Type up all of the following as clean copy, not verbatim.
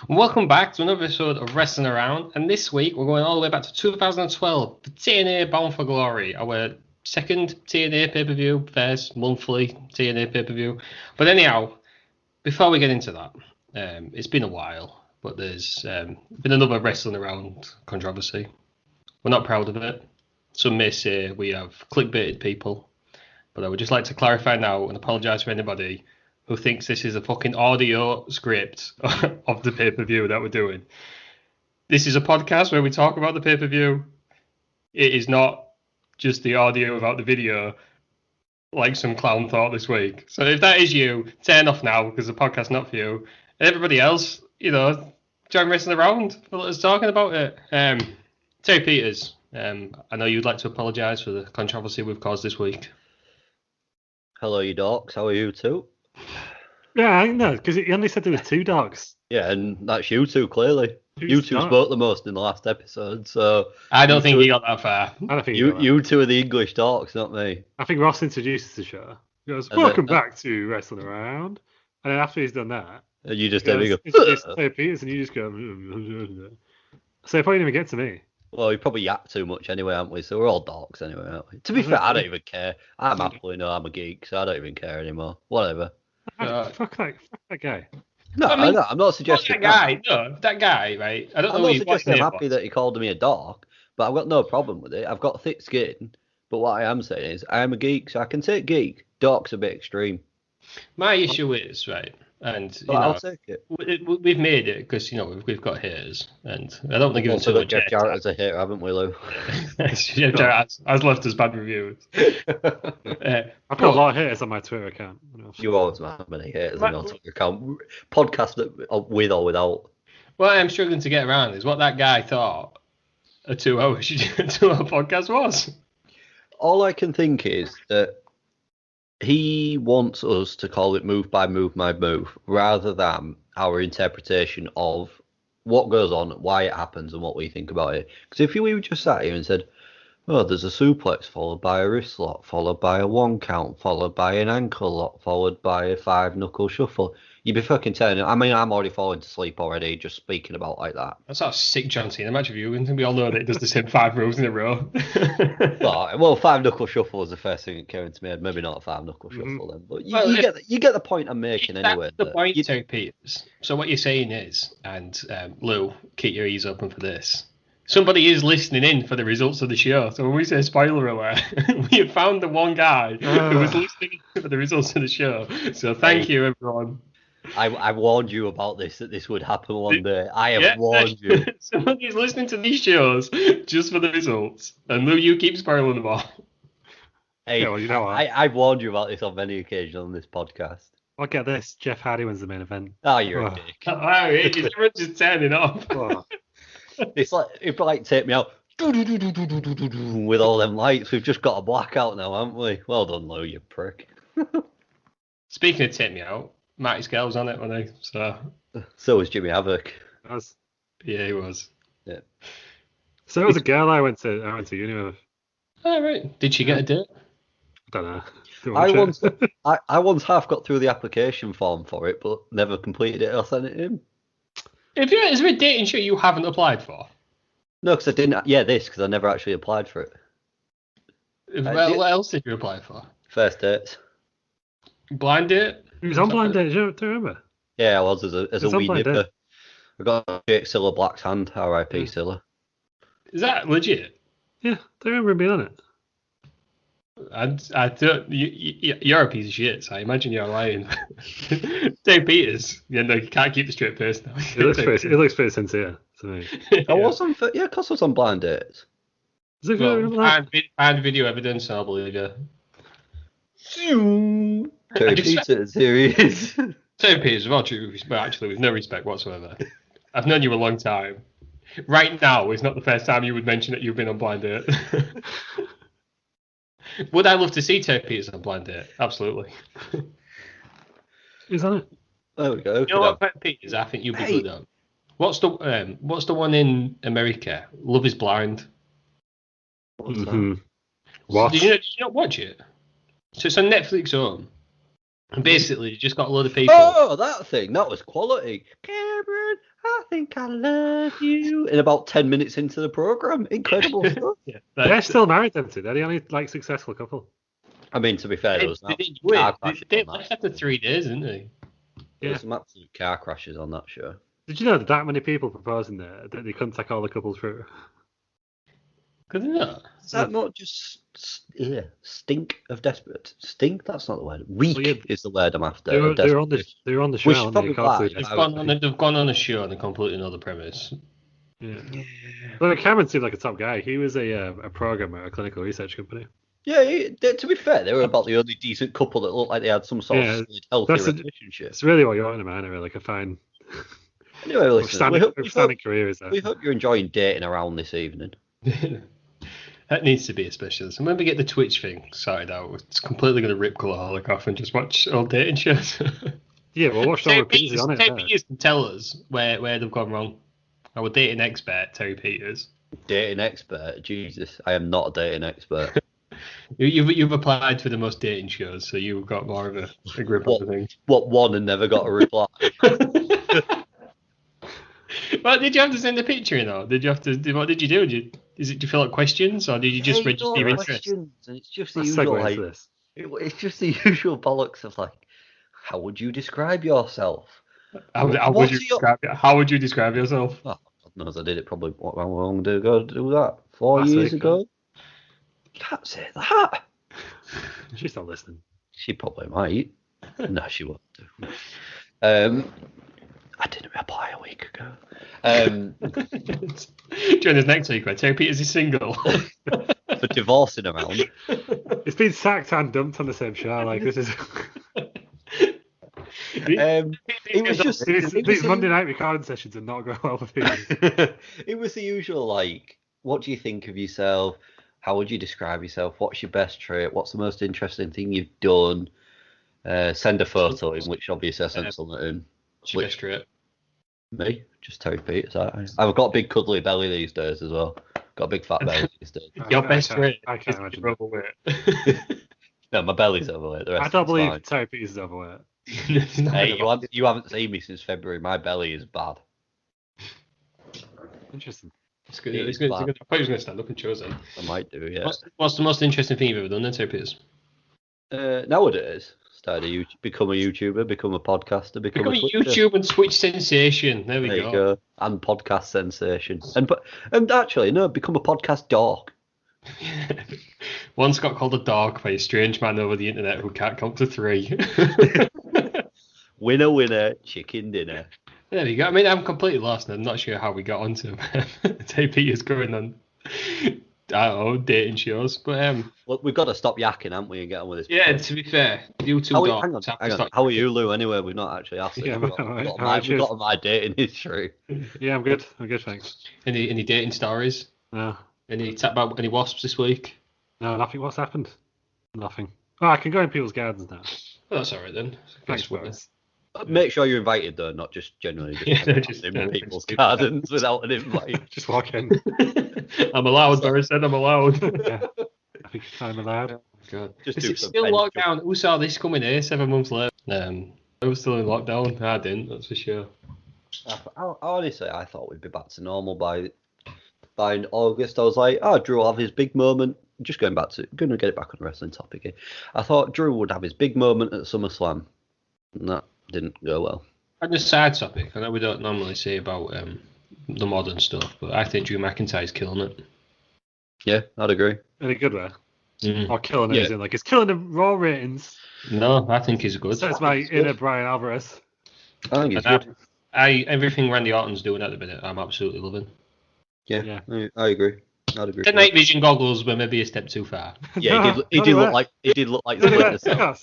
And welcome back to another episode of Wrestling Around. And this week we're going all the way back to 2012, the TNA Bound For Glory, our second TNA pay-per-view, first monthly TNA pay-per-view. But anyhow, before we get into that, it's been a while, but there's been another Wrestling Around controversy. We're not proud of it. Some may say we have clickbaited people, but I would just like to clarify now and apologise for anybody who thinks this is a fucking audio script of the pay-per-view that we're doing. This is a podcast where we talk about the pay-per-view. It is not just the audio without the video, like some clown thought this week. So if that is you, turn off now because the podcast's not for you. And everybody else, join Wrestling Around for us talking about it. Terry Peters, I know you'd like to apologise for the controversy we've caused this week. Hello, you docs. How are you two? Yeah, I know, because he only said there was two dogs. Yeah, and that's you two, clearly. You two spoke the most in the last episode, so... I don't think he got that far. I don't think you two are the English docs, not me. I think Ross introduces the show. He goes, welcome back to Wrestling Around. And then after he's done that... You just go, Peters, and you just go... So it probably didn't even get to me. Well, we probably yapped too much anyway, haven't we? So we're all docs anyway, aren't we? To be fair, I don't even care. I'm happily I'm a geek, so I don't even care anymore. Whatever. Fuck that guy. No, I'm not suggesting that guy, right? I don't know. I'm not suggesting I'm happy that he called me a dog, but I've got no problem with it. I've got thick skin, but what I am saying is I am a geek, so I can take geek. Doc's a bit extreme. My issue is, right, and I'll take it. We've made it because we've got haters, and I don't think we've also got Jeff Jarrett as a hater, haven't we, Lou? Jeff Jarrett has left us bad reviews. I've got a lot of haters on my Twitter account. You always have many haters on your Twitter account. Podcast with or without. What I'm struggling to get around is what that guy thought a 2 hour podcast was. All I can think is that he wants us to call it move by move my move, rather than our interpretation of what goes on, why it happens, and what we think about it. Because if we just sat here and said, oh, there's a suplex followed by a wrist lock, followed by a 1 count, followed by an ankle lock, followed by a 5-knuckle shuffle, you'd be fucking telling it. I mean, I'm already falling to sleep already just speaking about like that. That's how sick John Cena match of you, and we all know that it does the same 5 moves in a row. Well, 5-knuckle shuffle was the first thing that came into my head. Maybe not a 5-knuckle shuffle then, but you get the point I'm making anyway. That's the point, Terry Peters. So what you're saying is, and Lou, keep your ears open for this. Somebody is listening in for the results of the show. So when we say spoiler alert, we have found the one guy who was listening for the results of the show. So thank you, everyone. I warned you about this, that this would happen one day. I have warned you. Somebody's listening to these shows just for the results. And Lou, you keep spoiling them all. Hey, yeah, well, you know what? I've warned you about this on many occasions on this podcast. Look at this. Jeff Hardy wins the main event. Oh, you're a dick. Everyone's just turning off. It's like take me out with all them lights. We've just got a blackout now, haven't we? Well done, Lou, you prick. Speaking of take me out, Marty Scales on it, wasn't he? So was Jimmy Havoc. Yeah, he was. Yeah. So it was a girl I went to uni with. Oh, right. Did she get a date? I don't know. I once half got through the application form for it, but never completed it. I sent it in. Is there a dating show you haven't applied for? No, because I didn't. Yeah, because I never actually applied for it. What else did you apply for? First dates. Blind date? He was on blind date. Do you remember? Yeah, I was as a wee nipper. I got Jake Silla Black's hand. R.I.P. Silla. Is that legit? Yeah, I remember him being on it. I don't. You're a piece of shit, so I imagine you're lying. Dave Peters, you can't keep the straight face now. It looks pretty sincere to me. I was on, because I was on blind dates. And video evidence, I'll believe you. Terry Peters, here he is. Terry Peters, actually, with no respect whatsoever. I've known you a long time. Right now is not the first time you would mention that you've been on blind date. Would I love to see Terry Peters on blind date? Absolutely. Who's on it? There we go. You know what, Peters? I think you'd be good on. What's the one in America? Love Is Blind. What's that? What? Did you not watch it? So it's on Netflix Home. And basically, you just got a load of people. Oh, that thing. That was quality. Cameron, I think I love you. In about 10 minutes into the program, incredible stuff. Yeah, They're still married, them two. They're the only like successful couple. I mean, to be fair, there was they car crashes they on left that. after 3 days, didn't they? There were some absolute car crashes on that show. Did you know that many people proposing there that they couldn't take all the couples through? Could they not? Is that not just stink of desperate? Stink? That's not the word. Weak is the word I'm after. They were on the show. Which and probably they canceled why. it. They've gone on a show and they completely know the premise. Yeah. But Cameron seemed like a top guy. He was a programmer at a clinical research company. Yeah, to be fair, they were about the only decent couple that looked like they had some sort of healthy relationship. It's really what you want in a man, really, like a fine. Anyway, listen, we hope you're enjoying dating around this evening. That needs to be a specialist. And when we get the Twitch thing sorted out, it's completely going to rip Colourholic off and just watch all dating shows. Yeah, we'll watch Terry Peters on it. Terry Peters can tell us where they've gone wrong. Our dating expert, Terry Peters. Dating expert? Jesus, I am not a dating expert. You've applied for the most dating shows, so you've got more of a grip on the thing. What one and never got a reply? Well, did you have to send a picture in, or did you have to? What did you do? Did you fill out questions, or did you just register your interest? And it's just the usual. Like, it's just the usual bollocks of like, how would you describe yourself? How would you describe yourself? Oh, God knows, I did it probably how long ago to do that? 4 years ago. You can't say that. She's not listening. She probably might. No, she won't do. I didn't reply a week ago. Join us next week where Terry Peters is single. For divorcing around. It's been sacked and dumped on the same show. Like, this is. It was just these Monday night recording sessions are not going well for people. It was the usual, like, what do you think of yourself? How would you describe yourself? What's your best trait? What's the most interesting thing you've done? Send a photo in, which obviously I sent something in. What's your best trait? Me? Just Terry Peters. I've got a big cuddly belly these days as well. Got a big fat belly these days. Your best trait? I can't imagine. Overweight. No, my belly's overweight. The rest I don't believe fine. Terry Peters is overweight. Hey, you haven't seen me since February. My belly is bad. Interesting. It's good. I thought he was going to stand up and show us then. I might do, yeah. What's the most interesting thing you've ever done then, Terry Peters? Nowadays, become a YouTuber, become a podcaster, become a YouTube and Twitch sensation. There you go. And podcast sensation. And actually, no, become a podcast dork. Once got called a dog by a strange man over the internet who can't count to 3. Winner, chicken dinner. There you go. I mean, I'm completely lost and I'm not sure how we got onto Terry Peters going on, I don't know, dating shows. But well, we've got to stop yakking, haven't we, and get on with this. Yeah, to be fair, you two dogs. Hang on. How are you, Lou, anyway? We've not actually asked you. Yeah, we've got my dating history. Yeah, I'm good, thanks. Any dating stories? No. Any tap about any wasps this week? No, nothing. What's happened? Nothing. Oh, I can go in people's gardens now. Well, that's all right then. Thanks, boys. Make sure you're invited though, not just generally just in people's gardens without an invite. Just walk in. I'm allowed, Boris said I'm allowed. Yeah. I think I'm allowed. Oh, God. Just Is it still lockdown? Who saw this coming here 7 months later? I was still in lockdown. I didn't, that's for sure. Honestly, I thought we'd be back to normal by August. I was like, Drew will have his big moment. Just going to get it back on the wrestling topic here. I thought Drew would have his big moment at SummerSlam. And that didn't go well. And a side topic, I know we don't normally say about the modern stuff, but I think Drew McIntyre's killing it. Yeah, I'd agree. In a good way. Or killing it, like it's killing the Raw ratings. No, I think he's good. That's my inner Brian Alvarez. I think he's good. Everything Randy Orton's doing at the minute, I'm absolutely loving. Yeah. I agree. I'd agree. The night vision goggles were maybe a step too far. Yeah, he did look like Splinter Cell.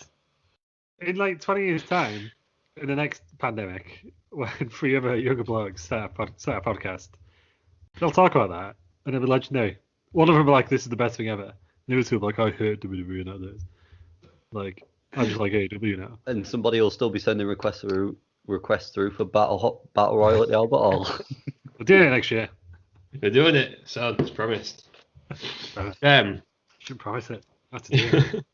In like 20 years' time, in the next pandemic, when 3 other younger blokes start a podcast, they'll talk about that, and they'll be legendary. One of them will be like, "This is the best thing ever." The other two will be like, "I hate WWE nowadays." Like, I'm just like AEW now. And somebody will still be sending requests through for Battle Royal at the Albert Hall. We're doing it next year. We're doing it, so it's promised. Should promise it. That's it.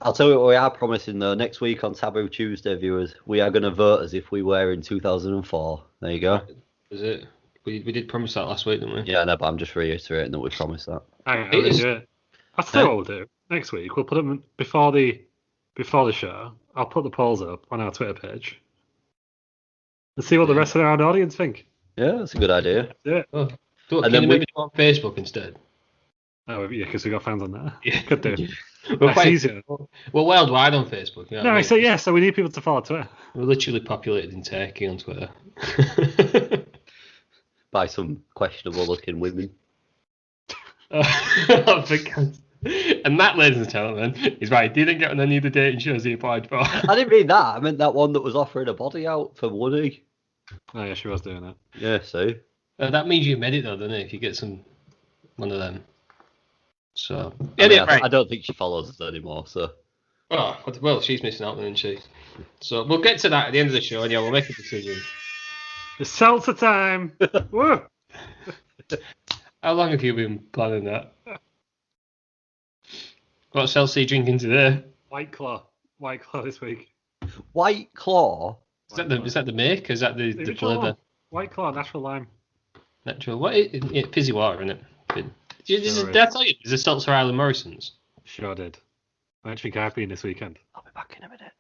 I'll tell you what we are promising though. Next week on Taboo Tuesday, viewers, we are going to vote as if we were in 2004. There you go. is it? We did promise that last week, didn't we? Yeah, no, but I'm just reiterating that we promised that. Hang on, It let's is. do it. I'll tell you what we'll do. Next week, we'll put them before the show. I'll put the polls up on our Twitter page. Let's see what the rest of our audience think. Yeah, that's a good idea. Do it. Oh, can And you then maybe do it on Facebook instead? Oh, yeah, because we got fans on there. Yeah. Could do. We're That's quite easier. We're worldwide on Facebook. You know No, what I I mean? say yeah, so we need people to follow Twitter. We're literally populated in Turkey on Twitter. By some questionable looking women. And that, ladies and gentlemen, is why he didn't get on any of the dating shows he applied for. I didn't mean that. I meant that one that was offering a body out for money. Oh yeah, she was doing that. Yeah, see? That means you've made it though, doesn't it? If you get one of them. So I mean, right. I don't think she follows us anymore, so. Oh, well, she's missing out then, isn't she? So we'll get to that at the end of the show, and yeah, we'll make a decision. It's seltzer time. Woo! How long have you been planning that? What's Elsie drinking today? White Claw this week. White Claw? Is that the make? Is that the Original flavour? one. White Claw, natural lime. Natural. What? Fizzy water, isn't it? Did I tell you? Is this Seltzer Island Morrison's? Sure did. I actually got happy this weekend. I'll be back in a minute.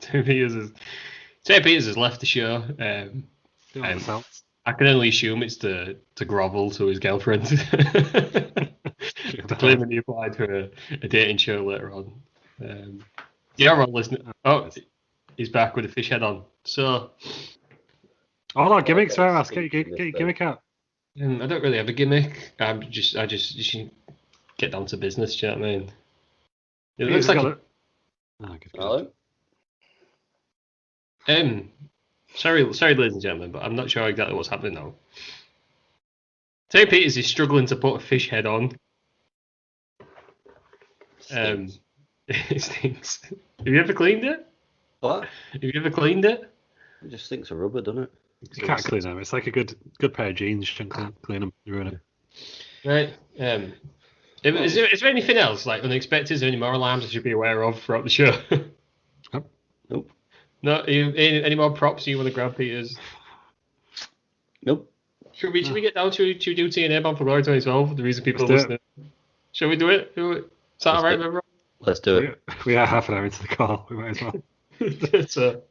Tim Peters has left the show. I can only assume it's to grovel to his girlfriend. Claiming he applied for a dating show later on. You're all listening. Oh, he's back with a fish head on. So. All our gimmicks, right? Get your gimmick out. I don't really have a gimmick. I just get down to business. Do you know what I mean? It looks like. Hello? Sorry, ladies and gentlemen, but I'm not sure exactly what's happening now. Tim Peters is struggling to put a fish head on. It stinks. Have you ever cleaned it? What? Have you ever cleaned it? It just stinks of rubber, doesn't it? You can't clean them. It's like a good pair of jeans. You shouldn't clean them. You ruin it. Right. Is there anything else like unexpected? Is there any more alarms I should be aware of throughout the show? Nope. No. Any more props you want to grab, Peters? Nope. Should we get down to do TNA Bound For Glory 2012? The reason people are Let's do listening. Shall we do it? Is that all right, everyone? Let's do it. We are half an hour into the call. We might as well. So,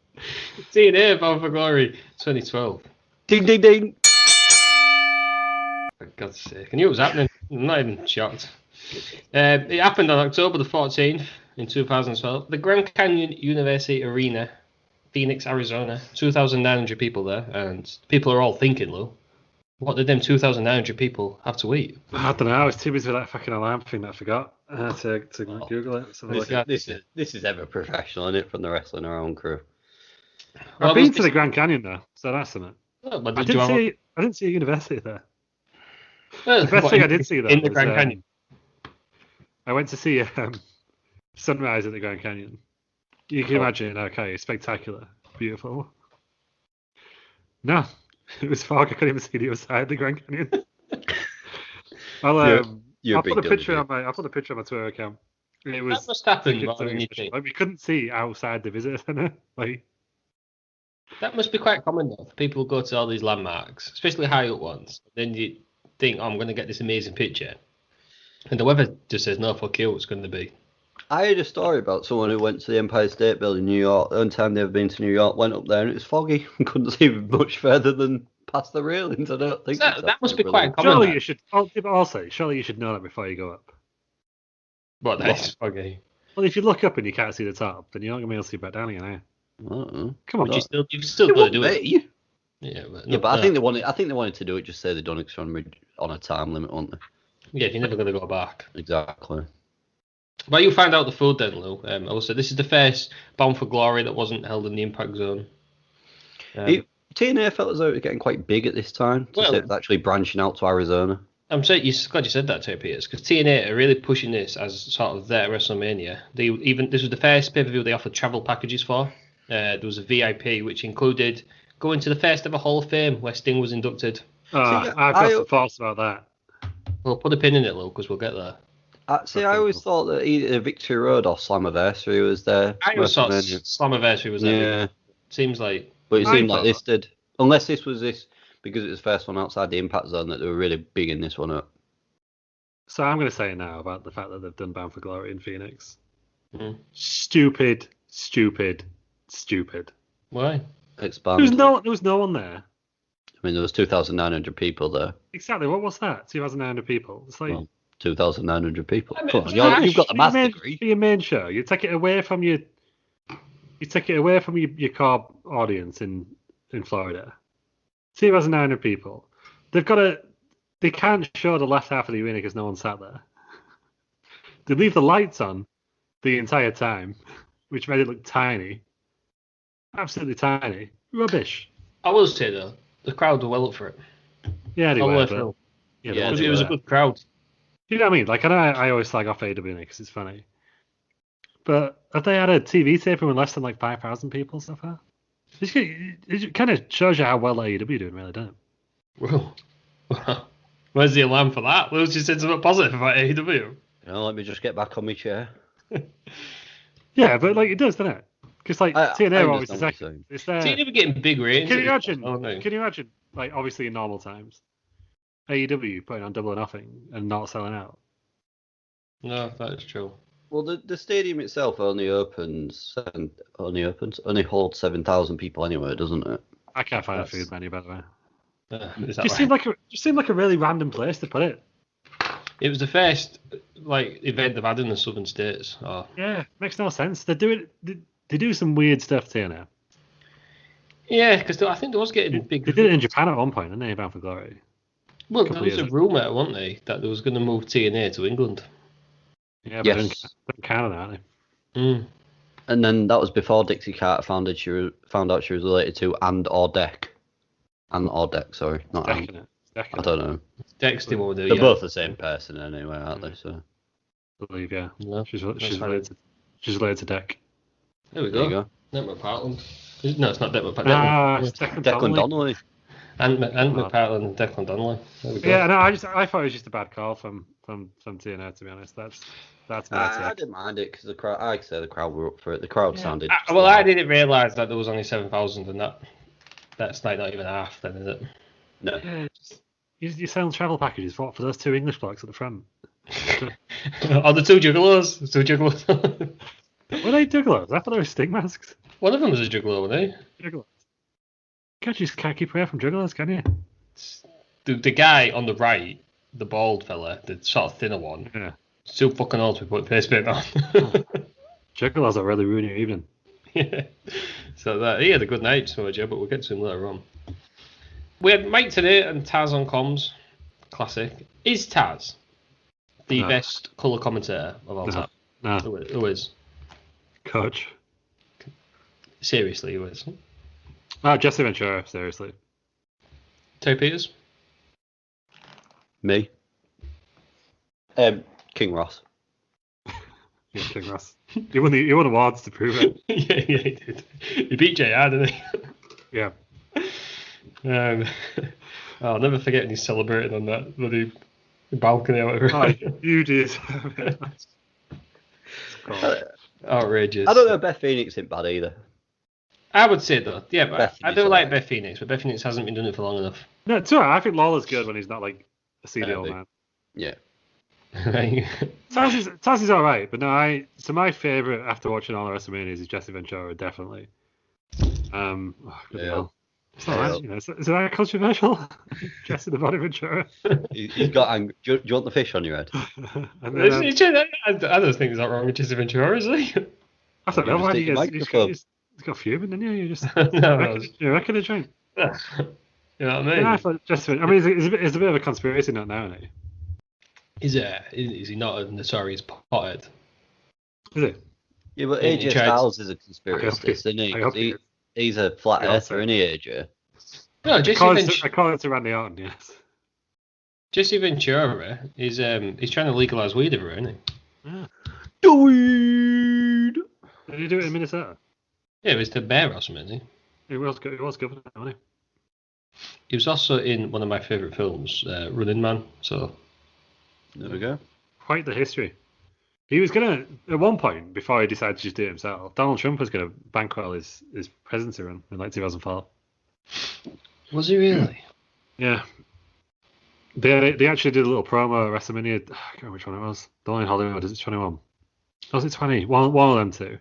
TNA Bound For Glory 2012. Ding, ding, ding. For God's sake. I knew it was happening. I'm not even shocked. It happened on October the 14th in 2012. The Grand Canyon University Arena, Phoenix, Arizona. 2,900 people there. And people are all thinking, Lou, what did them 2,900 people have to eat? I don't know. I was too busy with that fucking alarm thing that I forgot to Google it. So This is ever professional, isn't it, from the Wrestling Around crew? I've been to the Grand Canyon though, so that's something. Oh, but I didn't see a university there. Well, The best thing I did see though in the was, Grand Canyon. I went to see sunrise at the Grand Canyon. You can imagine, okay, spectacular, beautiful. No, it was fog. I couldn't even see the other side of the Grand Canyon. I'll put a picture on my Twitter account. It was That must happen more than you think. like we couldn't see outside the visitor center. Like That must be quite common though. People go to all these landmarks, especially high up ones. Then you think, I'm going to get this amazing picture. And the weather just says, no, fuck you, it's going to be. I heard a story about someone who went to the Empire State Building in New York. The only time they've been to New York, went up there and it was foggy and couldn't see much further than past the railings. I don't think That must be quite brilliant. common. surely that. you should. Surely you should know that before you go up. What, that's foggy. Well, if you look up and you can't see the top, then you're not going to be able to see back down again, are you? I don't know. Come on, You've still got to do it. Me. Yeah, but, Yeah, but I think they wanted to do it. Just say they've done it on a time limit, weren't they? Yeah, you're never going to go back. Exactly. But you find out the food then, Lou. I will say this is the first Bound For Glory that wasn't held in the Impact Zone. TNA felt as though it was getting quite big at this time. Well- It's actually branching out to Arizona. I'm glad you said that, Terry Peters, because TNA are really pushing this as sort of their WrestleMania. This was the first pay-per-view they offered travel packages for. There was a VIP which included going to the first ever Hall of Fame where Sting was inducted. I've got some thoughts about that. We'll put a pin in it, Lou, because we'll get there. I always thought that either Victory Road or Slammiversary was there. I always thought Slammiversary was there. Yeah, Seems like. but it seemed like thought this did. Unless this was because it was the first one outside the impact zone that they were really big in this one up. So I'm going to say it now about the fact that they've done Bound for Glory in Phoenix. Mm. Stupid, stupid, stupid. Why? Expand. There was no one there. I mean, there was 2,900 people there. Exactly. What was that? 2,900 people. It's like 2,900 people. I mean, Come on, you've got the master degree. For your main show, you take it away from your core audience in Florida. 2,900 people. They can't show the left half of the arena because no one sat there. They leave the lights on the entire time, which made it look tiny. Absolutely tiny. Rubbish. I will say though, the crowd were well up for it. Yeah, they were. But, It was a good crowd. You know what I mean? Like, I know I always slag off AWA because it's funny. But have they had a TV taping with less than like 5,000 people so far? It kind of shows you how well AEW doing, really, doesn't it? Well, where's the alarm for that? Let's just say something positive about AEW. Let me just get back on my chair. Yeah, but like it does, doesn't it? Because like TNA always is like it's there. TNA were getting big ratings. Can you imagine? Like obviously in normal times, AEW putting on Double or Nothing and not selling out. No, that is true. Well, the stadium itself only holds 7,000 people anyway, doesn't it? I can't find a food menu, by the way. Just seemed like a really random place to put it. It was the first event they've had in the southern states. Oh. Yeah, makes no sense. They do some weird stuff, TNA. Yeah, because I think there was getting big. They did it in Japan at one point, didn't they? Bound for Glory. Well, there was a rumour, wasn't they, that they was going to move TNA to England. Yeah, but in Canada, aren't they? Mm. And then that was before Dixie Carter found out she was related to and/or Deck. And/or Deck, sorry, not Deck, and. I don't know. Deck's the one. They're both the same person anyway, aren't they? So. I believe, yeah. No, she's related to Deck. There we go. Nick McPartland. No, it's not Dick McPartland. It's Declan Donnelly. And McPartland and Declan Donnelly. There we go. Yeah, no, I thought it was just a bad call from TNA, to be honest. That's my take. I didn't mind it because the crowd. I say the crowd were up for it. The crowd sounded. I didn't realise that there was only 7,000, and that's like not even half, then, is it? No. Yeah, you're selling travel packages for those two English blokes at the front. Oh, the two juggalos. Were they juggalos? I thought they were sting masks. One of them was a juggalo, wasn't he? Juggalos. You can't keep away from juggalos, can you? The guy on the right, the bald fella, the sort of thinner one. Yeah. It's too fucking old to be putting face paint on. Juggalos are really ruining your evening. Yeah. So he had a good night, Joe, but we'll get to him later on. We had Mike today and Taz on comms. Classic. Is Taz the best colour commentator of all time? No. Who is? Coach. Seriously, who is? Jesse Ventura, seriously. Terry Peters? Me. King Ross. Yeah, King Ross. He won awards to prove it. yeah, he did. He beat JR, didn't he? Yeah. I'll never forget when he's celebrating on that bloody balcony or whatever. Oh, you did. Outrageous. I don't know. Beth Phoenix isn't bad either. I would say though, yeah, but Beth I do like Beth Phoenix, but Beth Phoenix hasn't been doing it for long enough. No, it's alright. I think Lawler's good when he's not like a seedy old man. Yeah. Taz is alright, but no, so my favourite after watching all the WrestleManias is Jesse Ventura, definitely. Hell. It's alright, you know. Is that controversial? Jesse the Body Ventura. He's got angry. Do you want the fish on your head? I don't think there's that wrong with Jesse Ventura, is he? I don't know. Why do you guys? He's got fuming, didn't you? You just you reckon a joint. You know what I mean? Yeah, I thought he's a bit of a conspiracy nut now, isn't he? Is he not a notorious pothead? Is he? Yeah, but AJ Styles is a conspiracist, isn't he? He's a flat earther, isn't he, AJ? No, I call it to Randy Orton, yes. Jesse Ventura is he's trying to legalise weed over, isn't he? Yeah. The weed! Did he do it in Minnesota? Yeah, it was the Bear or something, isn't he? He was governor, wasn't he? He was also in one of my favourite films, Running Man, so... There we go. Quite the history. He was going to, at one point, before he decided to just do it himself, Donald Trump was going to bankroll his presidency run in like 2004. Was he really? Yeah. They actually did a little promo at WrestleMania. I can't remember which one it was. The one in Hollywood, is it 21? Was it 20? One of them two.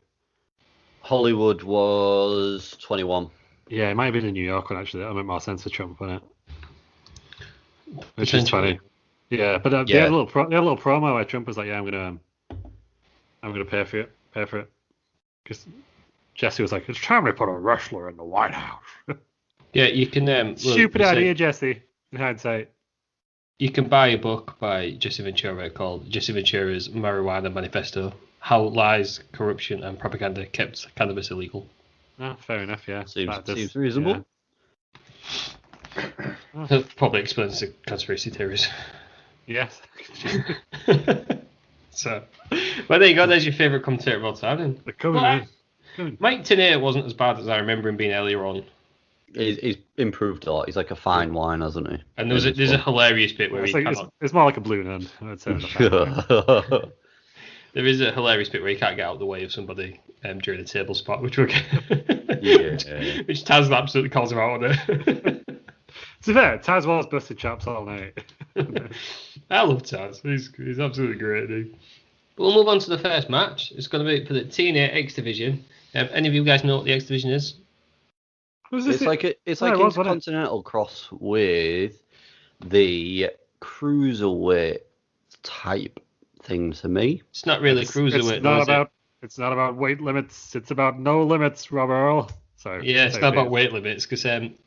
Hollywood was 21. Yeah, it might have been in New York one actually. That would make more sense for Trump, wouldn't it? Which is funny. Yeah, but they had a little promo where Trump was like, "Yeah, I'm gonna pay for it," because Jesse was like, "It's time to put a wrestler in the White House." Yeah, you can. Stupid idea, Jesse. In hindsight, you can buy a book by Jesse Ventura called Jesse Ventura's Marijuana Manifesto: How Lies, Corruption, and Propaganda Kept Cannabis Illegal. Oh, fair enough. Yeah, seems reasonable. Yeah. Probably explains the conspiracy theories. Yes. So, well, there you go. There's your favourite commentator of all time. Mike Tenay wasn't as bad as I remember him being earlier on. He's improved a lot. He's like a fine wine, hasn't he? And there's a hilarious bit where it's more like a blue nun, I would say. There is a hilarious bit where he can't get out of the way of somebody during a table spot, which which Taz absolutely calls him out on it. To be fair, Taz was busted chops all night. I love Taz. He's absolutely great, dude. But we'll move on to the first match. It's going to be for the TNA X Division. Any of you guys know what the X Division is? It's like Intercontinental cross with the cruiserweight type thing to me. It's not really cruiserweight. It's not about weight limits. It's about no limits, Rob Earl. So yeah, it's not about weight limits because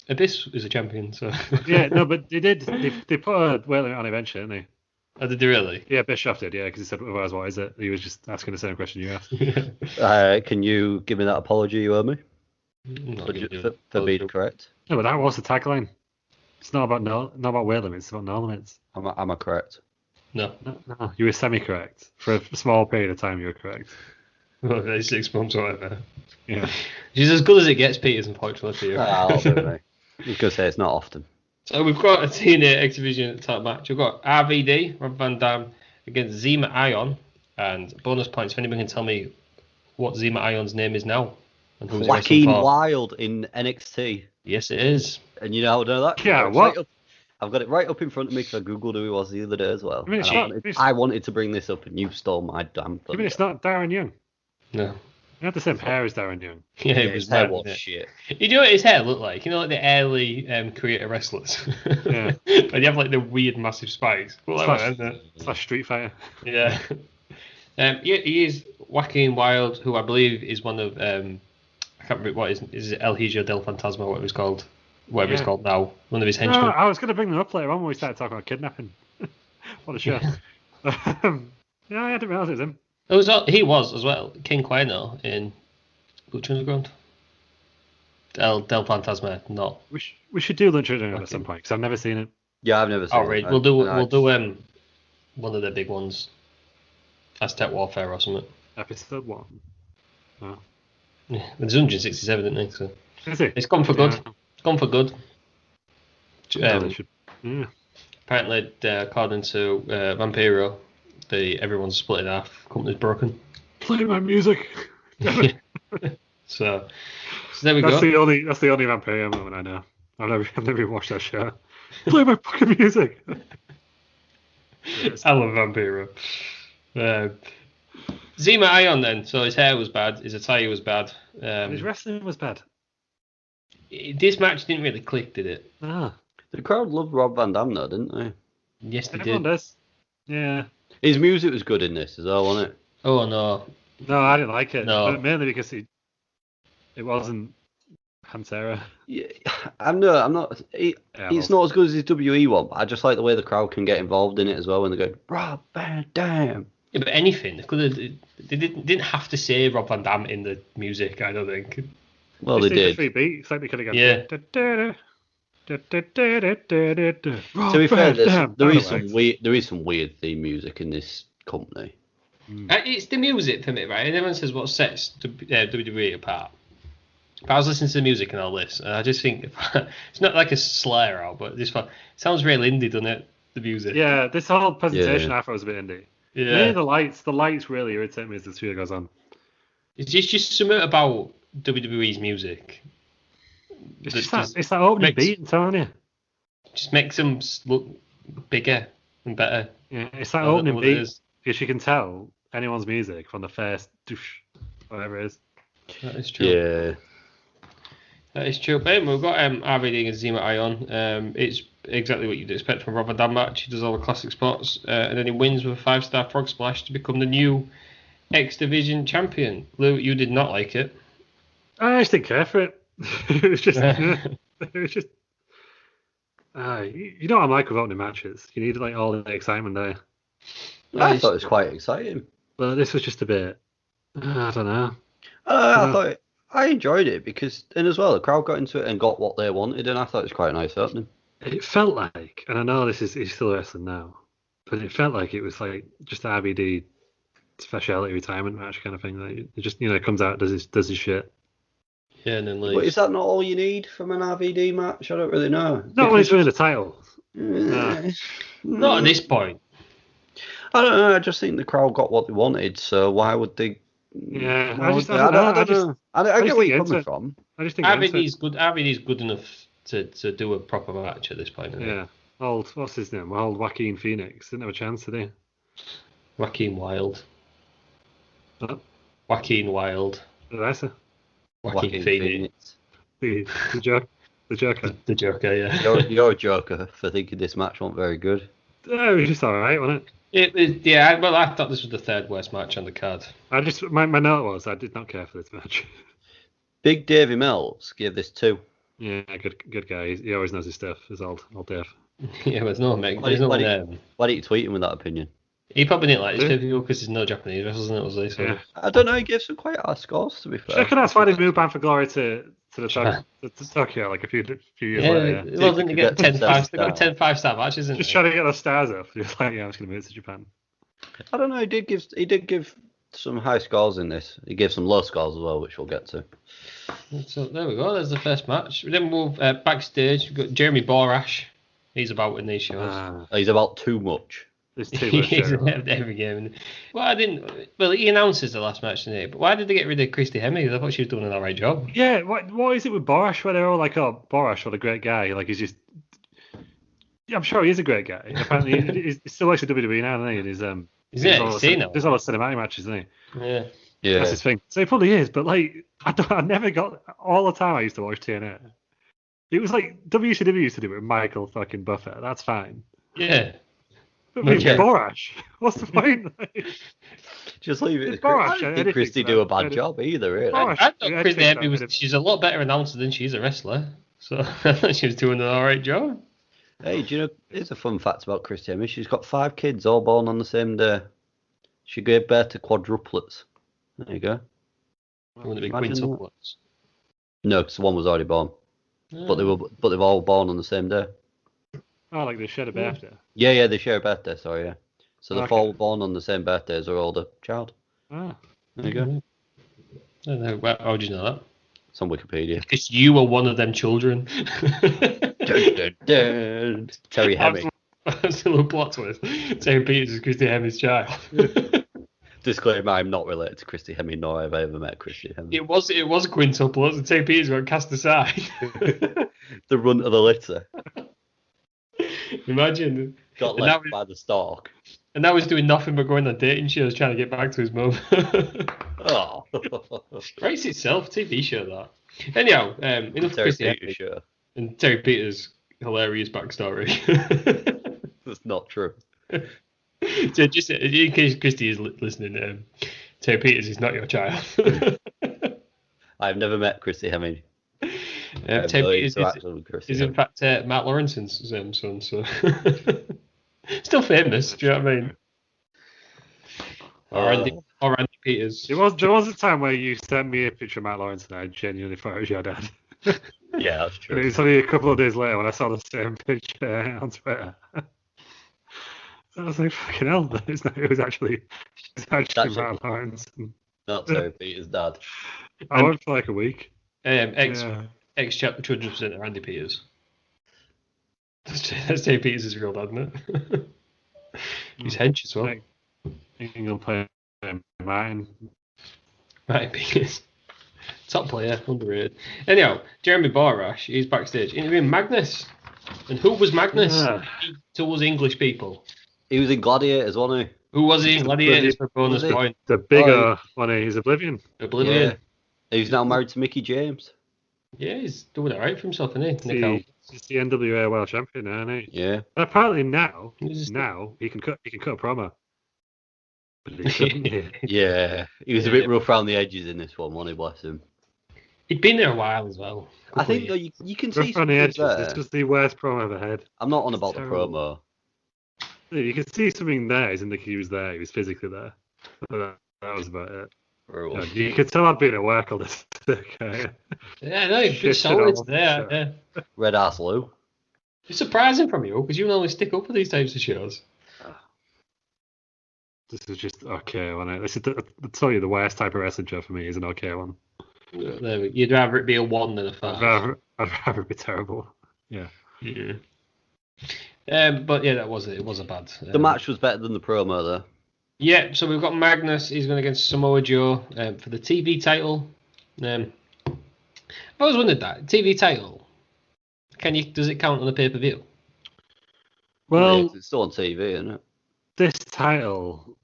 Abyss is a champion. So yeah, no, but they put a weight limit on eventually, didn't they? Oh, did they really? Yeah, Bischoff did. Yeah, because he said, "Otherwise, what is it?" He was just asking the same question you asked. Can you give me that apology you owe me? For being correct. No, but that was the tagline. It's not about weight limits. It's about no limits. Am I correct? No. You were semi-correct. For a small period of time, you were correct. Well, 6 months or whatever. Yeah. She's as good as it gets, Peters, unfortunately for you. I'll do it. You could say it's not often. So we've got a TNA X Division type match. We've got RVD, Rob Van Dam, against Zima Ion. And bonus points if anybody can tell me what Zima Ion's name is now. And who's Joaquin Wild in NXT. Yes, it is. And you know how to know that? Yeah, what? I've got it right up in front of me because I googled who he was the other day as well. I wanted to bring this up and you stole my damn thunder. I mean, it's not Darren Young. No. He had the same hair as Darren Young. Yeah, his hair was shit. You know what his hair looked like? You know, like the early creator wrestlers. Yeah. But you have like the weird massive spikes. Slash Street Fighter. Yeah. He is Joaquin Wild, who I believe is one of I can't remember what is it El Hijo del Fantasma, whatever it's called. Whatever it's called now. One of his henchmen. No, I was going to bring them up later on when we started talking about kidnapping. What a show. Yeah, I didn't realise it was him. He was as well, King Cuerno in Lucha Underground. Del Fantasma, not. We should do Lucha Underground at some point because I've never seen it. Yeah, I've never seen it. We'll do one of the big ones. Aztec Warfare or something. Episode 1. Oh. Yeah, there's 167, isn't there? So is it? It's gone for good. It's gone for good. Apparently, according to Vampiro, everyone's split in half. Company's broken. Play my music. So there we go. That's the only Vampiro moment I know. I've never even watched that show. Play my fucking music. I love Vampiro. Zima Ion then. So his hair was bad. His attire was bad. His wrestling was bad. This match didn't really click, did it? Ah. The crowd loved Rob Van Dam though, didn't they? Yes, they Everyone did. Does. Yeah. His music was good in this as well, wasn't it? Oh no. No, I didn't like it. No. But mainly because it wasn't Pantera. Yeah, I'm not. It's not as good as his WE one, but I just like the way the crowd can get involved in it as well when they go Rob Van Dam. Yeah, but anything. They didn't have to say Rob Van Dam in the music, I don't think. Well, they did. 3 beats, like they could have gone. Yeah. To be fair, there is some weird theme music in this company. It's the music for me, right? And everyone says what sets WWE apart. But I was listening to the music and all this, and I just think it's not like a Slayer out, but this one sounds real indie, doesn't it? The music. Yeah, this whole presentation I thought was a bit indie. Yeah. Maybe the lights really irritate me as the studio goes on. It's just something about WWE's music It's that opening beat, I'm telling you. Just makes them look bigger and better. Yeah, it's that opening beat because you can tell anyone's music from the first doosh, whatever it is. That is true. Yeah. That is true. But we've got RVD against Zima Ion. It's exactly what you'd expect from Rob Van Dam match. He does all the classic spots, and then he wins with a 5-star frog splash to become the new X Division champion. Lou, you did not like it. I just didn't care for it. It was just, you know what I'm like with opening matches. You need like all the excitement there. I thought it was quite exciting. But this was just a bit. I don't know. I enjoyed it because, and as well, the crowd got into it and got what they wanted, and I thought it was quite a nice opening. It felt like, and I know he's still wrestling now, but it felt like it was like just the RVD speciality retirement match kind of thing. Like it just comes out, does his shit. Yeah, and then leaves. But is that not all you need from an RVD match? I don't really know. Not when he's winning the title. Not at this point. I don't know. I just think the crowd got what they wanted, so why would they? Yeah, I don't know. I get where you're coming from. I just think RVD's good. RVD's good enough to do a proper match at this point. Yeah. What's his name? Old Joaquin Phoenix didn't have a chance today. Joaquin Wild. What? Joaquin Wild. What did I say? Joaquin Phoenix. The Joker. The Joker, yeah. You're a joker for thinking this match wasn't very good. Oh, it was just alright, wasn't it? It was, yeah. Well, I thought this was the third worst match on the card. My note was I did not care for this match. Big Davey Meltz gave this 2. Yeah, good guy. He always knows his stuff. Is old Dave. Yeah, there's no mate. Why didn't you tweet him with that opinion? He probably didn't like this pay-per-view because there's no Japanese wrestlers in it, was he? So. Yeah. I don't know. He gave some quite high scores, to be fair. I reckon that's why they moved Bound for Glory to Tokyo like a few years later. Yeah, well, didn't get 10 5-star matches, isn't just trying to get those stars up. He was like, yeah, I'm just going to move to Japan. I don't know. He did give some high scores in this. He gave some low scores as well, which we'll get to. So there we go. There's the first match. We then move backstage. We've got Jeremy Borash. He's about in these shows. He's about too much. There's too much. He's in every game. Well, he announces the last match today, but why did they get rid of Christy Hemme? I thought she was doing an alright job. Yeah, what is it with Borash where they're all like, oh, Borash, what a great guy. Like, he's just... Yeah, I'm sure he is a great guy. Apparently, he still likes the WWE now, doesn't he? And there's all the cinematic matches, isn't he? Yeah. That's his thing. So he probably is, but like, I never got... All the time I used to watch TNA, it was like WCW used to do it with Michael fucking Buffer. That's fine. Yeah. But with Borash, what's the point? Just leave it. Borash. I don't think Christy do a bad job either, really. I thought Christy Hemme she's a lot better announcer than she's a wrestler. So I thought she was doing an alright job. Hey, do you know, here's a fun fact about Christy Hemme. She's got 5 kids all born on the same day. She gave birth to quadruplets. There you go. Wouldn't it be quintuplets? No, because one was already born. But they've all born on the same day. Oh, like they shared a birthday. Yeah, they share a birthday. Sorry, yeah. So the 4 born on the same birthday as their older child. Ah, there you go. I don't know. How would you know that? It's on Wikipedia. Because you were one of them children. Dun, dun, dun. Terry Hemme. That's a little plot twist. Terry Peters is Christy Hemme's child. Disclaimer: I'm not related to Christy Hemme, nor have I ever met Christy Hemme. It was quintuplets, and Terry Peters got cast aside. The runt of the litter. Imagine. Got left by the stalk. And now he's doing nothing but going on dating shows trying to get back to his mum. Oh. Writes itself, TV show that. Anyhow, enough Terry Christy Peters show. And Terry Peters' hilarious backstory. That's not true. So just in case Christy is listening, Terry Peters is not your child. I've never met Christy Hemme. Terry Peters is in fact Matt Lawrence's son, so still famous. Do you know what I mean? Or Randy Peters. There was a time where you sent me a picture of Matt Lawrence and I genuinely thought it was your dad. Yeah, that's true. And it was only a couple of days later when I saw the same picture on Twitter. I was like, fucking hell, it was actually Matt Lawrence. Not Terry Peters' dad. I worked for like a week. Ex-chap 200% of Randy Peters. That's Terry Peters' real dad, isn't it? He's hench as well. He's going to play Martin. Martin Peters. Top player, underrated. Anyhow, Jeremy Borash, he's backstage interviewing Magnus. And who was Magnus? Yeah. To us English people. He was in Gladiators, wasn't Who was he? Gladiators for bonus Was he? point. The bigger one is Oblivion. he? Oblivion. Yeah. He's now married to Mickey James. Yeah, he's doing it right for himself, isn't he? He's the NWA World Champion now, isn't he? Yeah. But apparently now He's- he can cut a promo. But he shouldn't. Yeah. He was a bit rough around the edges in this one, wasn't he? Bless him. He'd been there a while as well. I think though you can see Rough on the something edges. there. This was the worst promo I've ever had. I'm not on It's about terrible. the promo. You can see something there. Isn't like he was there. He was physically there. But that was about it. Brutal. You could tell I'd been at work all this. Okay. Yeah, no, he's Shit been solid on, there. sure. Yeah. Red ass Lou. It's surprising from you because you normally stick up for these types of shows. This is just okay. I'll tell you the worst type of wrestling show for me is an okay one. You'd rather it be a 1 than a 5. I'd rather it be terrible. Yeah. Yeah. But yeah, that was it. It was a bad. The match was better than the promo though. Yeah, so we've got Magnus. He's going against Samoa Joe for the TV title. I always wondered that TV title. Does it count on the pay-per-view? Well, It's still on TV, isn't it? this title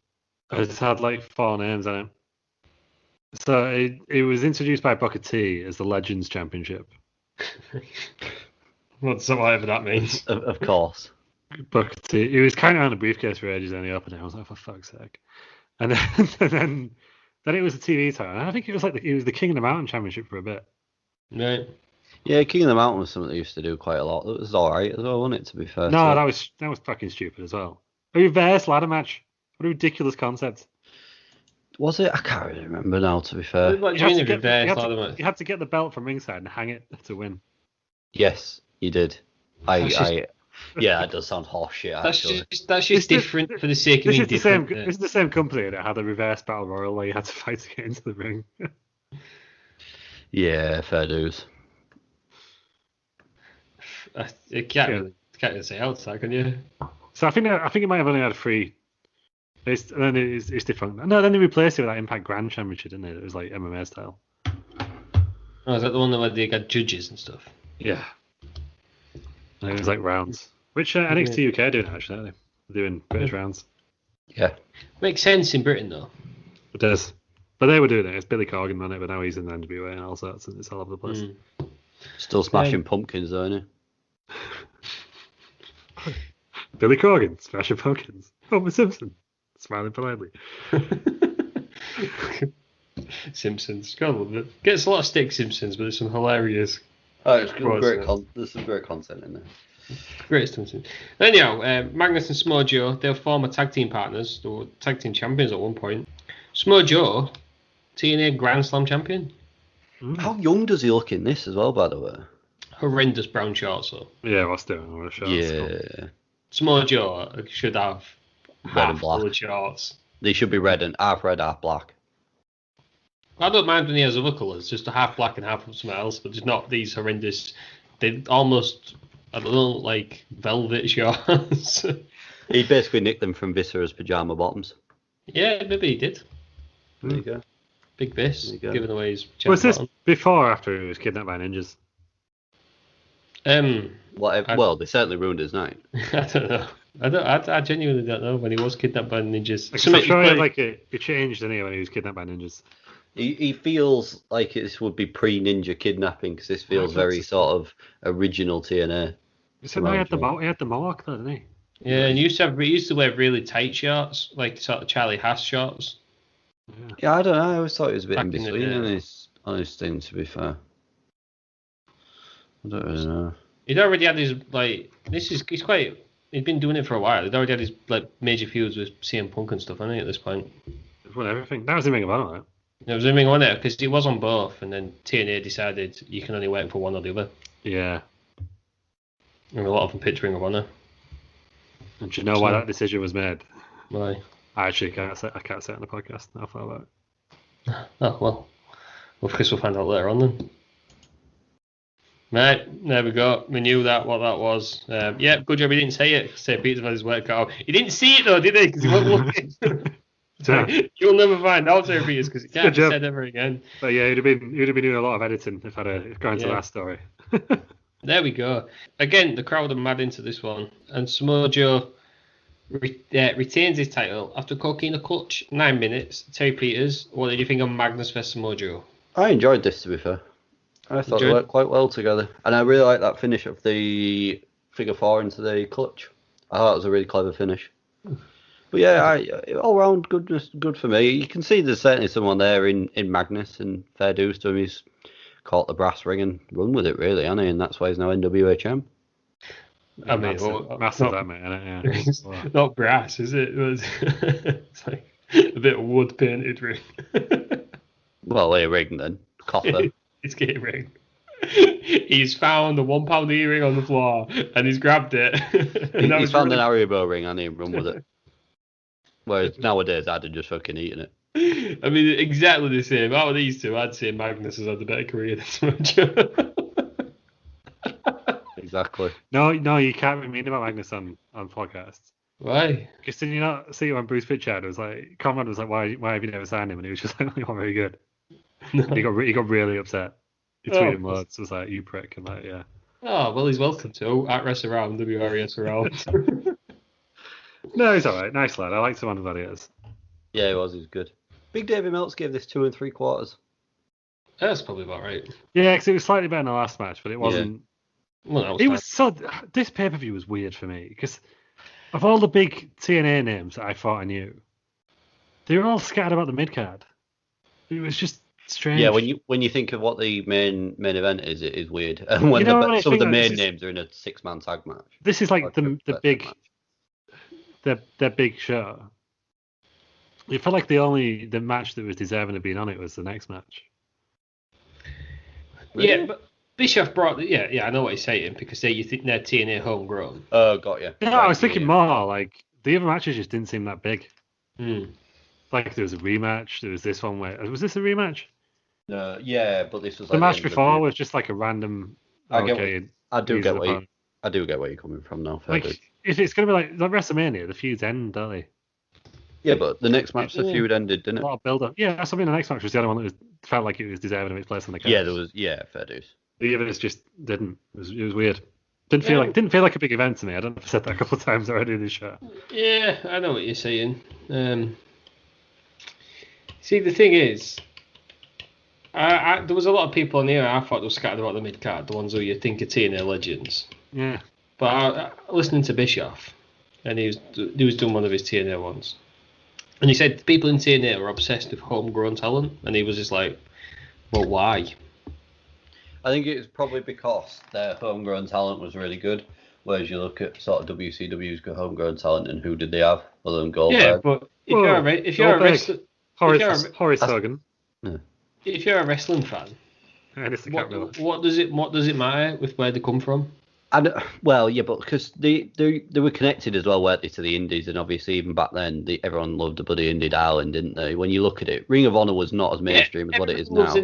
has had like 4 names on it. So it was introduced by Booker T as the Legends Championship. Whatever that means. Of course. Booker T. It was kind of on a briefcase for ages, and he opened it. I was like, for fuck's sake. And then it was the TV title. And I think it was the King of the Mountain Championship for a bit. Right. Yeah, King of the Mountain was something they used to do quite a lot. It was alright as well, wasn't it, to be fair? No, to that was fucking stupid as well. A reverse ladder match. What a ridiculous concept. Was it? I can't really remember now, to be fair. What do You you had, mean to a get, reverse ladder match? you had to get the belt from ringside and hang it to win. Yes, you did. That's That does sound horse shit, That's actually. just different for the sake of This being is the same. different. This is the same company that had a reverse battle royal where you had to fight to get into the ring. Yeah, fair dues. You can't really say outside, can you? So I think it might have only had 3. It's defunct. No, then they replaced it with that Impact Grand Championship, didn't it? It was like MMA style. Oh, is that the one where they got judges and stuff? Yeah. And it was like rounds, which NXT UK are doing actually, aren't they? They're doing British rounds. Yeah. Makes sense in Britain though. It does. But they were doing it. It's Billy Corgan on it, but now he's in the NWA and all sorts, and it's all over the place. Still smashing pumpkins, though, isn't he? Billy Corgan, smashing pumpkins. Homer Simpson, smiling politely. Simpsons, God love it. Gets a lot of stick, Simpsons, but there's some hilarious. Oh, it's Quite great. so. There's some great content in there. Great Simpsons. Anyhow, Magnus and Samoa Joe, they were former tag team partners. They were tag team champions at one point. Samoa Joe, TNA Grand Slam champion. How young does he look in this as well, by the way? Horrendous brown shorts, though. Yeah, what's doing? What a shot. Yeah. Samoa Joe should have and half black. full of shorts. They should be red, half black. I don't mind when he has other colours, just a half black and half something else, but just not these horrendous. They almost, I don't know, like velvet shorts. He basically nicked them from Viscera's pyjama bottoms. Yeah, maybe he did. There you go. Big Biss, There you go. giving away his Was this bottom. before or after he was kidnapped by ninjas? Well, they certainly ruined his night. I don't know. I genuinely don't know when he was kidnapped by ninjas. Like, Something I'm sure he like it changed, didn't he, when he was kidnapped by ninjas? He feels like this would be pre-ninja kidnapping because this feels very sort of original TNA. He said he had the mohawk, though, didn't he? Yeah, and he used to wear really tight shorts, like sort of Charlie Haas shorts. Yeah, I don't know. I always thought he was a bit Back in in the between day. on his thing, to be fair. I don't really know. He'd already had his he'd been doing it for a while. He'd already had his like major feuds with CM Punk and stuff, hadn't he, at this point? He's won everything. That was the Ring of Honor, right? There was everything on it because he was on both, and then TNA decided you can only work for one or the other. Yeah. And a lot of them picked Ring of Honor. And do you know why that decision was made? Why? I actually can't say it on the podcast. I'll find out. Oh well. Well, Chris will find out later on then. Right, there we go. We knew what that was. Yeah, good job he didn't say it. Say Peter's had his work cut out. He didn't see it though, did he? Because he wasn't looking. Yeah. You'll never find out who he is because it can't Good be job. said ever again. But yeah, he'd have been doing a lot of editing if I'd gone to Yeah. that story. There we go. Again, the crowd are mad into this one, and Samoa Joe retains his title after cooking a clutch 9 minutes. Terry Peters, what did you think of Magnus vs Samoa Joe? I enjoyed this, to be fair. I thought they worked quite well together. And I really like that finish of the figure four into the clutch. I thought it was a really clever finish. But yeah, all round good for me. You can see there's certainly someone there in Magnus, and fair dues to him. He's caught the brass ring and run with it, really, hasn't he? And that's why he's now NWA champ. I mean, massive that, mate. It's not brass, is it? It's like a bit of wood painted ring. Well, a ring then. Copper. It's getting ring. He's found a £1 earring on the floor and he's grabbed it. He's found an Haribo ring and he run with it. Whereas nowadays I'd have just fucking eaten it. I mean, exactly the same. Out of these two, I'd say Magnus has had a better career than Samoa. Exactly. No, you can't be mean about Magnus on podcasts. Why? Because did you not see when Bruce Pritchard was like, Conrad was like, why have you never signed him? And he was just like, not very good. No. He got really upset. He tweeted him loads. It was like, you prick, and like, yeah. Oh, well, he's welcome to at Rest Around, WRES Around. No, he's alright. Nice lad. I liked him on the videos. Yeah, he was good. Big Davey Meltz gave this 2 3/4. That's probably about right. Yeah, because it was slightly better in the last match, but it wasn't. Yeah. Well, it was so. This pay per view was weird for me because of all the big TNA names that I thought I knew, they were all scattered about the mid card. It was just strange. Yeah, when you think of what the main event is, it is weird. And when some of the main names are in a 6-man tag match. This is like the big, the big show. It felt like the match that was deserving of being on it was the next match. Really? Yeah, but Bischoff brought I know what he's saying because you think they're TNA homegrown. Oh, got you. Yeah, I was thinking more like the other matches just didn't seem that big. Like there was a rematch. There was this one was this a rematch? No, yeah, but this was the match before was just like a random. I do get where you're coming from now. Like if it's gonna be like WrestleMania, the feuds end, don't they? Yeah, but the next match, the feud ended, didn't it? A lot of build-up. Yeah, that's something. The next match was the only one that felt like it was deserving of its place on the card. Yeah, there was. Yeah, fair dues. The others just didn't. It was weird. Didn't feel like a big event to me. I don't know if I said that a couple of times already in this show. Yeah, I know what you're saying. See, the thing is, there was a lot of people in here I thought were scattered about the mid card, the ones who you think are TNA legends. Yeah. But listening to Bischoff, and he was doing one of his TNA ones, and he said people in TNA were obsessed with homegrown talent, and he was just like, well, why? I think it's probably because their homegrown talent was really good. Whereas you look at sort of WCW's homegrown talent, and who did they have other than Goldberg? Yeah, but if you're a wrestler, Horace Hogan. Yeah. If you're a wrestling fan, what does it matter with where they come from? Well, yeah, but because they were connected as well, weren't they, to the Indies, and obviously even back then, everyone loved the bloody Indie Darling, didn't they? When you look at it, Ring of Honor was not as mainstream as what it is now.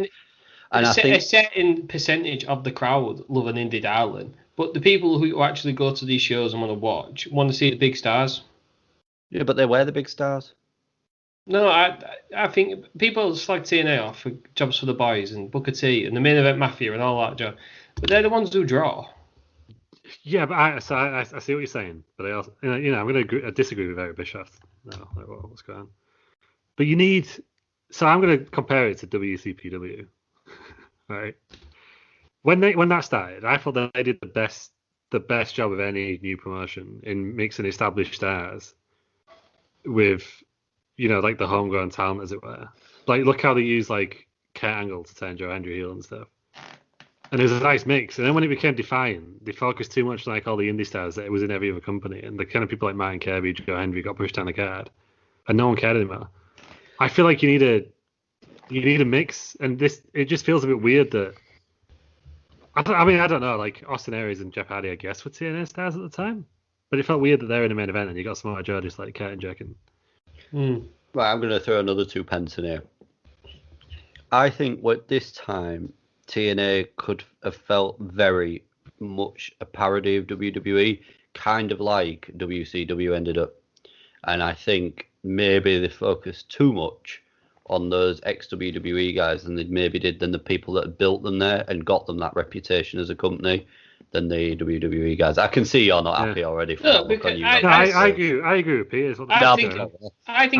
And I think a certain percentage of the crowd love an Indie Darling, but the people who actually go to these shows and want to see the big stars. Yeah, but they were the big stars. No, I think people slag TNA off for jobs for the boys and Booker T and the main event Mafia and all that job, but they're the ones who draw. Yeah, but I see what you're saying, but I also, I'm going to disagree with Eric Bischoff. No, like what's going on? But you need. So I'm going to compare it to WCPW, right? When that started, I thought that they did the best job of any new promotion in mixing established stars with, like the homegrown talent, as it were. Like, look how they use like Kurt Angle to turn Joe Hendry heel and stuff. And it was a nice mix. And then when it became Defiant, they focused too much like all the indie stars that it was in every other company. And the kind of people like Martin Kirby, Joe Hendry got pushed down the card. And no one cared anymore. I feel like you need a mix. And it just feels a bit weird that... I don't know. Like, Austin Aries and Jeff Hardy, I guess, were TNA stars at the time. But it felt weird that they're in the main event and you got Samoa Joe just like curtain jerking. Right, I'm going to throw another 2 pence in here. I think this time... TNA could have felt very much a parody of WWE, kind of like WCW ended up. And I think maybe they focused too much on those ex-WWE guys than they maybe did than the people that had built them there and got them that reputation as a company than the WWE guys. I can see you're not happy already from that look on you. I agree with Peter. I think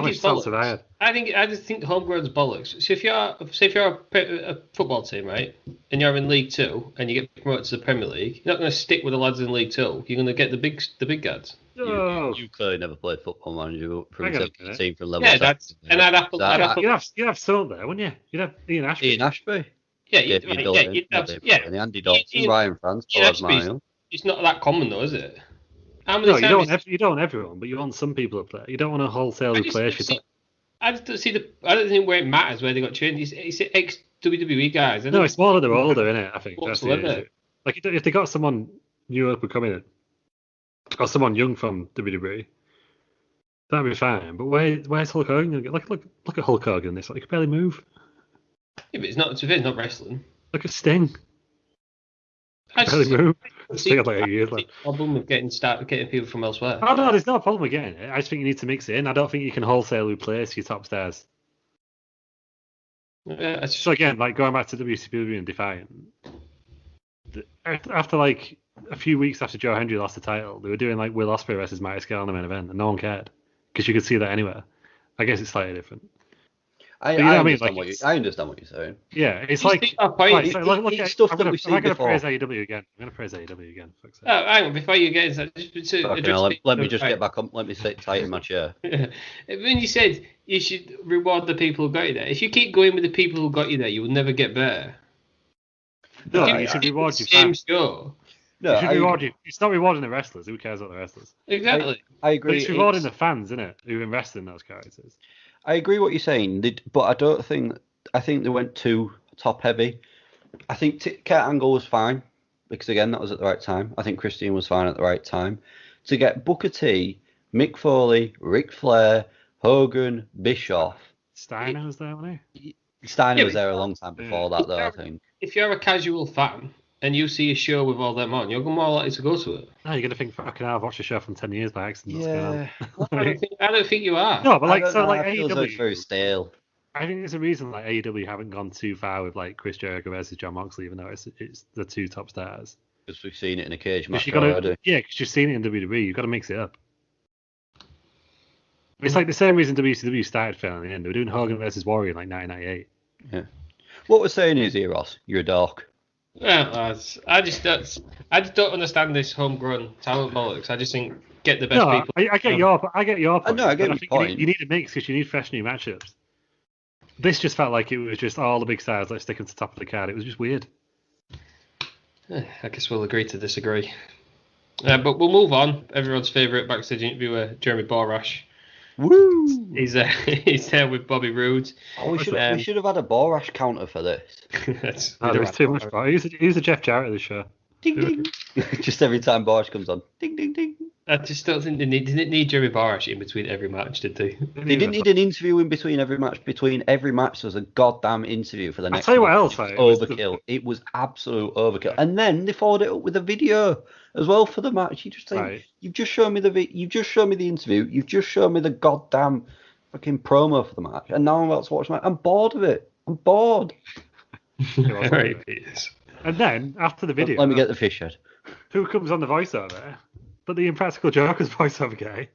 it's bollocks. I just think homegrown's bollocks. So if you're a football team, right, and you're in League Two and you get promoted to the Premier League, you're not going to stick with the lads in League Two. You're going to get the big guys. You clearly never played Football Manager from a team from level. Yeah, that's and you'd have someone there, wouldn't you? You'd have Ian Ashby. Yeah, and Andy Dawson, Ryan France, it's not that common though, is it? No, you don't want everyone, but you want some people up there. You don't want to wholesale replace. I just don't see I don't think where it matters where they got trained. It's ex WWE guys. No, it's more that they're older, isn't it? I think that's the issue. Like if they got someone new up and coming in, or someone young from WWE, that'd be fine. But where's Hulk Hogan? Look at Hulk Hogan. It's like he can barely move. Yeah, but it's not wrestling. Look at Sting. Barely move. Sting had like 8 years left. Problem with getting people from elsewhere. Oh no, there's no problem with getting it. I just think you need to mix it in. I don't think you can wholesale replace your top stars. Yeah, so again, like going back to WCW and Defiant, after like a few weeks after Joe Hendry lost the title, they were doing like Will Ospreay versus Marty Scurll in the main event, and no one cared because you could see that anywhere. I guess it's slightly different. I understand what you're saying. Yeah, it's like stuff that we've seen before. I'm going to praise AEW again. Hang on, before you get into that, let me just get back up. Let me sit tight in my chair. When you said you should reward the people who got you there, if you keep going with the people who got you there, you will never get better. No, you should reward your fans. No, it's not rewarding the wrestlers. Who cares about the wrestlers? Exactly. I agree. But it's rewarding the fans, isn't it? Who invest in those characters. I agree what you're saying, but I don't think. I think they went too top heavy. I think Kurt Angle was fine because again that was at the right time. I think Christian was fine at the right time. To get Booker T, Mick Foley, Ric Flair, Hogan, Bischoff. Steiner was there, wasn't he? Steiner was there a long time before that, though. I think. If you're a casual fan and you see a show with all them on, you're more likely to go to it. No, you're gonna think, fucking hell, I've watched a show from 10 years by accident. Yeah. I don't think you are. No, but like AEW, it's very stale. I think there's a reason like AEW haven't gone too far with like Chris Jericho versus Jon Moxley, even though it's the two top stars. Because we've seen it in a cage match already. Yeah, because you've seen it in WWE. You've got to mix it up. It's like the same reason WCW started failing in the end. They were doing Hogan versus Warrior in like 1998. Yeah. What we're saying is here, Ross, you're a dork. Well, I just don't understand this homegrown talent politics. I just think get the best people. I get your point. I get your point. You need a mix because you need fresh new matchups. This just felt like it was just all the big stars. Let's stick them to the top of the card. It was just weird. I guess we'll agree to disagree. But we'll move on. Everyone's favourite backstage interviewer, Jeremy Borash. Woo! He's there with Bobby Roode. Oh, we should have had a Borash counter for this. There was too much. He's a Jeff Jarrett of the show. Ding ding. Just every time Borash comes on, ding ding ding. I just don't think they didn't need Jeremy Borash in between every match, did they? They didn't need an interview in between every match. Between every match, there was a goddamn interview for the next. I'll tell you what else. Overkill. It was absolute overkill. And then they followed it up with a video as well for the match. You just think you've just shown me you've just shown me the interview. You've just shown me the goddamn fucking promo for the match, and now I'm about to watch the match. I'm bored of it. I'm bored. Right, Peters. And then after the video, let me get the fish head. Who comes on the voiceover? But the Impractical Joker's voiceover guy.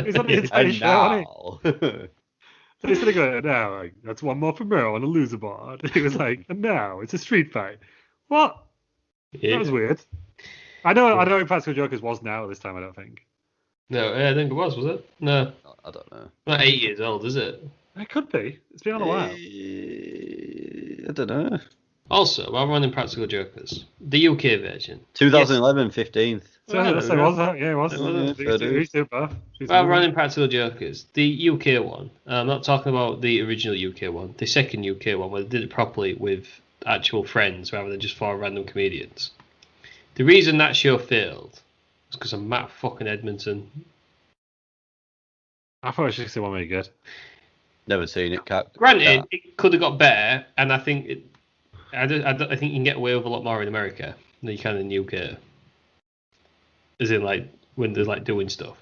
He's on the entire show, isn't he? So he's going to go, now, that's one more for Merle on a loser board. He was like, and now it's a street fight. What? Yeah. That was weird. I know Impractical Joker's was now this time, I don't think. No, I think it was it? No. I don't know. Not 8 years old, is it? It could be. It's been on a while. I don't know. Also, while we're on Impractical Jokers, the UK version. 2011, 15th. Yeah, it was. While we're on Impractical Jokers, the UK one, I'm not talking about the original UK one, the second UK one, where they did it properly with actual friends rather than just 4 random comedians. The reason that show failed was because of Matt fucking Edmonton. I thought it was just the one really good. Never seen it. Granted, it could have got better, and I think I think you can get away with a lot more in America. than you can in the UK. As in, like, when they're, like, doing stuff.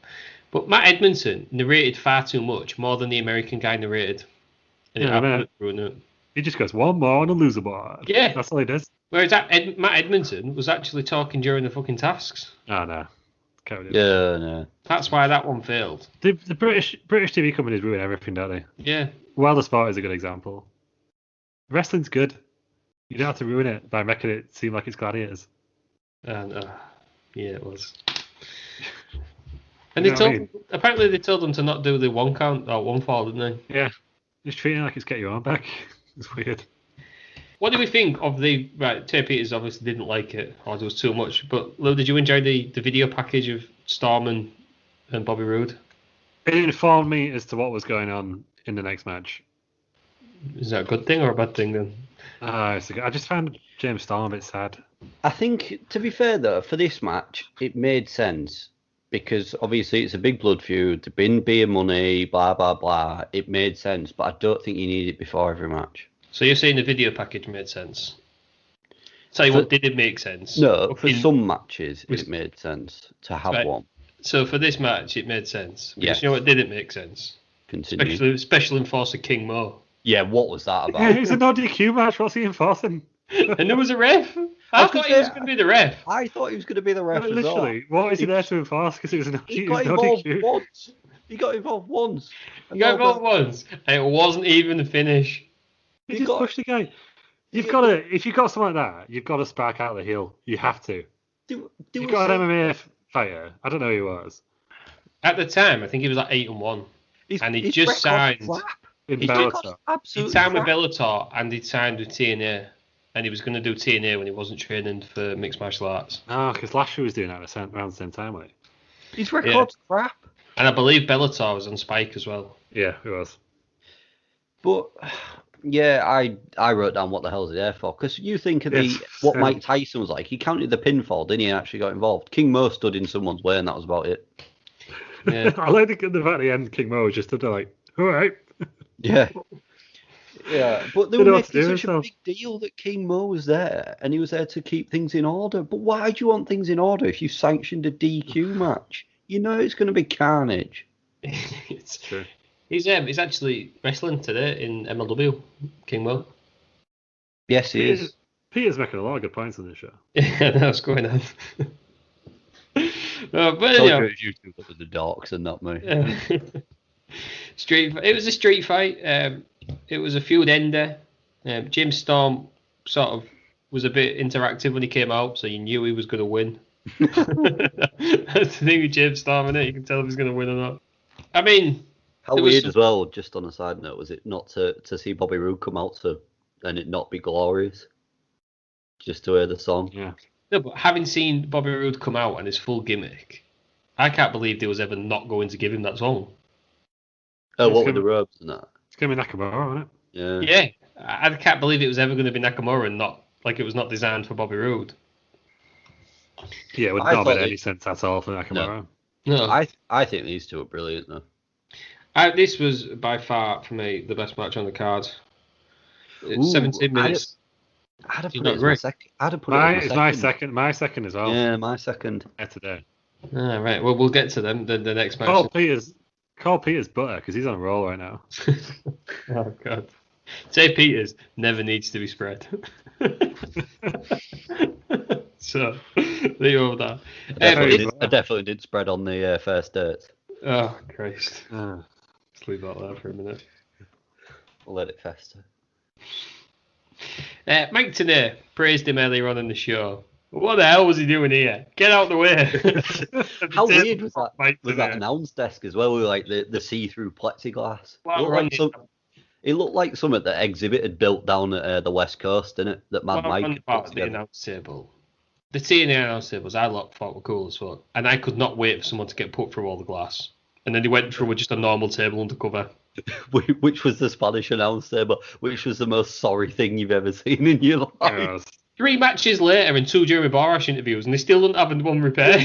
But Matt Edmondson narrated far too much, more than the American guy narrated. And Yeah, it man. ruined it. He just goes, one more on a loser board. Yeah. That's all he does. Whereas Matt Edmondson was actually talking during the fucking tasks. Oh, no. Can't do that. Yeah, no. That's why that one failed. The British TV companies ruin everything, don't they? Yeah. Wilder Sport is a good example. Wrestling's good. You don't have to ruin it by making it seem like it's gladiators. And yeah, it was. And apparently they told them to not do the one count or one fall, didn't they? Yeah. Just treating it like it's get your arm back. It's weird. What do we think of Terry Peters obviously didn't like it, or there was too much. But Lou, did you enjoy the video package of Storm and Bobby Roode? It informed me as to what was going on in the next match. Is that a good thing or a bad thing then? I just found James Storm a bit sad. I think, to be fair though, for this match, it made sense because obviously it's a big blood feud, been beer money, blah blah blah. It made sense, but I don't think you need it before every match. So you're saying the video package made sense? Tell you what didn't make sense. No, for some matches it made sense to have one. So for this match it made sense. Yes. You know what didn't make sense? Continue. Special Enforcer King Mo. Yeah, what was that about? Yeah, it's a no DQ match. What's he enforcing? And there was a ref. I thought he was going to be the ref. I thought he was going to be the ref as well. Literally, what is he there to enforce? Because it was He got involved once. He got involved once. And it wasn't even the finish. He just pushed the guy. If you've got something like that, you've got to spark out the heel. You have to. You've got an MMA fighter. I don't know who he was. At the time, I think he was like 8-1. And he just signed. In Bellator. He signed with Bellator and he signed with TNA. And he was going to do TNA when he wasn't training for mixed martial arts. Oh, because Lashley was doing that around the same time, wasn't he? His record's crap. And I believe Bellator was on Spike as well. Yeah, it was. But yeah, I wrote down what the hell is he there for? Because you think of what Mike Tyson was like. He counted the pinfall, didn't he? And actually got involved. King Mo stood in someone's way, and that was about it. Yeah. I like the fact at the end, King Mo was just stood there like, all right. Yeah. Yeah, but they were making such a big deal that King Mo was there, and he was there to keep things in order. But why do you want things in order if you sanctioned a DQ match? You know it's going to be carnage. It's true. He's actually wrestling today in MLW, King Mo. Yes, he is. Peter's making a lot of good points on this show. Yeah, that's going on. But anyhow, you two got the dorks and not me. It was a street fight. It was a feud ender. James Storm sort of was a bit interactive when he came out, so you knew he was going to win. That's the thing with James Storm, isn't it? You can tell if he's going to win or not. I mean, how weird as well. Just on a side note, was it not to see Bobby Roode come out and it not be glorious, just to hear the song? Yeah. No, but having seen Bobby Roode come out and his full gimmick, I can't believe they was ever not going to give him that song. Oh, what with the robes and that? It's going to be Nakamura, isn't it? Yeah. Yeah, I can't believe it was ever going to be Nakamura and not like it was not designed for Bobby Roode. Yeah, it would not make any sense at all for Nakamura. No. I think these two are brilliant though. This was by far for me the best match on the card. It's 17 minutes. I'd have put it as my second. My second as well. Yeah, my second. Yeah, today. Right. Well, we'll get to them. The next match. Call Peters butter because he's on a roll right now. Oh God. Say Peters never needs to be spread. So there you go. I definitely did spread on the first date. Oh Christ. Let's leave that there for a minute. We'll let it fester. Mike today praised him earlier on in the show. What the hell was he doing here? Get out the way. How weird was that? Was that announce desk as well with like the see-through plexiglass? It looked like something that Exhibit had built down at the West Coast, didn't it? That Mad Mike had put together. The announce table. The TNA announce tables I thought were cool as fuck. And I could not wait for someone to get put through all the glass. And then they went through with just a normal table undercover. Which was the Spanish announce table, which was the most sorry thing you've ever seen in your life. Yes. 3 matches later and 2 Jeremy Borash interviews, and they still don't have one repaired.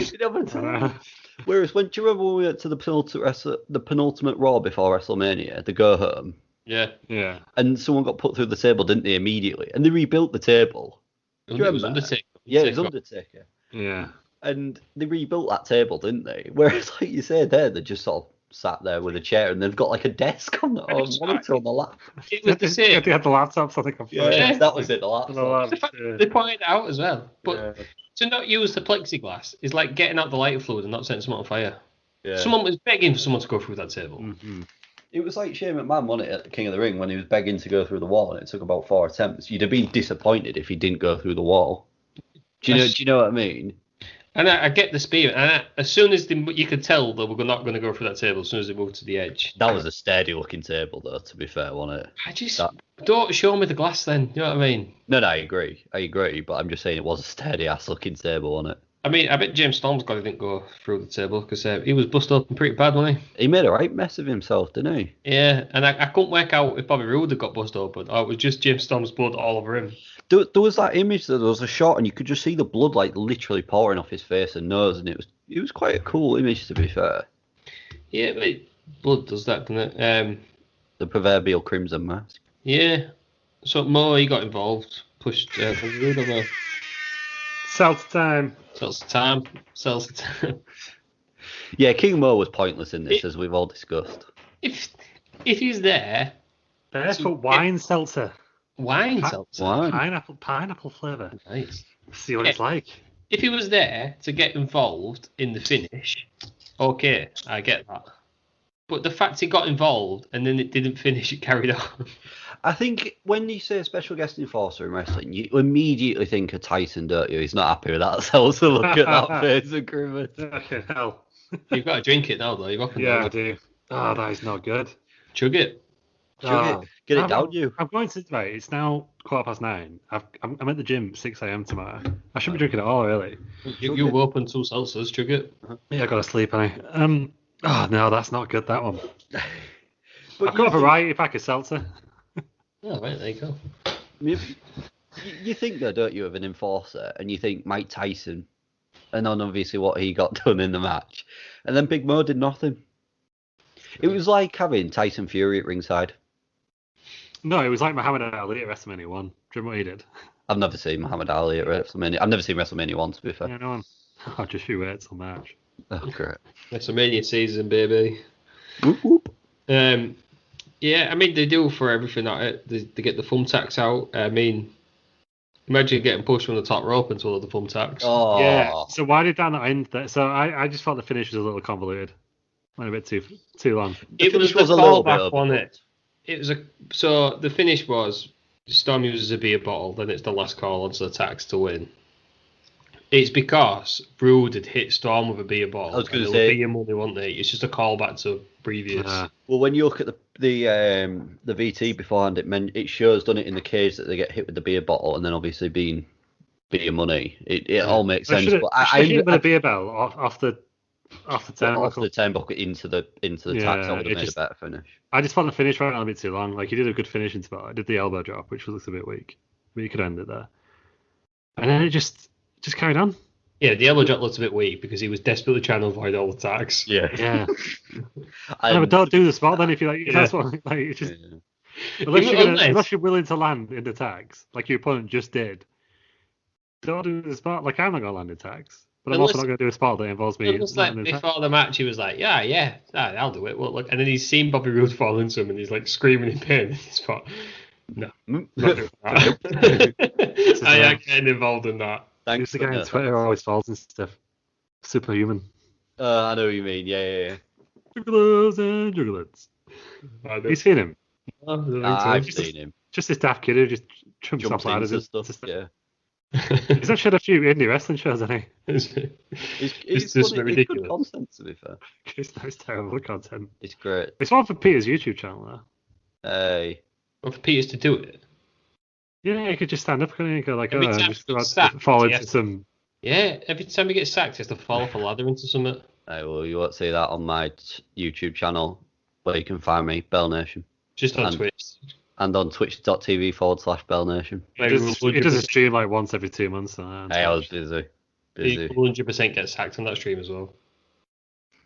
Whereas do you remember when we went to the penultimate Raw before WrestleMania, the go home? Yeah. And someone got put through the table, didn't they, immediately? And they rebuilt the table. It was Undertaker. Yeah, it was Undertaker. Yeah. And they rebuilt that table, didn't they? Whereas, like you said, they just sort of sat there with a chair, and they've got like a desk on the monitor on the lap. It was the same. They had the laptops, I think. Yeah, that was it. The The laptop. labs, They pointed it out as well. But Yeah. to not use the plexiglass is like getting out the lighter fluid and not setting someone on fire. Yeah. Someone was begging for someone to go through that table. Mm-hmm. It was like Shane McMahon, wasn't it, at King of the Ring when he was begging to go through the wall, and it took about 4 attempts. You'd have been disappointed if he didn't go through the wall. Do you know what I mean? And I get the spirit. And as soon as you could tell they were not going to go through that table as soon as they moved to the edge. That was a sturdy looking table, though. To be fair, wasn't it? I just don't show me the glass then. You know what I mean? No, I agree. But I'm just saying it was a sturdy ass looking table, wasn't it? I mean, I bet James Storm's glad he didn't go through the table because he was busted open pretty bad, wasn't he? He made a right mess of himself, didn't he? Yeah, and I couldn't work out if Bobby Roode had got busted open or it was just James Storm's blood all over him. There was that image that there was a shot, and you could just see the blood like literally pouring off his face and nose, and it was quite a cool image, to be fair. Yeah, but blood does that, doesn't it? The proverbial crimson mask. Yeah. So Mo, he got involved, pushed Bobby Roode over. Seltzer time. Sells time. Yeah, King Mo was pointless in this, as we've all discussed. If he's there, Barefoot wine seltzer. Wine seltzer. Wine. Pineapple flavour. Nice. See what it's like. If he was there to get involved in the finish, okay, I get that. But the fact he got involved and then it didn't finish, it carried on. I think when you say special guest enforcer in wrestling, you immediately think of Tyson, don't you? He's not happy with that. So look at that face of grimace. Okay, hell. You've got to drink it now, though. You've got Yeah, I do. Oh, that is not good. Chug it. Chug it. Get it down, you. I'm going to. Right, it's now 9:15. I'm at the gym 6 a.m. tomorrow. I shouldn't be drinking it all, really. You open 2 seltzers, chug it. Yeah, I got to sleep, honey. Oh, no, that's not good, that one. But I've got a variety pack of seltzer. Oh, right, there you go. You think, though, don't you, of an enforcer, and you think Mike Tyson, and then obviously what he got done in the match, and then Big Mo did nothing. It was like having Tyson Fury at ringside. No, it was like Muhammad Ali at WrestleMania 1. Do you remember what he did? I've never seen Muhammad Ali at WrestleMania. I've never seen WrestleMania 1, to be fair. Yeah, no one. Oh, just you wait till March. Oh, great. WrestleMania season, baby. Whoop, whoop. Yeah, I mean, they do for everything. They get the thumbtacks out. I mean, imagine getting pushed from the top rope into all of the thumbtacks. Oh. Yeah. So why did that not end there? So I just thought the finish was a little convoluted. Went a bit too long. It finish was was a a little bit callback on overbooked. it. It was so the finish was Storm uses a beer bottle, then it's the last call onto the tax to win. It's because Brood had hit Storm with a beer bottle. I was going to and say beer money, wasn't they? It's just a callback to previous. Well, when you look at the VT beforehand, it shows, doesn't it, in the cage that they get hit with the beer bottle, and then obviously being beer money. It all makes sense. But I hit with a beer bell off the turnbuckle. Off the turnbuckle into the tax, I would have made a better finish. I just thought the finish went on a bit too long. Like, he did a good finishing spot. I did the elbow drop, which looks a bit weak. But you could end it there. And then it just carried on. Yeah, the elbow drop looked a bit weak because he was desperately trying to avoid all the tags. Yeah. Yeah. No, but don't do the spot then if you like. Yeah. That's what, like, it's just, unless you're willing to land in the tags, like your opponent just did. Don't do the spot. Like, I'm not going to land in tags. But I'm also not going to do a spot that involves me. It was like before the match, he was like, yeah, I'll do it. Well, look, and then he's seen Bobby Roode fall into him, and he's like screaming in pain. And he's thought, no, not doing that. I ain't getting involved in that. Thanks. The guy on Twitter who always falls and stuff. Superhuman. I know what you mean. Yeah. Juggalos and juggalettes. You seen him? I've seen him. Just this daft kid who just jumps off ladders and stuff. Yeah. He's actually had a few indie wrestling shows, hasn't he? It's just ridiculous. It's good content, to be fair. It's terrible content. It's great. It's one for Peter's YouTube channel, though. Hey. Well, for Peters to do it. Yeah, he could just stand up, couldn't he? Go like, Every time just fall into some. Yeah, every time he gets sacked, he has to fall off a ladder into something. Well, you won't see that on my YouTube channel, where you can find me, Bell Nation. Just on Twitch. And on twitch.tv/Bell Nation. He does a stream like once every 2 months. Hey, I was busy. He 100% gets sacked on that stream as well.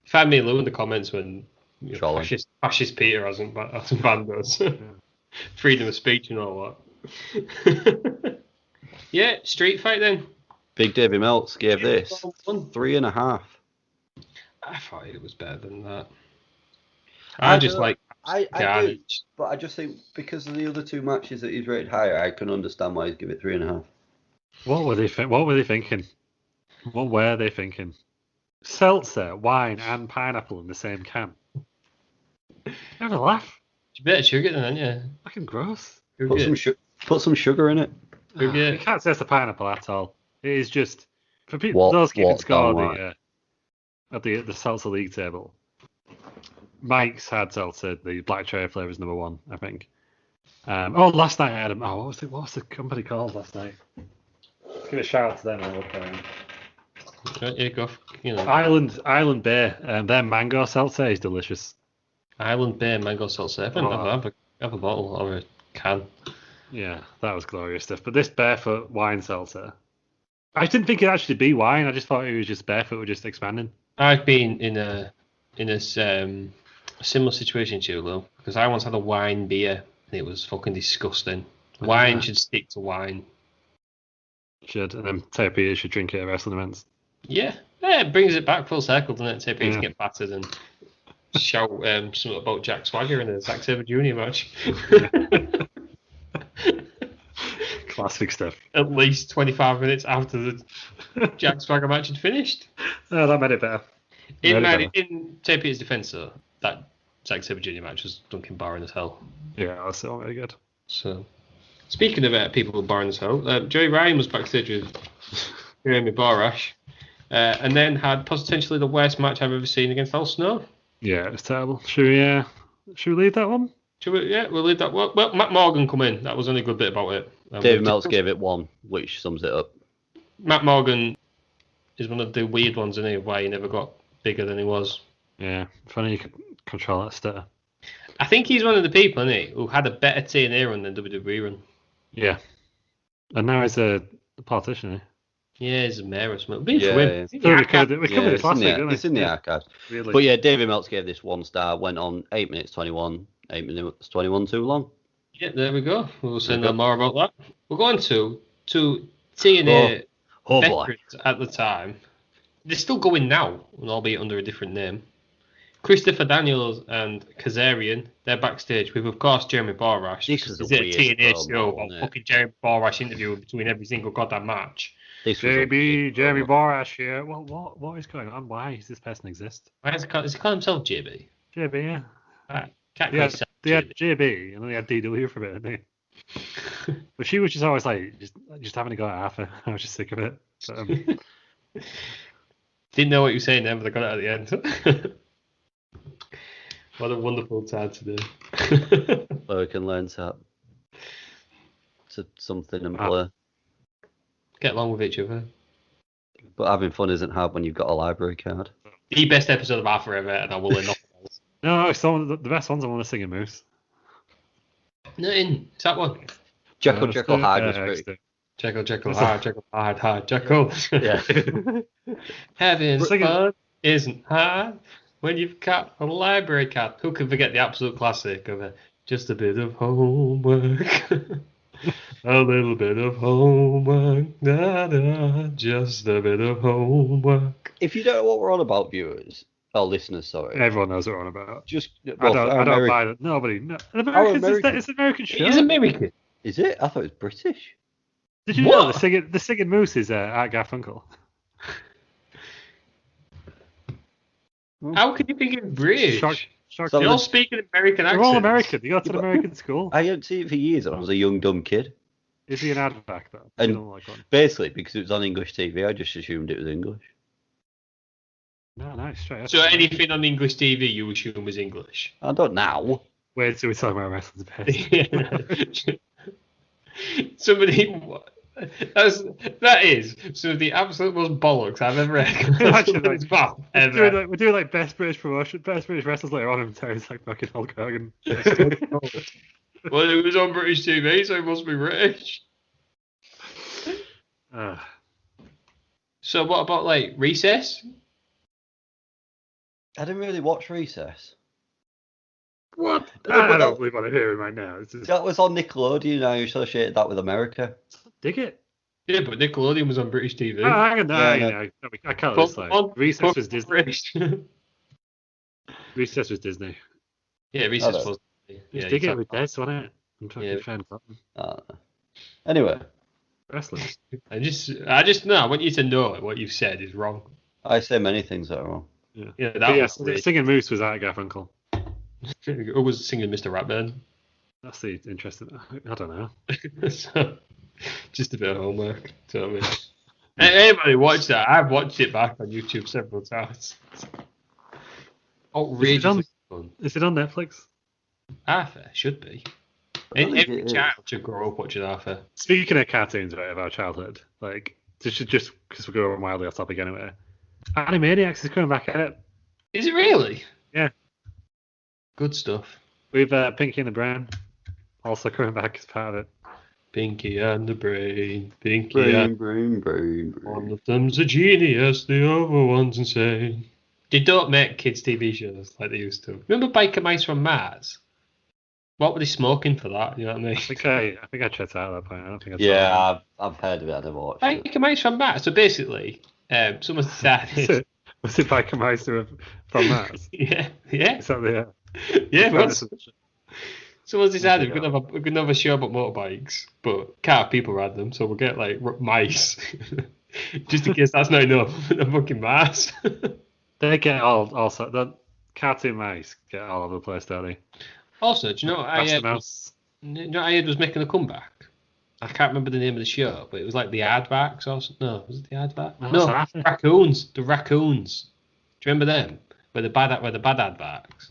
Find me Lou in the comments when fascist Peter hasn't banned us. Freedom of speech and all that. Yeah, street fight then. Big Davy Meltz gave this 3.5. I thought it was better than that. I I just do- like I do, Carnage. but I just think because of the other two matches that he's rated higher, I can understand why he's give it 3.5. What were they thinking? What were they thinking? Seltzer, wine, and pineapple in the same can. Have a laugh. You better sugar then, yeah. Fucking gross. Put some sugar in it. Sugar. You can't taste the pineapple at all. It is just for people. Those keeping score at the seltzer league table. Mike's had seltzer. The black cherry flavour is number 1, I think. Last night I had them. Oh, what was the company called last night? Let's give a shout out to them. Island Bay. Their mango seltzer is delicious. Island Bay mango seltzer. Have a bottle or a can. Yeah, that was glorious stuff. But this barefoot wine seltzer, I didn't think it'd actually be wine. I just thought it was just barefoot, just expanding. I've been in a similar situation to you, Lou, because I once had a wine beer and it was fucking disgusting. Wine should stick to wine. Should, and then Tapia should drink it at wrestling events. Yeah, it brings it back full circle, doesn't it? Tapia to get battered and shout something about Jack Swagger in a Zack Sabre Jr. match. Classic stuff. At least 25 minutes after the Jack Swagger match had finished. Oh, that made it better. In Tapia's defence, though, that Zack Sabre Jr. match was Duncan barring as hell. Yeah, that's all very good. So, speaking of people barring as hell, Joey Ryan was backstage with Jeremy Borash, and then had potentially the worst match I've ever seen against Al Snow. Yeah, it's terrible. Should we leave that one? We'll leave that one. Well, Matt Morgan come in. That was the only good bit about it. David Meltz gave it 1, which sums it up. Matt Morgan is one of the weird ones, isn't he? Why he never got bigger than he was. Yeah, funny you could control that stutter. I think he's one of the people, isn't he, who had a better TNA run than WWE run. Yeah. And now he's a politician, eh? Yeah, he's a mayor or something. We covered this last week, didn't we? It's in the archives. Really. But yeah, David Meltz gave this 1 star, went on 8 minutes 21. 8 minutes 21 too long. Yeah, there we go. We'll say no more about that. We're going to TNA veterans at the time. They're still going now, albeit under a different name. Christopher Daniels and Kazarian, they're backstage with, of course, Jeremy Borash. This is a TNA show about fucking Jeremy Borash interview between every single goddamn match. Jeremy Borash here. What is going on? Why does this person exist? Does he call himself JB? JB, yeah. They had JB and then they had DW for a bit, didn't they? But she was just always like, just having to go at Arthur. I was just sick of it. But, didn't know what you were saying then, but I got it at the end. What a wonderful time to do. Where we can learn to something and play. Get along with each other. But having fun isn't hard when you've got a library card. The best episode of Arthur ever, and I will in nothing else. No, it's the best ones I want to sing in Moose. Nothing. It's that one. Jekyll Hyde was great. Jekyll hard, Jekyll. Yeah. Having fun isn't hard when you've got a library card. Who can forget the absolute classic of just a bit of homework? A little bit of homework, just a bit of homework. If you don't know what we're on about, viewers, or listeners, sorry. Everyone knows what we're on about. I don't buy it. Nobody. No. It's an American show. It is American. Is it? I thought it was British. Did you know the singing Moose is Art Garfunkel? How could you think it's British? Shock. They all speak an American accent. They're all American. You go to an American school. I hadn't seen it for years when I was a young, dumb kid. Is he an advac, though? And you don't like one. basically, because it was on English TV, I just assumed it was English. No, nice. Straight up. So anything on English TV you assume is English? I don't know. Wait till we talk about wrestling's best. Somebody... That is some of the absolute most bollocks I've ever read. Actually, we're doing like best British promotion, best British wrestlers later on, and Terry's like fucking Hulk Hogan. Well, it was on British TV, so it must be British. So what about like Recess? I didn't really watch Recess. What? I don't believe what I'm hearing right now. That was on Nickelodeon. I associated that with America. Dig it. Yeah, but Nickelodeon was on British TV. I can't this like Recess was Disney. British. Recess was Disney. Yeah, Recess was. Yeah, dig it with Des, wasn't it? I'm fucking fan of that. Anyway, wrestling. I just know. I want you to know what you've said is wrong. I say many things that are wrong. Yeah, that was Singing Moose was Art Garfunkel. Who was singing Mr. Ratburn? That's the interesting. I don't know. So, just a bit of homework. Do you know what I mean? Anybody watch that? I've watched it back on YouTube several times. Outrageous. Is it on Netflix? Arthur should be. Every child should grow up watching Arthur. Speaking of cartoons of our childhood, like just because we're going wildly off topic anyway, Animaniacs is coming back at it. Is it really? Yeah. Good stuff. We've Pinky and the Brain also coming back as part of it. Pinky and the Brain. Brain. One of them's a genius, the other one's insane. They don't make kids' TV shows like they used to. Remember Biker Mice from Mars? What were they smoking for that? You know what I mean? I think I checked out at that point. I don't think I saw it. I've heard of it. I never watched it. Biker Mice from Mars. So basically, someone's decided. Was it Biker Mice from Mars? Yeah. Is that Someone's decided we're gonna have a show about motorbikes, but can't have people ride them, so we'll get like mice, just in case that's not enough. The fucking mice. They get also the cartoon mice get all over the place, don't they? Also, do you know what I heard was making a comeback? I can't remember the name of the show, but it was like the Aardvarks or something. No, was it the Aardvarks? No, raccoons. The raccoons. Do you remember them? Where the bad Aardvarks.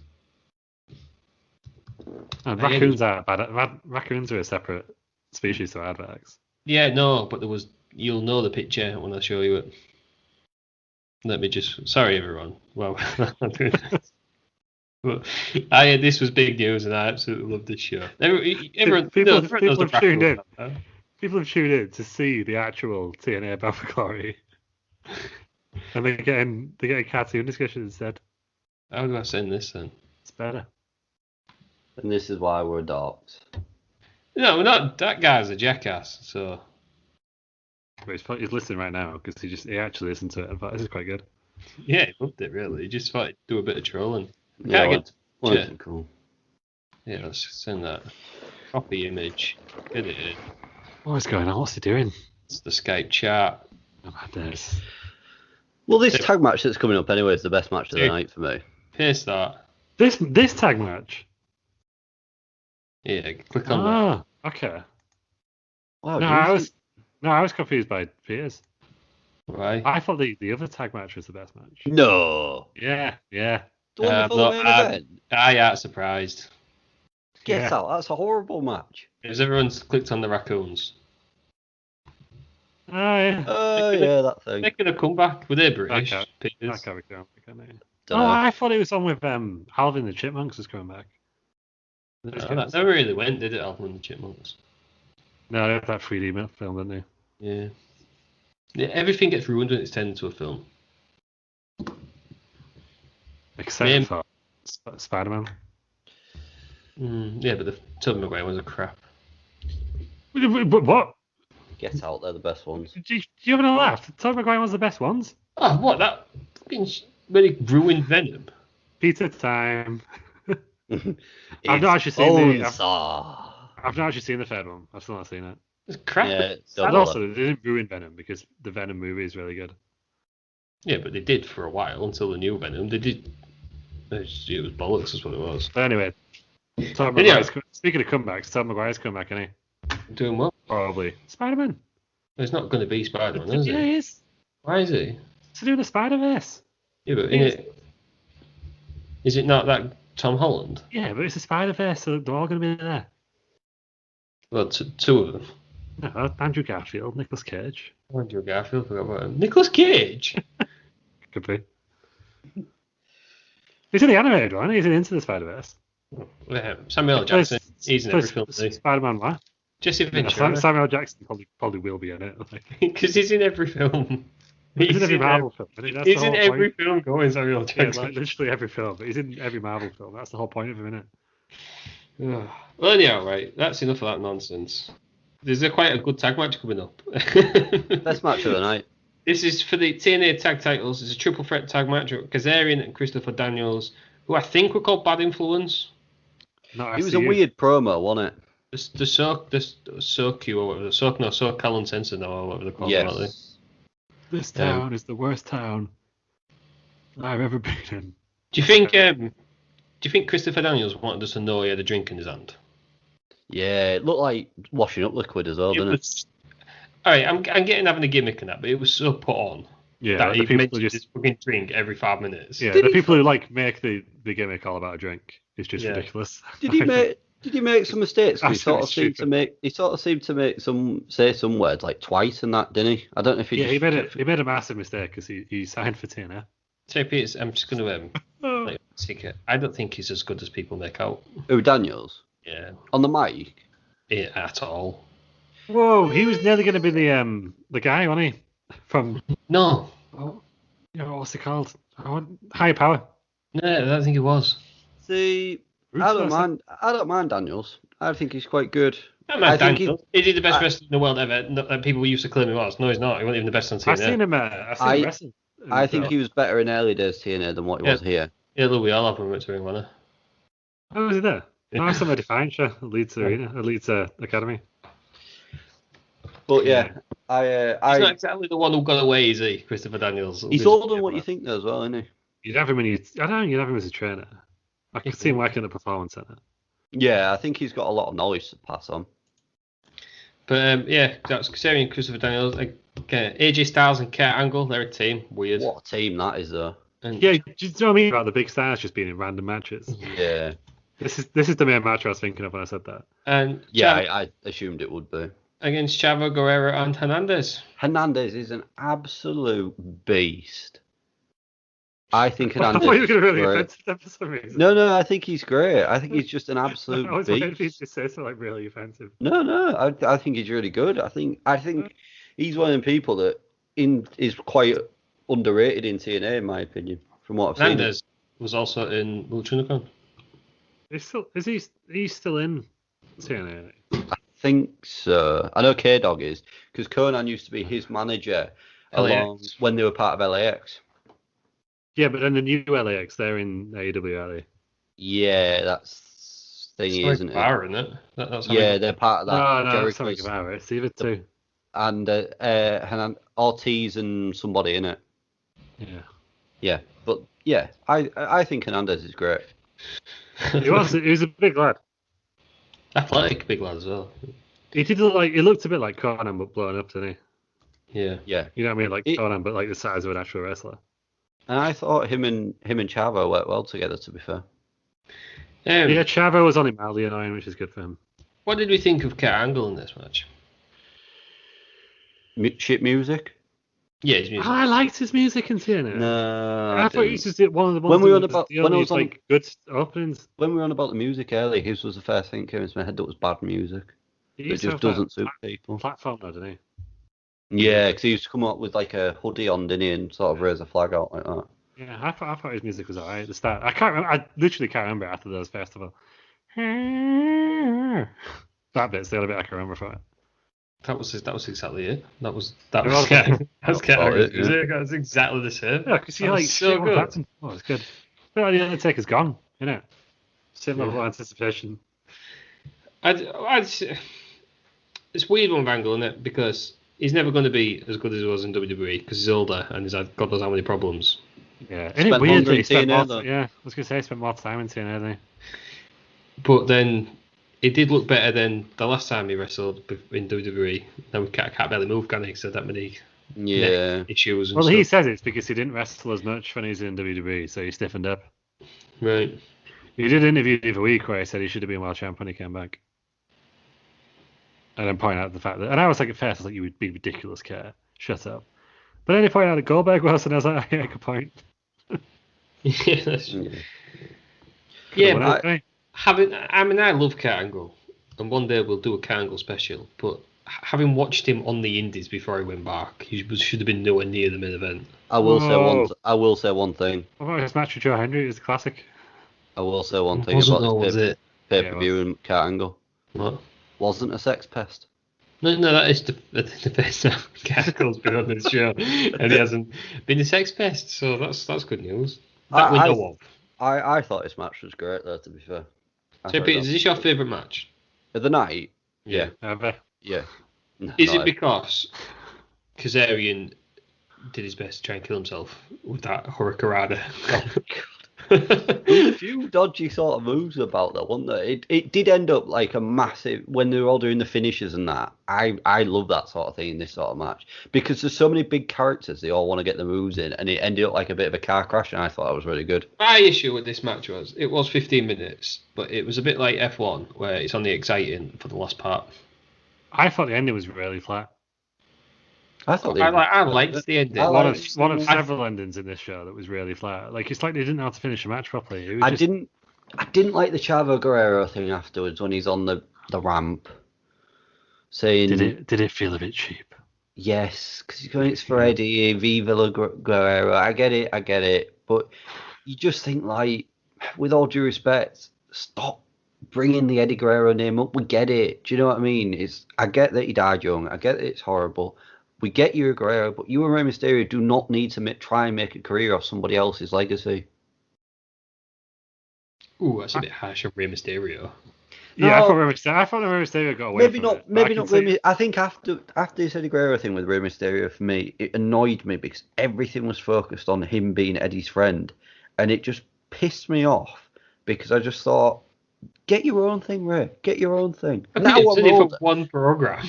And raccoons are bad. Raccoons are a separate species to aardvarks. Yeah, no, but there was. You'll know the picture when I show you it. Let me just. Sorry, everyone. Well, but this was big news, and I absolutely loved this show. People have tuned in. People have tuned in to see the actual TNA Bound For Glory, and they're getting cartoon discussion instead. How do I send this then? It's better. And this is why we're dorks. No, we're not. That guy's a jackass. So. But he's listening right now because he actually listened to it. And thought, this is quite good. Yeah, he loved it really. He just thought he'd do a bit of trolling. Cool. Yeah, let's send that. Copy image. Get it in. What is going on? What's he doing? It's the Skype chat. Oh, this. Well, this tag match that's coming up anyway is the best match of the night for me. Here's that. This tag match. Yeah, click on that. Okay. Wow, I was confused by Peters. Right. I thought the other tag match was the best match. No. Yeah. The one before the main event? Yeah, surprised. Get out, that's a horrible match. Because everyone's clicked on the raccoons. Oh, yeah. Oh, yeah, that thing. Making a comeback. Were they British? That can't be cool. I thought it was on with Alvin the Chipmunks was coming back. That never really went, did it, Alvin and the Chipmunks? No, they had that 3D film, didn't they? Yeah, everything gets ruined when it's turned into a film. Except for Spider-Man. Yeah, but the Tobey Maguire was a crap. What? Get out, they're the best ones. Do you have a laugh? Tobey Maguire was the best ones. Oh, what? That fucking really ruined Venom. Pizza time. I've not actually seen I've not actually seen the third one. I've still not seen it. It's crap. Yeah, and also, they didn't ruin Venom because the Venom movie is really good. Yeah, but they did for a while until the new Venom. They did. It was bollocks, is what it was. But anyway, speaking of comebacks, Tobey Maguire's come back, isn't he? Doing what? Probably. Spider-Man. It's not going to be Spider-Man, is it? Yeah, he is. Why is he? It's doing a Spider-Verse. Yeah, but is it not that Tom Holland? Yeah, but it's a Spider-Verse, so they're all going to be there. Well, two of them. No, Andrew Garfield, Nicolas Cage. Andrew Garfield, forgot about him. Nicolas Cage? Could be. He's in the animated one. He's in Into the Spider-Verse. Yeah, Samuel L. Jackson. He's in every film. Spider-Man what? Jesse Ventura. Samuel L. Jackson probably will be in it. Because he's in every film. He's in every Marvel film. He's in every film going, Samuel L. Jackson. Yeah, like literally every film. But he's in every Marvel film. That's the whole point of him, isn't it? Well, anyhow, right. That's enough of that nonsense. There's quite a good tag match coming up. Best match of the night. This is for the TNA tag titles. It's a triple threat tag match with Kazarian and Christopher Daniels, who I think were called Bad Influence. Not It was a FCU. weird promo, wasn't it? The SoQ or whatever. SoQ Uncensored now or whatever they're called. aren't they? Yes. This town is the worst town I've ever been in. Do you think Christopher Daniels wanted us to know he had a drink in his hand? Yeah, it looked like washing up liquid as well, didn't it? Alright, I'm getting having a gimmick in that, but it was so put on Yeah, that the he people mentioned just this fucking drink every 5 minutes. yeah, Did the he people who like make the gimmick all about a drink. It's just Yeah. ridiculous. Did he make some mistakes? 'Cause he sort of Absolutely seemed to make say some words like twice and that, didn't he? I don't know if he Yeah, just he made a massive mistake because he signed for TNA. So Peters, I'm just going to take it. I don't think he's as good as people make out. Who, Daniels? Yeah, On the mic? at all. Whoa, he was nearly going to be the guy, wasn't he? From No, what's it called? Higher Power. no, I don't think he was. See, Roots I don't wrestling. mind Daniels. I think he's quite good. I think Daniel. Is he the best wrestler in the world ever? That people used to claim he was. No, he's not. He wasn't even the best on TNA. I've seen him wrestle. I think he was better in early days TNA than what he was here. Yeah, we all have him at Ring Runner. Oh, was he there? Yeah. No, I saw him at Defiance, Leeds Arena, Leeds Academy. But yeah, He's not exactly the one who got away, is he, Christopher Daniels? he's older than what you think though as well, isn't he? You'd have him you'd have him as a trainer. I could see him working at the Performance Centre. Yeah, I think he's got a lot of knowledge to pass on. But yeah, that's Kazarian and Christopher Daniels. AJ Styles and Kurt Angle, they're a team. Weird. What a team that is though. And Yeah, do you know what I mean about the big stars just being in random matches? Yeah. This is the main match I was thinking of when I said that. And Yeah, I assumed it would be. against Chavo Guerrero and Hernandez. Hernandez is an absolute beast. I think I Hernandez thought you were going to is really great. offensive them for some reason. No, I think he's great. I think he's just an I absolute was waiting for you beast. to say something like really offensive. No, I think he's really good. I think he's one of the people that is quite underrated in TNA in my opinion, from what I've seen. Hernandez was also in Lucha He's still in TNA. I think so. I know K-Dog is, because Conan used to be his manager along when they were part of LAX. Yeah, but in the new LAX, they're in AEW, are they? Yeah, that's thingy, isn't it? Bar, isn't it? That's how Yeah, they're part of that. No, it's Jericho's- something about it. It's either two. and Ortiz and somebody in it. Yeah. Yeah, but yeah, I think Hernandez is great. He was a big lad. athletic big lad as well. He looked a bit like Conan but blown up, didn't he? Yeah. Yeah, You know what I mean? Like It- Conan, but like the size of an actual wrestler. and I thought him and Chavo worked well together. To be fair, Yeah, Chavo was only mildly annoying, which is good for him. What did we think of Kurt Angle in this match? Shit music. Yeah, his music. I liked his music in TNA. No, I thought he was just one of the ones When we were that on about- the when I only, was on- like good openings. when we were on about the music earlier, his was the first thing that came into my head that was bad music. He It used to just have that doesn't suit people. platform, though, didn't Yeah, because he used to come up with like a hoodie on, didn't he, and sort of raise a flag out like that. he? Yeah, I thought his music was alright at the start. I can't remember. I literally can't remember after those festival. That bit's the only bit I can remember from it. That was exactly it. That was was- Kurt about Angle's it, music. That was exactly the same. Yeah, because That you was like so shit, good. Patton. Oh, it's good. But like, the Undertaker's gone, you know. Same level of anticipation. It's weird one with Angle, isn't it? Because he's never going to be as good as he was in WWE because he's older and he's had God knows how many problems. Yeah, Spent and it weird longer that in he spent TNA more. though. Yeah, I was gonna say he spent more time in TNA, didn't But then he did look better than the last time he wrestled in WWE. Now he can't barely move, can he? So that many Yeah, issues. he? And Well, he stuff. says it's because he didn't wrestle as much when he was in WWE, so he stiffened up. Right. He did an interview the other week where he said he should have been world champ when he came back. And then point out the fact that, and I was like, at first, I was like, you would be ridiculous, Kurt. Shut up. But then he pointed out that Goldberg was, and I was like, yeah, good point. Yeah, that's true. yeah. Yeah, Could've won but it, I love Kurt Angle, and one day we'll do a Kurt Angle special. But having watched him on the Indies before he went back, he should have been nowhere near the main event. I will Whoa. say one thing. What about his match with Joe Hendry? It was a classic. I will say one thing Wasn't about though, this was it? pay-per-view and Kurt Angle. What? Wasn't a sex pest. No, that is the best time Cargill's been on this show, and he hasn't been a sex pest, so that's good news. That we know of. I thought this match was great, though, to be fair. So, Peter, is this your favourite match? Of the night? Yeah. Ever? Yeah. No, Is it because Kazarian did his best to try and kill himself with that Hurricanrana? There was a few dodgy sort of moves about that, wasn't there? It did end up like a massive, when they were all doing the finishes and that. I love that sort of thing in this sort of match because there's so many big characters, they all want to get the moves in, and it ended up like a bit of a car crash, and I thought that was really good. My issue with this match was it was 15 minutes, but it was a bit like F1 where it's only exciting for the last part. I thought the ending was really flat. I thought I liked the ending. One of several endings in this show that was really flat. Like it's like they didn't know how to finish the match properly. It was I didn't like the Chavo Guerrero thing afterwards when he's on the ramp, saying Did it feel a bit cheap? yes, because he's going, it's for Eddie, Viva La Guerrero. I get it, but you just think, like, with all due respect, stop bringing the Eddie Guerrero name up. We get it. Do you know what I mean? I get that he died young. I get that it's horrible. We get you, Guerrero, but you and Rey Mysterio do not need to try and make a career off somebody else's legacy. Ooh, that's a bit harsh on Rey Mysterio. Yeah, I thought Rey Mysterio got away. Maybe not Rey. I think after this Eddie Guerrero thing with Rey Mysterio, for me, it annoyed me because everything was focused on him being Eddie's friend, and it just pissed me off because I just thought, get your own thing, Rey. Get your own thing. Now it's only for one program.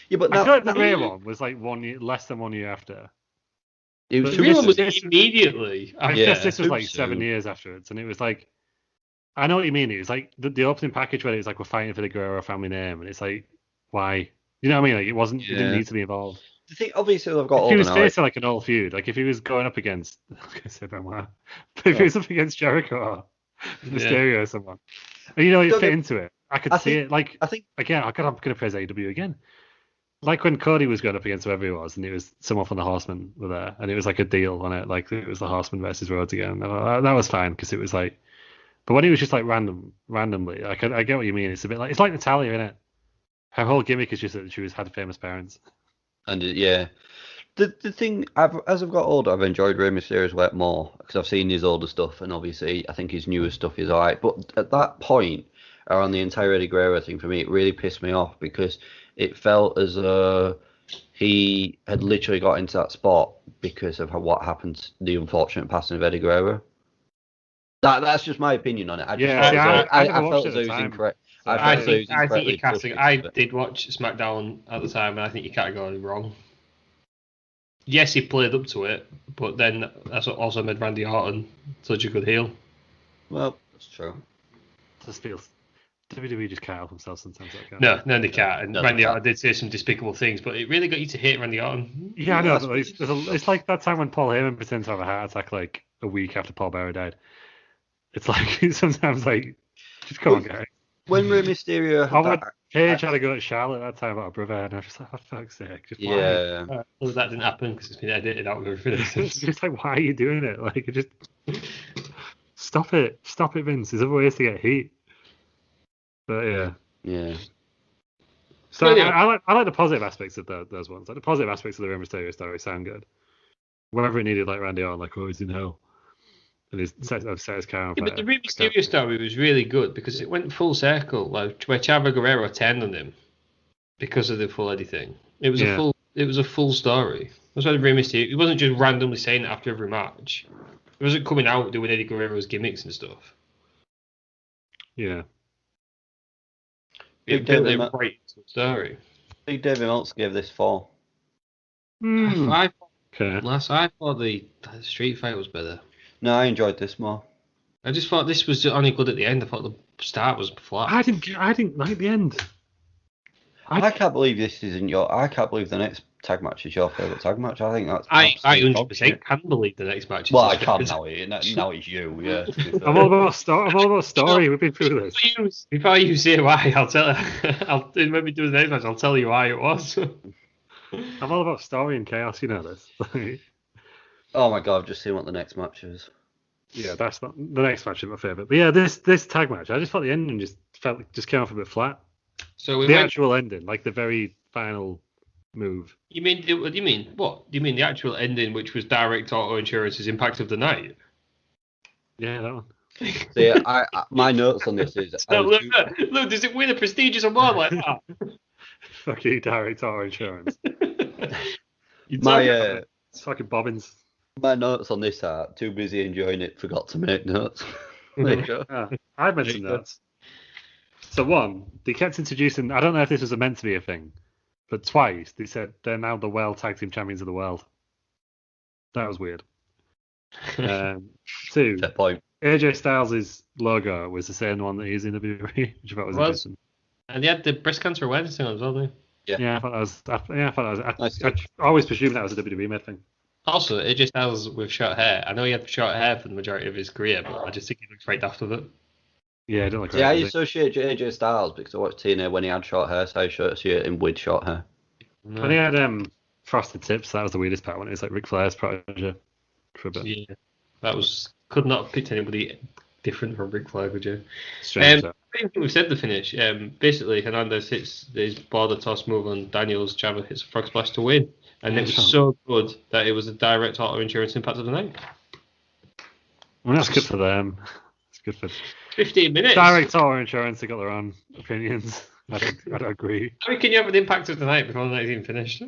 Yeah, but I feel like the Rey one was like less than 1 year after. It was immediately. I guess this was like 7 years afterwards, and it was like, I know what you mean. It was like the opening package where it was like, we're fighting for the Guerrero family name, and it's like, why? You know what I mean? Like it didn't need to be involved. The thing, obviously, I've got. If he was facing like an old feud, like if he was going up against, if he was up against Jericho or Mysterio or someone, and you fit into it. I could see it. Like I think again, I'm gonna praise AEW again. Like when Cody was going up against whoever he was, and it was someone from the Horsemen were there, and it was like a deal on it, like it was the Horsemen versus Rhodes again. That was fine because it was like, but when he was just like randomly, like I get what you mean. It's a bit like Natalia, isn't it? Her whole gimmick is just that she had famous parents. And the thing, as I've got older, I've enjoyed Rey Mysterio's work more because I've seen his older stuff, and obviously I think his newer stuff is alright. But at that point, around the entire Eddie Guerrero thing, for me, it really pissed me off because it felt as though he had literally got into that spot because of what happened, the unfortunate passing of Eddie Guerrero. That's just my opinion on it. I felt as though he was incorrect. I think you're casting. I did watch SmackDown at the time, and I think you're categorically wrong. Yes, he played up to it, but then that's what also made Randy Orton such a good heel. Well, that's true. Just feels WWE just can't help themselves sometimes. No, they can't. And Randy Orton did say some despicable things, but it really got you to hate Randy Orton. Yeah, I know. But it's like that time when Paul Heyman pretended to have a heart attack like a week after Paul Bearer died. It's like sometimes like, just come on, guys. When Rey Mysterio Paige had to go at Charlotte that time about her brother, and I was just like, for fuck's sake, just yeah. Well, that didn't happen because it's been edited out of everything. It's just like, why are you doing it? Like, just stop it, Vince. There's other ways to get heat. But yeah. So I like the positive aspects of those ones. Like the positive aspects of the Rey Mysterio story sound good. Wherever it needed, like Randy Orton, like, oh, he's in hell. And his car. Yeah, but the Rey Mysterio story was really good because it went full circle, like where Chavo Guerrero turned on him because of the full Eddie thing. It was a full story. That's why the Rey Mysterio. It wasn't just randomly saying it after every match. It wasn't coming out doing Eddie Guerrero's gimmicks and stuff. Yeah. It built it right into the story. Big David Meltzer gave this 4. I thought the Street Fight was better. No, I enjoyed this more. I just thought this was only good at the end. I thought the start was flat. I didn't like the end. I can't believe this isn't your. I can't believe the next tag match is your favourite tag match. I think that's. I 100% can believe the next match. Well, I can now. Now it's you. Yeah. I'm all about story. We've been through this. Before you say why, I'll tell. When we do the next match, I'll tell you why it was. I'm all about story and chaos. You know this. Oh my god! I've just seen what the next match is. Yeah, that's not the next match is my favourite. But yeah, this tag match, I just thought the ending just came off a bit flat. So the actual ending, like the very final move. You mean? What do you mean? What do you mean? The actual ending, which was direct auto insurance's impact of the night. Yeah, that one. See, my notes on this is So look, does it win a prestigious award like that? Fuck you, direct auto insurance. my It's fucking bobbins. my notes on this are too busy enjoying it, forgot to make notes. There you go. I made some notes. So one, they kept introducing. I don't know if this was meant to be a thing, but twice they said they're now the World Tag Team Champions of the world. That was weird. Two, Fair point. AJ Styles' logo was the same one that he's in WWE, which I thought was interesting. And they had the breast cancer awareness thing on as well, didn't they? Yeah, I thought that was. I always presumed that was a WWE made thing. Also, AJ Styles with short hair. I know he had short hair for the majority of his career, but I just think he looks right after it. Yeah, I don't like that. Yeah, I associate AJ Styles because I watched TNA when he had short hair, so I associate him with short hair. No. When he had frosted tips, that was the weirdest part when it was like Ric Flair's protege for a bit. Yeah, that was could not have picked anybody different from Ric Flair, could you? Strange. I think we've said the finish. Basically, Hernandez hits his border toss move on Daniels. Jabba hits a frog splash to win, and it was so good that it was a direct auto insurance impact of the night. Well, that's good for them. It's good for 15 minutes. Direct auto insurance. They got their own opinions. I don't agree. How can you have an impact of the night before the night's even finished?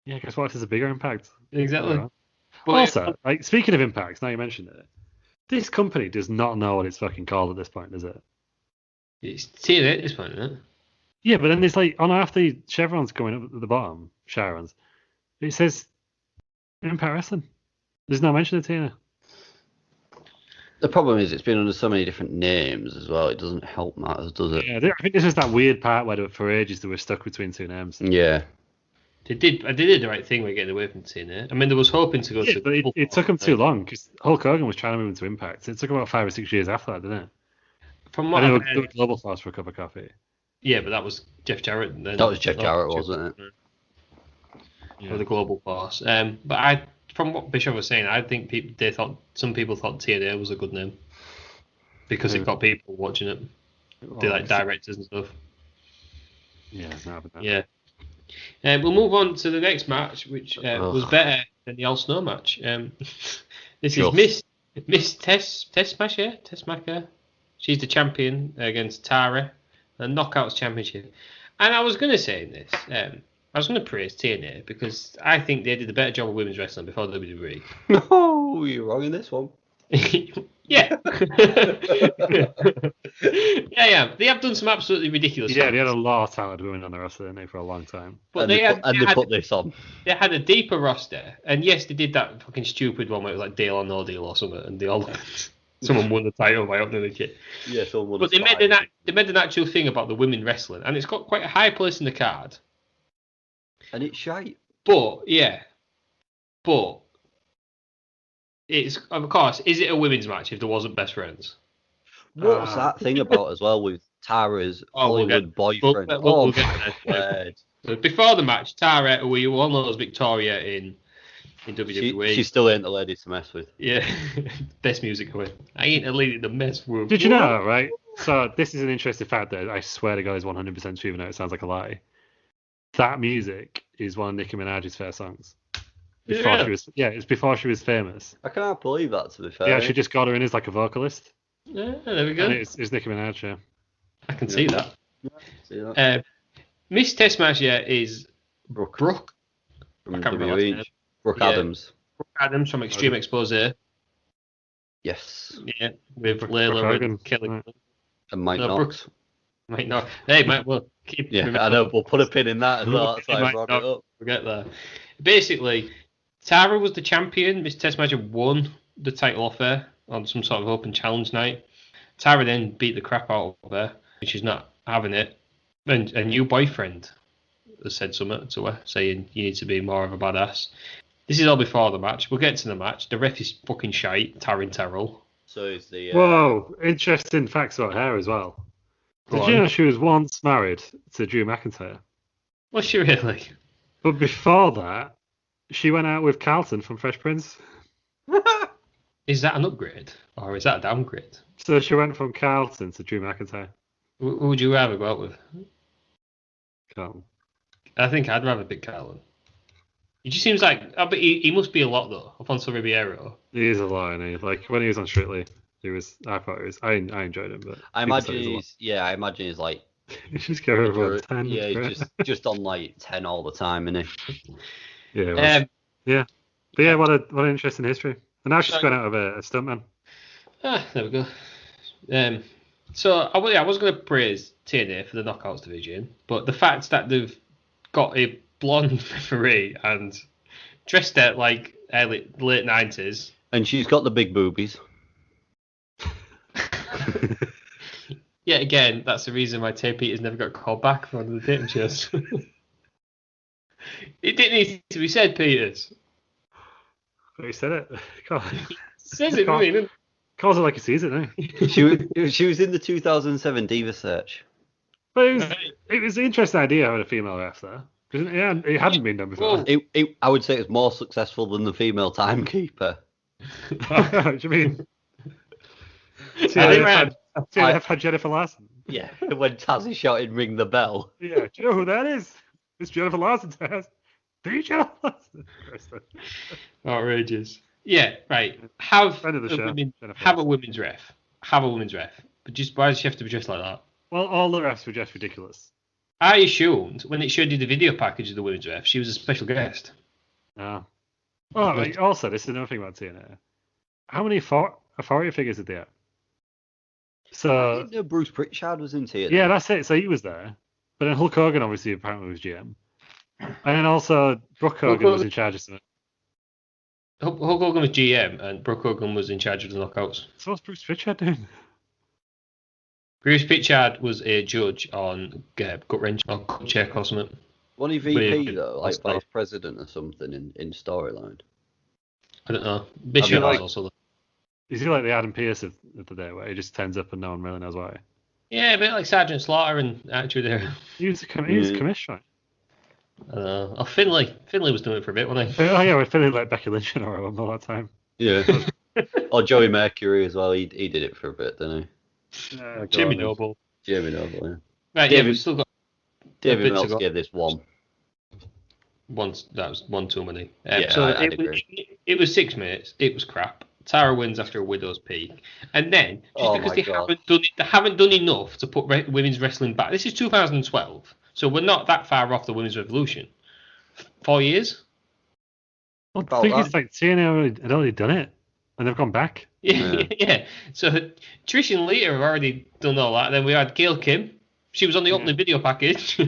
Yeah, guess what? It's a bigger impact. Exactly. But also, like speaking of impacts, now you mentioned it, this company does not know what it's fucking called at this point, does it? It's TNA at this point, isn't it? Yeah, but then there's like on half the chevrons going up at the bottom, chevrons, it says Impact Wrestling. There's no mention of TNA. The problem is it's been under so many different names as well. It doesn't help matters, does it? Yeah, I think this is that weird part where for ages they were stuck between two names. Yeah. They did the right thing by getting away from TNA. I mean, there was hoping to go to... but it took them too long because Hulk Hogan was trying to move into Impact. It took about 5 or 6 years after that, didn't it? From what I've heard, Global Force for a cup of coffee. Yeah, but that was Jeff Jarrett. Then. That was Jeff Jarrett, wasn't it? Yeah. Or the Global Force. But from what Bishop was saying, I think some people thought TNA was a good name because it got people watching it. They like directors and stuff. Yeah, it's not happened. Yeah. We'll move on to the next match, which was better than the All Snow match. This is Miss Tessmacher. She's the champion against Tara, the Knockouts Championship. And I was going to say in this, I was going to praise TNA because I think they did a better job of women's wrestling before WWE. No, you're wrong in this one. Yeah. Yeah. They have done some absolutely ridiculous Yeah, stuff. they had a lot of talented women on the roster, didn't they, for a long time. But And they put this on. They had a deeper roster, and yes, they did that fucking stupid one where it was like Deal or No Deal or something, and someone won the title by opening the kit. Yeah, someone. But they made an actual thing about the women wrestling, and it's got quite a high place in the card. And it's shite. But it's, of course, is it a women's match if there wasn't best friends? What's that thing about as well with Tara's Hollywood boyfriend? We'll get there. So before the match, Tara, who we all know as Victoria in WWE. She still ain't the lady to mess with. Yeah, best music away. I ain't a lady to mess with. Did you know that, right? So this is an interesting fact that I swear to God is 100% true, even though it sounds like a lie. That music is one of Nicki Minaj's first songs. It's before she was famous. I can't believe that, to be fair. Yeah, she just got her in as like a vocalist. Yeah, there we go. And it's Nicki Minaj, yeah. I can see that. Yeah, see that. Miss Tessmacher is Brooke. From WWE. Brooke Adams. Brooke Adams from Extreme Expose. Yes. Yeah, with Layla and Kelly. Right. And Mike Knox. Mike Knox. Hey, Mike, we'll keep... Yeah, I know. We'll put a pin in that as well. That's why I brought it up. We'll get there. Basically, Tara was the champion. Miss Tessmacher won the title off her on some sort of open challenge night. Tara then beat the crap out of her, and she's not having it. And a new boyfriend has said something to her, saying you need to be more of a badass. This is all before the match. We'll get to the match. The ref is fucking shite, Taryn Terrell. So is the... Whoa, interesting facts about her as well. Did you know she was once married to Drew McIntyre? Was she really? But before that, she went out with Carlton from Fresh Prince. Is that an upgrade? Or is that a downgrade? So she went from Carlton to Drew McIntyre. Who would you rather go out with? Carlton. I think I'd rather pick Carlin. He just seems like, but he must be a lot though. Alfonso Ribeiro. He is a lot, and he like when he was on Strictly, I thought it was. I enjoyed him, but I imagine he's like. He's just going over 10. Yeah, he's just on like 10 all the time, isn't he? Yeah. Yeah. But yeah, what an interesting history. And now she's gone out of a stuntman. There we go. So I was going to praise TNA for the Knockouts division, but the fact that they've got a blonde referee and dressed at like late 90s. And she's got the big boobies. Yeah, again, that's the reason why Tay Peters never got called back for one of the dating shows. It didn't need to be said, Peters. But he said it. God. Says it, really, doesn't calls it like he sees it, doesn't he? She was in the 2007 Diva Search. But it was an interesting idea having a female ref there. Because it hadn't been done before. Well, I would say it's more successful than the female timekeeper. What do you mean? TNF had Jennifer Larson. Yeah, when Tazzy shouted "Ring the bell." Yeah, do you know who that is? It's Jennifer Larson, Taz. The Jennifer Larson. Outrageous. Yeah, right. Have a women's ref. Have a women's ref. But just why does she have to be dressed like that? Well, all the refs were just ridiculous. I assumed when it showed you the video package of the women's ref, she was a special guest. Oh. Oh, right. Also, this is another thing about TNA. How many authority figures did they have? So I didn't know Bruce Pritchard was in TNA. Yeah, that's it. So he was there. But then Hulk Hogan obviously apparently was GM. And then also Brooke Hogan was in charge of something. Hulk Hogan was GM and Brooke Hogan was in charge of the Knockouts. So what's Bruce Pritchard doing? Bruce Pritchard was a judge on gut wrench or cut check or something. Wasn't he VP though, like vice president or something in storyline? I don't know. Bishop was also. Is he like the Adam Pearce of the day, where he just turns up and no one really knows why? Yeah, a bit like Sergeant Slaughter and actually there. He was commissioner. I don't know. Oh, Finlay was doing it for a bit, wasn't he? Oh yeah, we're feeling like Becky Lynch and all that time. Yeah. Or Joey Mercury as well. He did it for a bit, didn't he? Jimmy Noble. Yeah. Right, yeah, we've still got. David Meltz gave this one. That was one too many. So I'd agree. It was 6 minutes. It was crap. Tara wins after a widow's peak, and then because they haven't done enough to put women's wrestling back. This is 2012, so we're not that far off the women's revolution. 4 years. Well, the thing is, like TNA had already done it, and they've gone back. Yeah. So Trish and Lita have already done all that. And then we had Gail Kim. She was on the opening video package.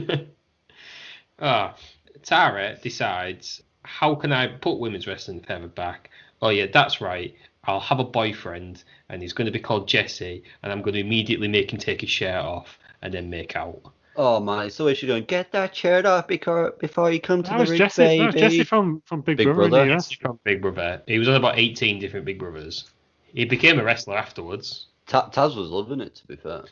Tara decides, how can I put women's wrestling further back? Oh yeah, that's right. I'll have a boyfriend, and he's going to be called Jesse, and I'm going to immediately make him take his shirt off and then make out. Oh my! So is she going? Get that shirt off before you come to the ring, Jesse, baby. That was Jesse from Big Brother. Jesse from Big Brother. He was on about 18 different Big Brothers. He became a wrestler afterwards. Taz was loving it, to be fair.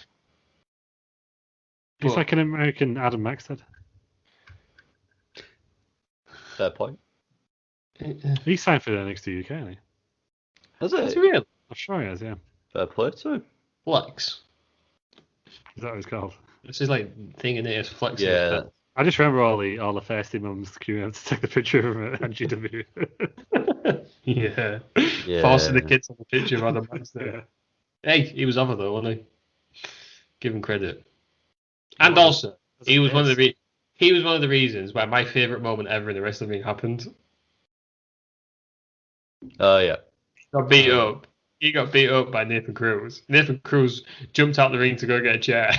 He's like an American Adam Maxted. Fair point. He signed for the NXT UK, hasn't he? Has it? Is he real? I'm sure he has, yeah. Fair play to him. Flex. Is that what it's called? This is like thing in it, Flex. Yeah. I just remember all the thirsty mums queuing up to take the picture of him at GW. Yeah. Forcing the kids on the picture of Adam Maxted. Hey, he was over though, wasn't he? Give him credit. And also, he was one of the reasons why my favourite moment ever in the wrestling ring happened. Oh yeah. He got beat up by Nathan Cruz. Nathan Cruz jumped out the ring to go get a chair.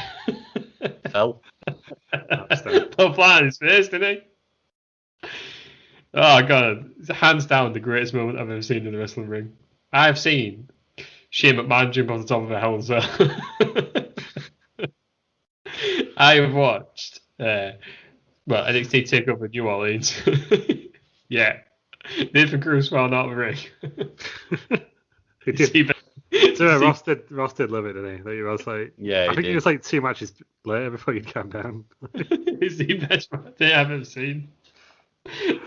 Fell. Fell flat on his face, didn't he? Oh god, it's hands down the greatest moment I've ever seen in the wrestling ring. I've seen Shane McMahon jump on the top of a Hell in a Cell. I have watched NXT TakeOver New Orleans. Yeah. Nathan Cruz found out the ring. He did. So Ross did love it, didn't he? That he was like, yeah, I think it was like 2 matches later before you calm down. It's the best match I've ever seen.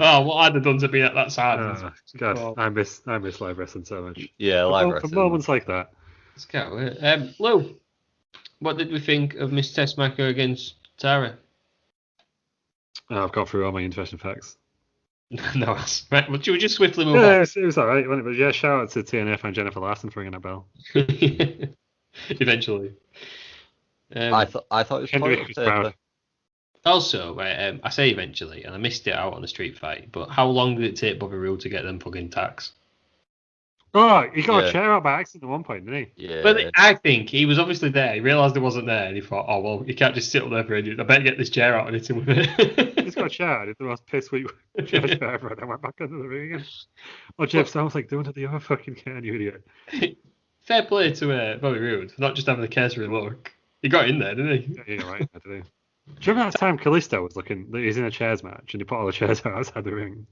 Oh, what I'd have done to be at that side. God, I miss live wrestling so much. Yeah, live wrestling. For moments like that. Let's go. Lou, what did we think of Miss Tessmacher against Tara? I've got through all my interesting facts. No, right. Well, should we just swiftly move Yeah, on? it was all right. Wasn't it? But yeah, shout out to TNA fan Jennifer Larson for ringing a bell. Eventually. I thought it was Hendrick toilet was proud. paper. Also, right, I say eventually, and I missed it out on the street fight, but how long did it take Bobby Roode to get them fucking tacks? Oh, he got Yeah. a chair out by accident at one point, didn't he? Yeah. But I think he was obviously there. He realised it wasn't there, and he thought, "Oh well, you can't just sit up there for ages. I better get this chair out and hit him with it." He's got a chair. I did the most piss weak chair ever, and I went back into the ring again. Oh, Jeff sounds like doing it the other fucking can, you idiot. Fair play to Bobby Roode for not just having a cursory look. He got in there, didn't he? Yeah, you're right. I do. Do you remember that time Kalisto was looking? He's in a chairs match, and he put all the chairs out outside the ring.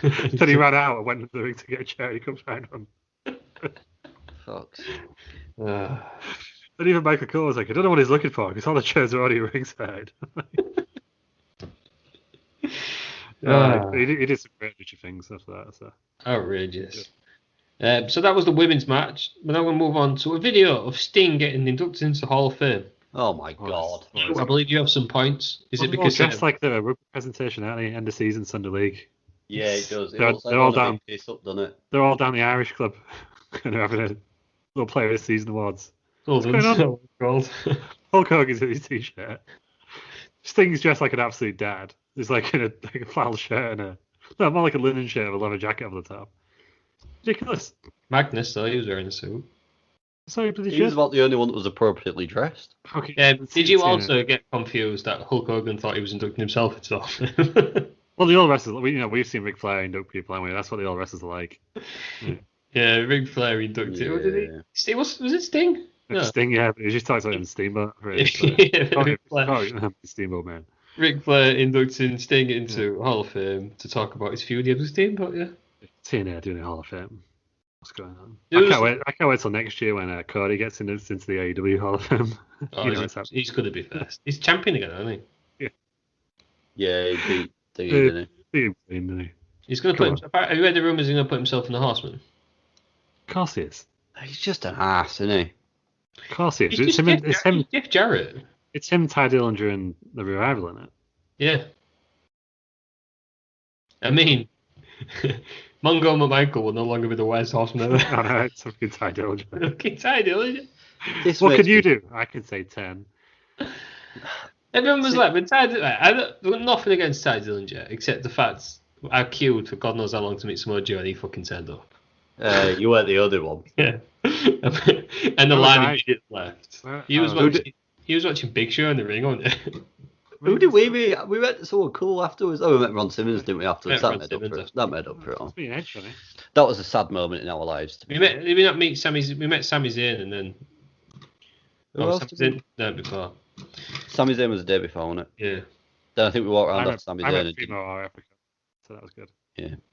Then he ran out and went into the ring to get a chair. He comes behind him. Fuck. Uh, And even Michael Cole was like, I don't know what he's looking for because all the chairs are already ringside. He did some great lucha things after that. So. outrageous. So that was the women's match. But now we'll move on to a video of Sting getting inducted into the Hall of Fame. Oh my god. I believe you have some points. Is it because just like the rugby presentation at the end of season Sunday League? Yeah, it does. It They're- looks like they're all one of down. the piss up, doesn't it? They're all down the Irish club and they're having a little player of the season awards. What's going on? Called? Hulk Hogan's in his t-shirt. Sting's dressed like an absolute dad. He's like in a flannel shirt and more like a linen shirt with a leather jacket over the top. Ridiculous. Magnus, though, he was wearing a suit. Sorry, but He was about the only one that was appropriately dressed. Okay. Did you also get confused that Hulk Hogan thought he was inducting himself into the Hall of Fame? Well, the old wrestlers, we've seen Ric Flair induct people, haven't we? That's what the old wrestlers are like. Yeah, Ric Flair inducted. Yeah. What did he? Was it Sting? No. Sting, yeah, but he just talks like in Steamboat. Really, Yeah, Ric Flair. Steamboat Man. Ric Flair inducting Sting into Hall of Fame to talk about his feud with Steamboat, yeah. TNA doing the Hall of Fame. What's going on? It was- I can't wait till next year when Cody gets into the AEW Hall of Fame. Oh, he's going to be first. He's champion again, isn't he? Yeah, he beat Thingy, didn't Didn't he? He's going to Come put. Have you heard the rumours he's going to put himself in the Horseman? Of course he is. he? He's just an ass, isn't he? Of course he is. He's just Jeff Jarrett. It's him, Ty Dillinger, and the Revival in it. Yeah. I mean, Mongo McMichael will no longer be the worst Horseman ever. I know, it's fucking Ty Dillinger. Okay, Ty Dillinger. This What makes could you me- do? I could say 10. Everyone was like, but Ty Dillinger, I've got nothing against Ty Dillinger, except the fact I queued for God knows how long to meet Samoa Joe and he fucking turned up. You were the other one. Yeah. And the Oh, line right. of idiots left. Well, He was oh. watching Big Show in the ring, wasn't he? Who did we meet? We met someone cool afterwards. Oh, we met Ron Simmons, didn't we, afterwards? Met That Ron made, Simmons up for it. after. That made up for it all. It's been edge, hasn't it? That was a sad moment in our lives. We met Sami Zayn and then Who oh, else Sami did we- Zayn no before. Sami Zayn was the day before, wasn't it? Yeah. Then I think we walked around I after Sami met Zayn. and- female Africa, so that was good.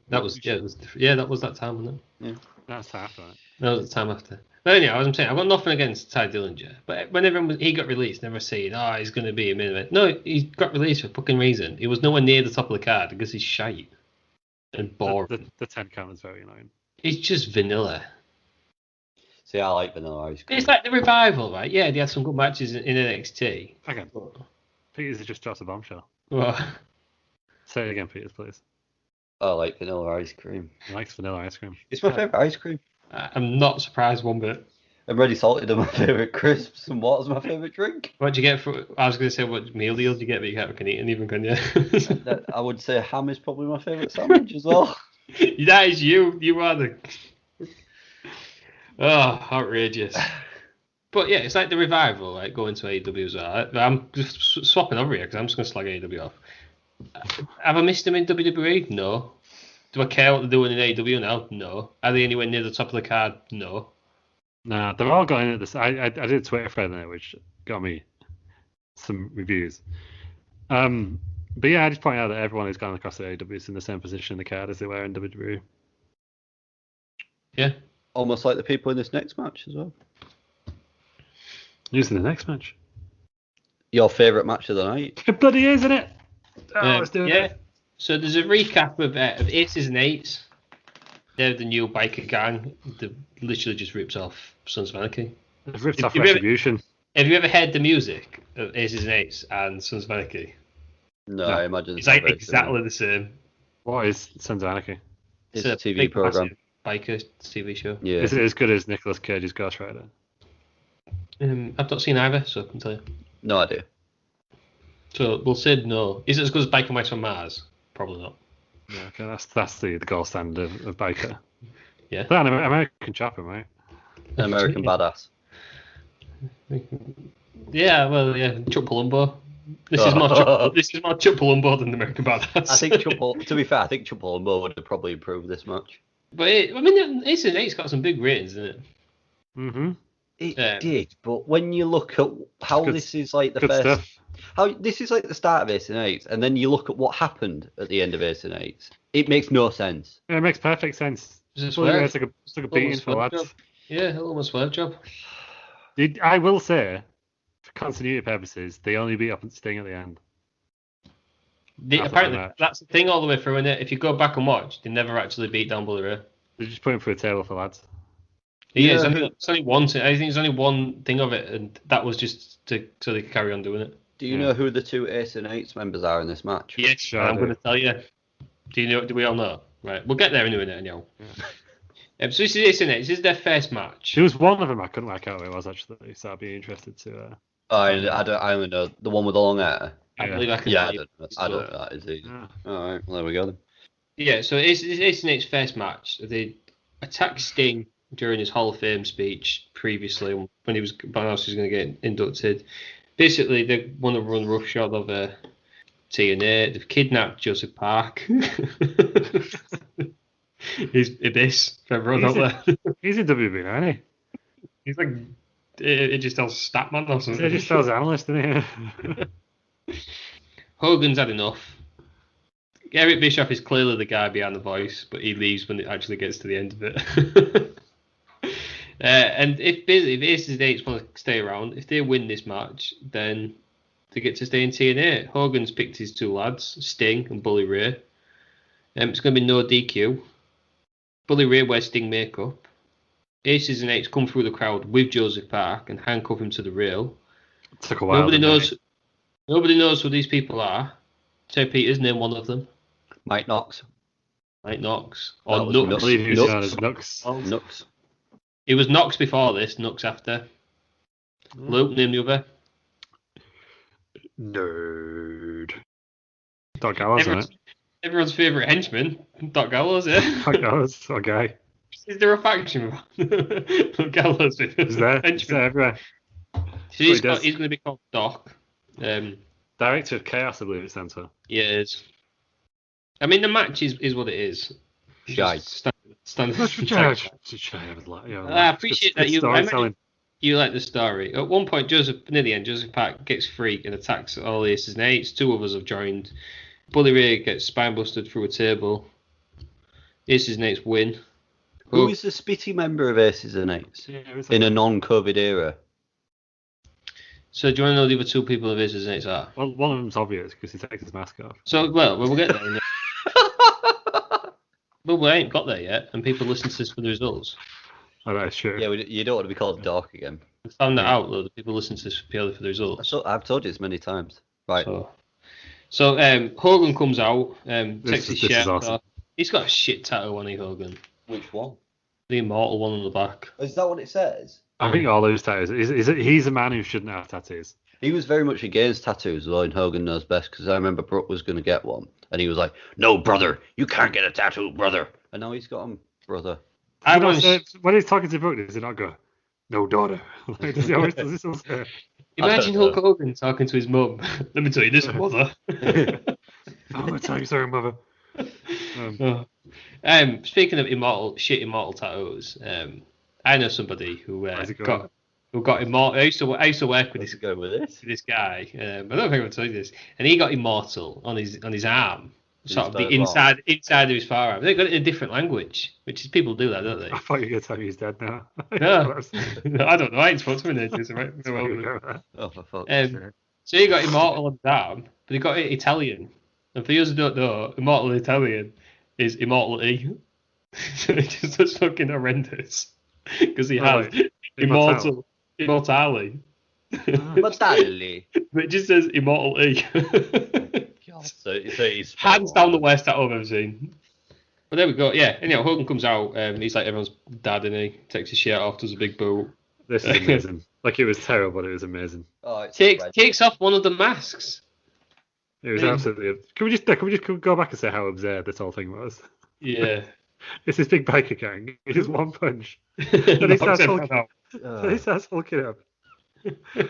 That was that was that time, wasn't it? That's after that. That was the time after. But anyhow, as I'm saying, I've got nothing against Ty Dillinger. But when he got released, never saying, oh, he's going to be a main event. No, he got released for a fucking reason. He was nowhere near the top of the card because he's shite and boring. The 10 count is very annoying. He's just vanilla. See, I like Vanilla Ice Cream. It's like the Revival, right? Yeah, they had some good matches in NXT. Again, Peters has just dropped a bombshell. Well, Say it again, Peters, please. I like Vanilla Ice Cream. He likes vanilla ice cream. It's my favourite ice cream. I'm not surprised one bit. And Ready Salted are my favourite crisps, and water's my favourite drink. What'd you get for? I was going to say what meal deal did you get, but you can't eat anything, can you? I would say ham is probably my favourite sandwich as well. That is you. You are the. Oh, outrageous. But yeah, it's like the Revival, like going to AEW as well. I'm just swapping over here because I'm just going to slag AEW off. Have I missed them in WWE? No. Do I care what they're doing in AEW now? No. Are they anywhere near the top of the card? No. Nah, they're all going at this. I did a Twitter thread on it, which got me some reviews. But yeah, I just point out that everyone who's gone across the AEW is in the same position in the card as they were in WWE. Yeah. Almost like the people in this next match as well. Who's in the next match? Your favourite match of the night? It bloody is, isn't it? Oh, let's do yeah. it. So there's a recap of Aces and Eights. They're the new biker gang that literally just rips off Sons of Anarchy. They've ripped If off you ever- Retribution. Have you ever heard the music of Aces and Eights and Sons of Anarchy? No, No. I imagine It's not like very exactly the same. What is Sons of Anarchy? It's a TV big, program. massive biker TV show. Yeah. Is it as good as Nicolas Cage's Ghost Rider? I've not seen either, so I can tell you. No idea. So we'll say no. Is it as good as Biker Mice from Mars? Probably not. Yeah, okay, that's the gold standard of biker. Yeah. But an American chopper, right? An American badass. Yeah, well, yeah, Chuck Palumbo. This is more Chuck Palumbo than the American Badass. I think to be fair, I think Chuck Palumbo would have probably improved this match. But I mean, Ace and Eight's got some big ratings, isn't it? Mm-hmm. It did, but when you look at how this is like the good first, stuff. how this is like the start of Ace and Eights, and then you look at what happened at the end of Ace and Eights, it makes no sense. Yeah, it makes perfect sense. It's It's like a beating for lads. Yeah, almost swerve job. I will say, for continuity purposes, they only beat up Sting at the end. Apparently, that's the thing all the way through, innit? If you go back and watch, they never actually beat down Bully Ray. They're just putting through a table for lads. Yeah, it's only one. I think it's only one thing of it, and that was just so they could carry on doing it. Do you know who the two Ace and Eights members are in this match? Yes, Sure I'm I going do. to tell you. Do you know? Do we all know? Right, we'll get there in a minute, anyhow. So this is Ace and Eights. This is their first match. There was one of them I couldn't work out who it was actually, so I'd be interested to. I only know the one with the long hair. I believe I can. Yeah, tell you. I don't know that is easy. Yeah. All right, well, there we go then. Yeah, so it's Ace and Eight's first match. They attacked Sting during his Hall of Fame speech previously when he was announced he was going to get inducted. Basically, they want to run roughshod over TNA. They've kidnapped Joseph Park. He's Abyss for everyone out there. He's in WB now, isn't he? He's like it just tells Statman or something. He just tells analyst, isn't he? Hogan's had enough. Eric Bischoff is clearly the guy behind the voice, but he leaves when it actually gets to the end of it. And if Ace and Eights want to stay around, if they win this match, then they get to stay in TNA. Hogan's picked his two lads, Sting and Bully Ray. It's going to be no DQ. Bully Ray wears Sting makeup. Aces and Eights come through the crowd with Joseph Park and handcuff him to the rail. Took a while. Nobody knows who these people are. Ted Peters, name one of them. Mike Knox. Mike Knox. That Or was Nux. I believe he was Nuts. known as Nux. Nux. It was Knox before this, Nux after. Luke, name the other. Nerd. Doc Gallows, isn't it? Everyone's favourite henchman, Doc Gallows, yeah. Doc Gallows, okay. Is there a faction with Doc Gallows? Is there? Is there everywhere? So he's What he does. going to be called Doc. Director of Chaos, I believe it stands for. Yeah, it is. I mean, the match is what it is. Shite. Standard. I appreciate that you like the story. At one point, near the end, Joseph Park gets free and attacks all the Aces and Eights. Two of us have joined. Bully Ray gets spine busted through a table. Aces and Eights win. Who is the spitty member of Aces and Eights in a non-COVID era? So do you want to know the other two people of Aces and Eights are? Well, one of them's obvious because he takes his mask off. So, we'll get there. But we ain't got there yet, and people listen to this for the results. Oh, that's true. Yeah, you don't want to be called Doc again. We found that out, though, that people listen to this purely for the results. I've told you this many times. Right. So Hogan comes out, takes his this shirt is awesome. off. He's got a shit tattoo on Hogan. Which one? The immortal one on the back. Is that what it says? I think all those tattoos. He's a man who shouldn't have tattoos. He was very much against tattoos, though, and Hogan knows best, because I remember Brooke was going to get one, and he was like, "No, brother, you can't get a tattoo, brother." And now he's got them, brother. When he's talking to Brooke, does he not go, "No, daughter"? Like, does he still say? Imagine Hulk Hogan talking to his mum. Let me tell you this, mother. I'm going to tell you, sorry, mother. Speaking of immortal tattoos, I know somebody who got immortal. I used to work with this guy. I don't think I've told you this, and he got immortal on his arm, sort of the inside of his forearm. They got it in a different language, which is people do that, don't they? I thought you were going to tell me he's dead now. No, I don't know. I ain't spoken to him in ages. Right? Oh, for fuck's sake. So he got immortal on his arm, but he got it Italian. And for those who don't know, immortal Italian is immortality. So it just looks fucking horrendous. Because he has immortality. Mortali. But it just says immortality. So it's Hands down the worst that I've ever seen. But there we go. Yeah. Anyhow, Hogan comes out. He's like everyone's dad, and he takes his shirt off, does a big boot. This is amazing. Like, it was terrible, but it was amazing. Oh, it's Takes off one of the masks. It was absolutely. Can we just go back and say how absurd this whole thing was? Yeah. It's this big biker gang. It's just one punch. And he starts hulking up.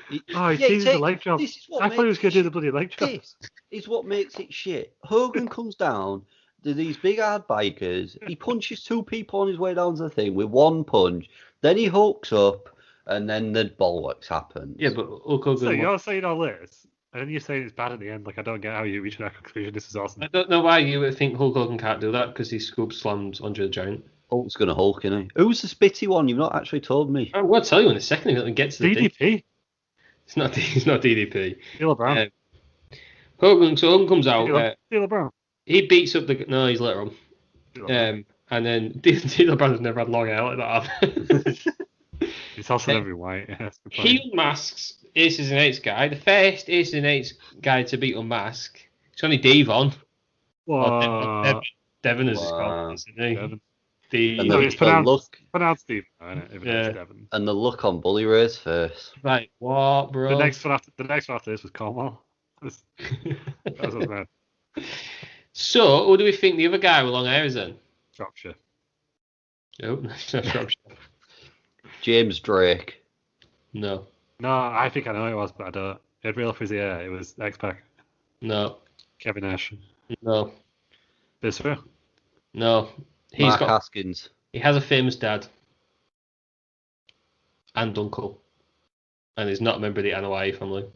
He changes the leg job. I thought he was going to do the bloody leg job. This is what makes it shit. Hogan comes down to these big hard bikers. He punches two people on his way down to the thing with one punch. Then he hooks up, and then the bollocks happens. Yeah, but Hulk Hogan. So you're saying all this, and then you're saying it's bad at the end. Like, I don't get how you reach that conclusion. This is awesome. I don't know why you would think Hulk Hogan can't do that, because he scoop slams Andre the Giant. Hulk's going to Hulk, isn't he? Who's the spitty one? You've not actually told me. I will tell you in a second if it gets to the DDP. It's not DDP. Steele Brown. Hogan comes out. Steele Brown. He beats up the. No, he's later on. And then Steele Brown's never had long hair like that. He's also never white. Yeah, he unmasks Aces and Eights guy. The first Aces and Eights guy to beat unmask. It's only Devon. Devon is called, isn't he? Devon. It's pronounced Devon, isn't it? It's Devon. And the look on Bully Ray's face. Right, what, bro? The next one after this was Cornwall. That was bad. So, who do we think the other guy with long hair is then? Shropshire. No, it's not Shropshire. James Drake. No. No, I think I know it was, but I don't. He had real frizzy hair. It was X-Pac. No. Kevin Nash. No. Bisfer. No. Mark Haskins. He has a famous dad. And uncle. And he's not a member of the Anoa'i family.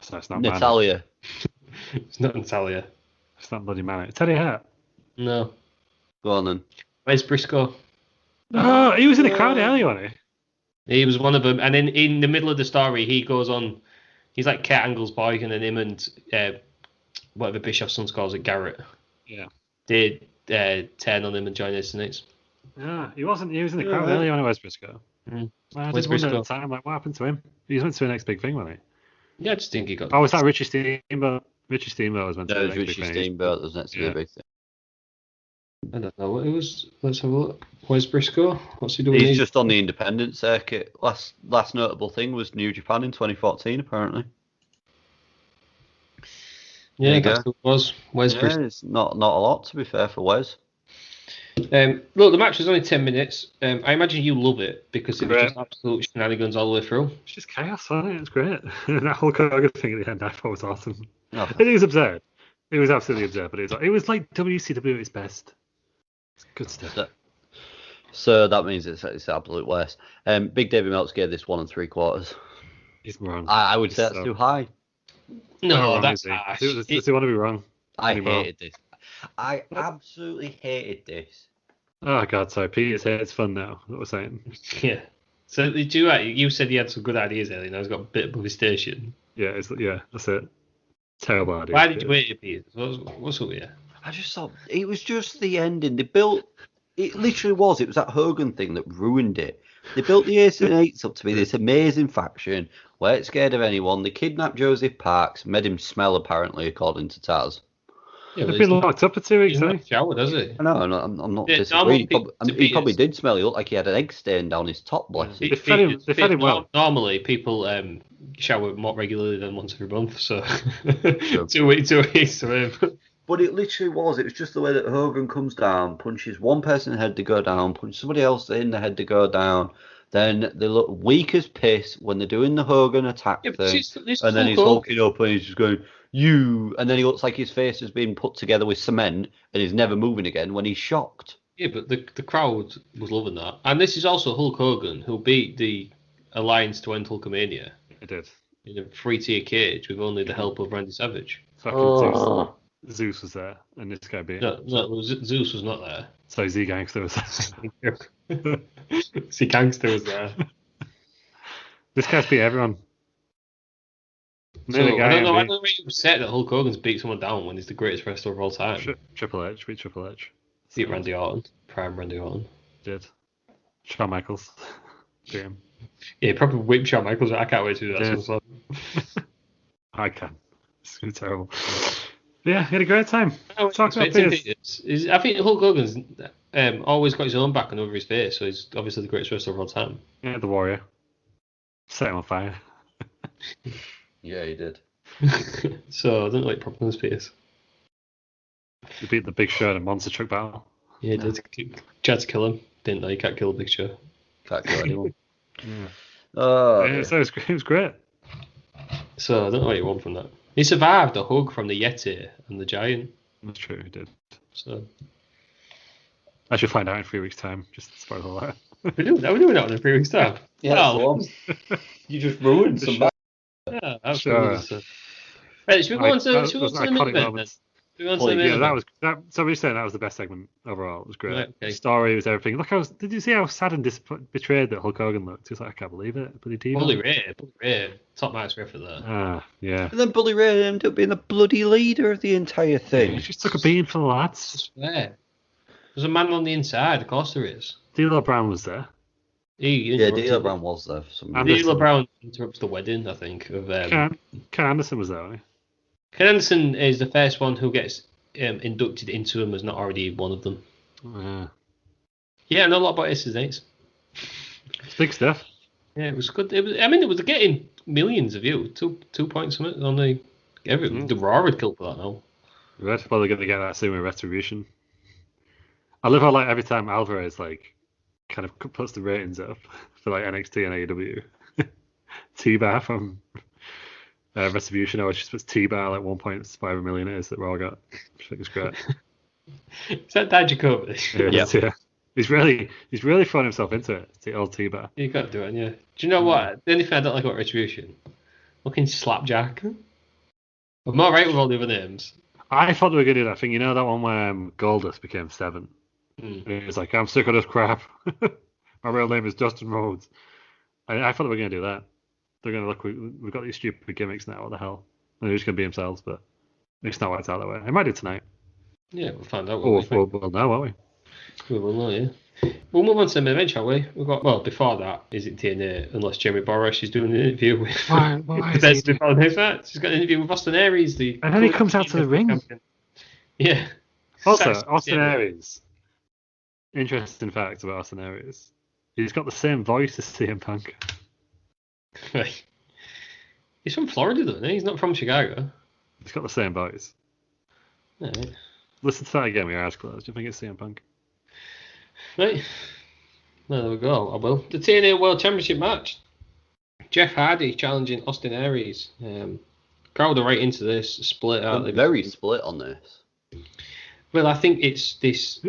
So it's not Natalia. It's not Natalia. It's not bloody man. Teddy Hart. No. Go on then. Where's Briscoe? No, he was in the crowd earlier, wasn't he? He was one of them. And then in the middle of the story, he goes on. He's like Kurt Angle's boy, and then him and whatever Bischoff's son calls it, Garrett. Yeah. They turn on him and join his mates. Yeah, he wasn't. He was in the crowd earlier when Where's Briscoe? I just wondered at the time, like, what happened to him? He went to the next big thing, wasn't he? Yeah, I just think he got. Oh, was that Richie Steamboat? Richie Steamboat was meant to be the next Richie big thing. Steamboat was next to be a big thing. I don't know what it was. Let's have a look. Where's Briscoe? What's he doing? He's just on the independent circuit. Last notable thing was New Japan in 2014, apparently. Yeah, that's what it was. Where's Briscoe? It's not a lot, to be fair, for Wes. Look, the match was only 10 minutes. I imagine you love it because it was just absolute shenanigans all the way through. It's just chaos, wasn't it? It's great. That whole Hogan thing at the end, I thought was awesome. Oh. It was absurd. It was absolutely absurd, but it was like WCW at its best. It's good stuff. So that means it's absolute worst. Big David Meltz gave this 1 3/4. He's wrong. I would say that's too high. No, that's harsh. Does he want to be wrong? I hated this. I absolutely hated this. Oh God, sorry. Peter's hair is fun now. What we're saying. Yeah. So you said he had some good ideas earlier. Now he's got a bit above his station. Yeah, that's it. Terrible idea. Why did you hate it, Peter? What's up here? I just thought it was just the ending. They built it. Literally was. It was that Hogan thing that ruined it. They built the Aces and Eights up to be this amazing faction. Weren't scared of anyone. They kidnapped Joseph Parks, made him smell, apparently, according to Taz. Yeah, they've been locked up for 2 weeks, haven't they? Shower, does he? I know, I'm not disagreeing. He probably did smell. He looked like he had an egg stain down his top, bless him. They fed him well. Normally, people shower more regularly than once every month, so 2 weeks to him. But it literally was. It was just the way that Hogan comes down, punches one person in the head to go down, punches somebody else in the head to go down. Then they look weak as piss when they're doing the Hogan attack thing. And then he's hulking up and he's just going, you. And then he looks like his face has been put together with cement and he's never moving again when he's shocked. Yeah, but the crowd was loving that. And this is also Hulk Hogan, who beat the Alliance to end Hulkamania. He did. In a 3-tier cage with only the help of Randy Savage. Zeus was there, and this guy beat him. No, Zeus was not there. So Z Gangster was there. Z Gangster was there. This guy's beat everyone. So, I don't know why you're upset that Hulk Hogan's beat someone down when he's the greatest wrestler of all time. Triple H beat Triple H. Beat Randy Orton. Prime Randy Orton. Did. Shawn Michaels. Beat him. Yeah, probably whipped Shawn Michaels. I can't wait to do that. I can. It's going to be terrible. Yeah, he had a great time. Oh, Talk about expecting Peters. Peters. I think Hulk Hogan's always got his own back and over his face, so he's obviously the greatest wrestler of all time. Yeah, the Warrior. Set him on fire. Yeah, he did. So I don't know what problem is Peters. He beat the Big Show in a monster truck battle. Yeah, he did. Tried to kill him. Didn't know you can't kill a Big Show. Can't kill anyone. Yeah. Oh, Yeah, dear. so it was great. So I don't know what you want from that. He survived a hug from the Yeti and the Giant. That's true, he did. So I should find out in 3 weeks' time. Just spoil all that. we're doing that in 3 weeks' time. Yeah, Well, you just ruined some back. yeah, absolutely. Sure. So. Right, should we go on to Those the main iconic event then? moments. Should we go on to the main Yeah, event? so we're saying that was the best segment overall. It was great. Right, okay. The story was everything. Look, did you see how sad and betrayed that Hulk Hogan looked? He was like, I can't believe it. Bloody TV. Bully Ray, top match for that. Ah, yeah. And then Bully Ray ended up being the bloody leader of the entire He thing. just took a beating for the lads. I swear. There's a man on the inside, of course there is. D'Lo Brown was there. Yeah, D'Lo Brown was there for some And reason. D'Lo Brown interrupts the wedding, I think. Of Ken Anderson was there, wasn't Ken Anderson is the first one who gets inducted into them as not already one of them. he? Yeah. Yeah, I know a lot about Aces and Eights. It's big stuff. Yeah, it was good. It was getting millions of views. 2 points on the. The Raw would kill for that now. Right? Well, they're going to get that soon with Retribution. I love how, like, every time Alvarez, like, kind of puts the ratings up for, like, NXT and AEW. T-Bar from Retribution always just puts T-Bar, like, 1.5 million it is that Raw got. I think it's great. Is that Dan Jacoby? Yeah. He's really thrown himself into it. It's the old T-Bar. You got to do it, yeah. Do you know what? The only thing I don't like about Retribution, fucking Slapjack. I'm alright with all the other names. I thought they were going to do that thing. You know that one where Goldust became 7? It was like, I'm sick of this crap. My real name is Dustin Rhodes. I thought they were going to do that. They're going to look, we've got these stupid gimmicks now, what the hell? And they're just going to be themselves, but it's not worked out that way. It might do tonight. Yeah, we'll find out. We'll know, won't we? We will know, yeah. We'll move on to the main event, shall we? Before that, is it TNA? Unless Jeremy Borash is doing an interview with. Why is he before the next match. She's got an interview with Austin Aries, And then he comes out to the ring. champion. Yeah. Also, Sax- Austin yeah. Aries. Interesting fact about Austin Aries. He's got the same voice as CM Punk. Right. He's from Florida, though, isn't he? He's not from Chicago. He's got the same voice. Right. Listen to that again with your eyes closed. Do you think it's CM Punk? Right. Well, there we go. I will. The TNA World Championship match. Jeff Hardy challenging Austin Aries. Crowd are right into this. Split out. I'm very split on this. Well, I think it's this.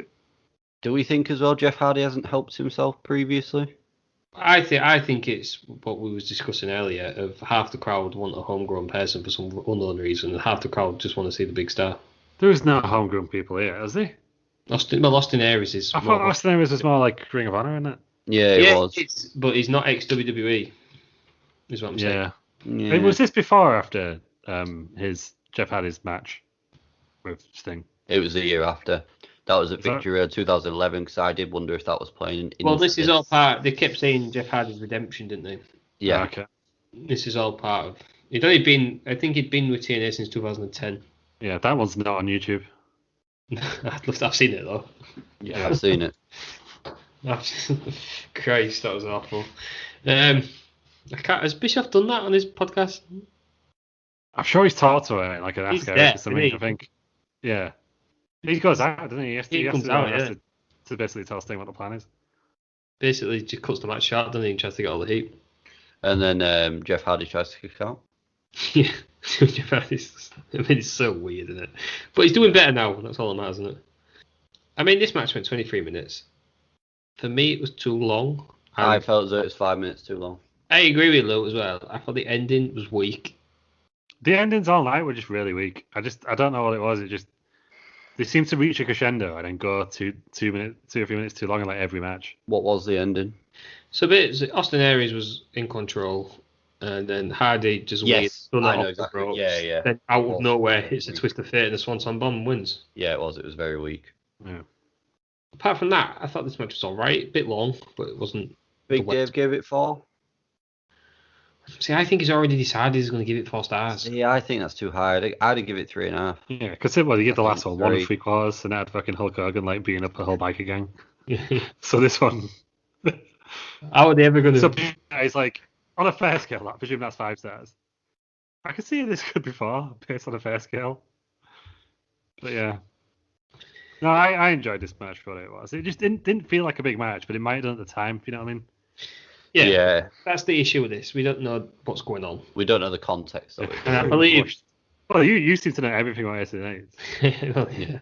Do we think as well Jeff Hardy hasn't helped himself previously? I think it's what we was discussing earlier. Of half the crowd want a homegrown person for some unknown reason, and half the crowd just want to see the big star. There is no homegrown people here, is there? Austin Aries is. I thought Austin Aries was more like Ring of Honor, isn't it? Yeah, it was. But he's not ex-WWE, is what I'm saying. Yeah. Was this before or after his Jeff Hardy's match with Sting? It was the year after. That was at Is that- Victory Road 2011, because I did wonder if that was playing in Well, this is all part. They kept saying Jeff Hardy's redemption, didn't they? Yeah. Okay. This is all part of. He'd only been. I think he'd been with TNA since 2010. Yeah, that one's not on YouTube. I've seen it though. Yeah, I've seen it. Christ, that was awful. Has Bischoff done that on his podcast? I'm sure he's talked to her like an He's ask her there, or something, isn't he? I think. Yeah. He goes out, doesn't he? He comes out, to basically tell Sting what the plan is. Basically, just cuts the match short, doesn't he, and tries to get all the heat. And then Jeff Hardy tries to kick out. Yeah, Jeff Hardy's. I mean, it's so weird, isn't it? But he's doing better now. That's all that matters, isn't it? I mean, this match went 23 minutes. For me, it was too long. I felt as though it was 5 minutes too long. I agree with Lou as well. I thought the ending was weak. The endings all night were just really weak. I don't know what it was. It just they seem to reach a crescendo and then go 2 or 3 minutes too long in like every match. What was the ending? So basically, Austin Aries was in control, and then Hardy just Yes, weird, I know off the exactly. ropes, Yeah. Then out Well, of nowhere hits a weak. twist of fate and a swanton bomb and wins. Yeah, it was. It was very weak. Yeah. Apart from that, I thought this match was alright. A bit long, but it wasn't. Big Dave gave it 4. See, I think he's already decided he's going to give it 4 stars. Yeah, I think that's too high. I'd give it 3.5. Yeah, because you give the last one 3. 1 3/4, and had fucking Hulk Hogan like beating up the whole biker gang. So this one, How are they ever going to? so it's like on a fair scale. I presume that's 5 stars. I can see this could be 4 based on a fair scale. But yeah, no, I enjoyed this match for what it was. It just didn't feel like a big match, but it might have done at the time. If you know what I mean? Yeah, that's the issue with this. We don't know what's going on. We don't know the context of it. And I believe. Well, you seem to know everything about Aces and Well, yeah.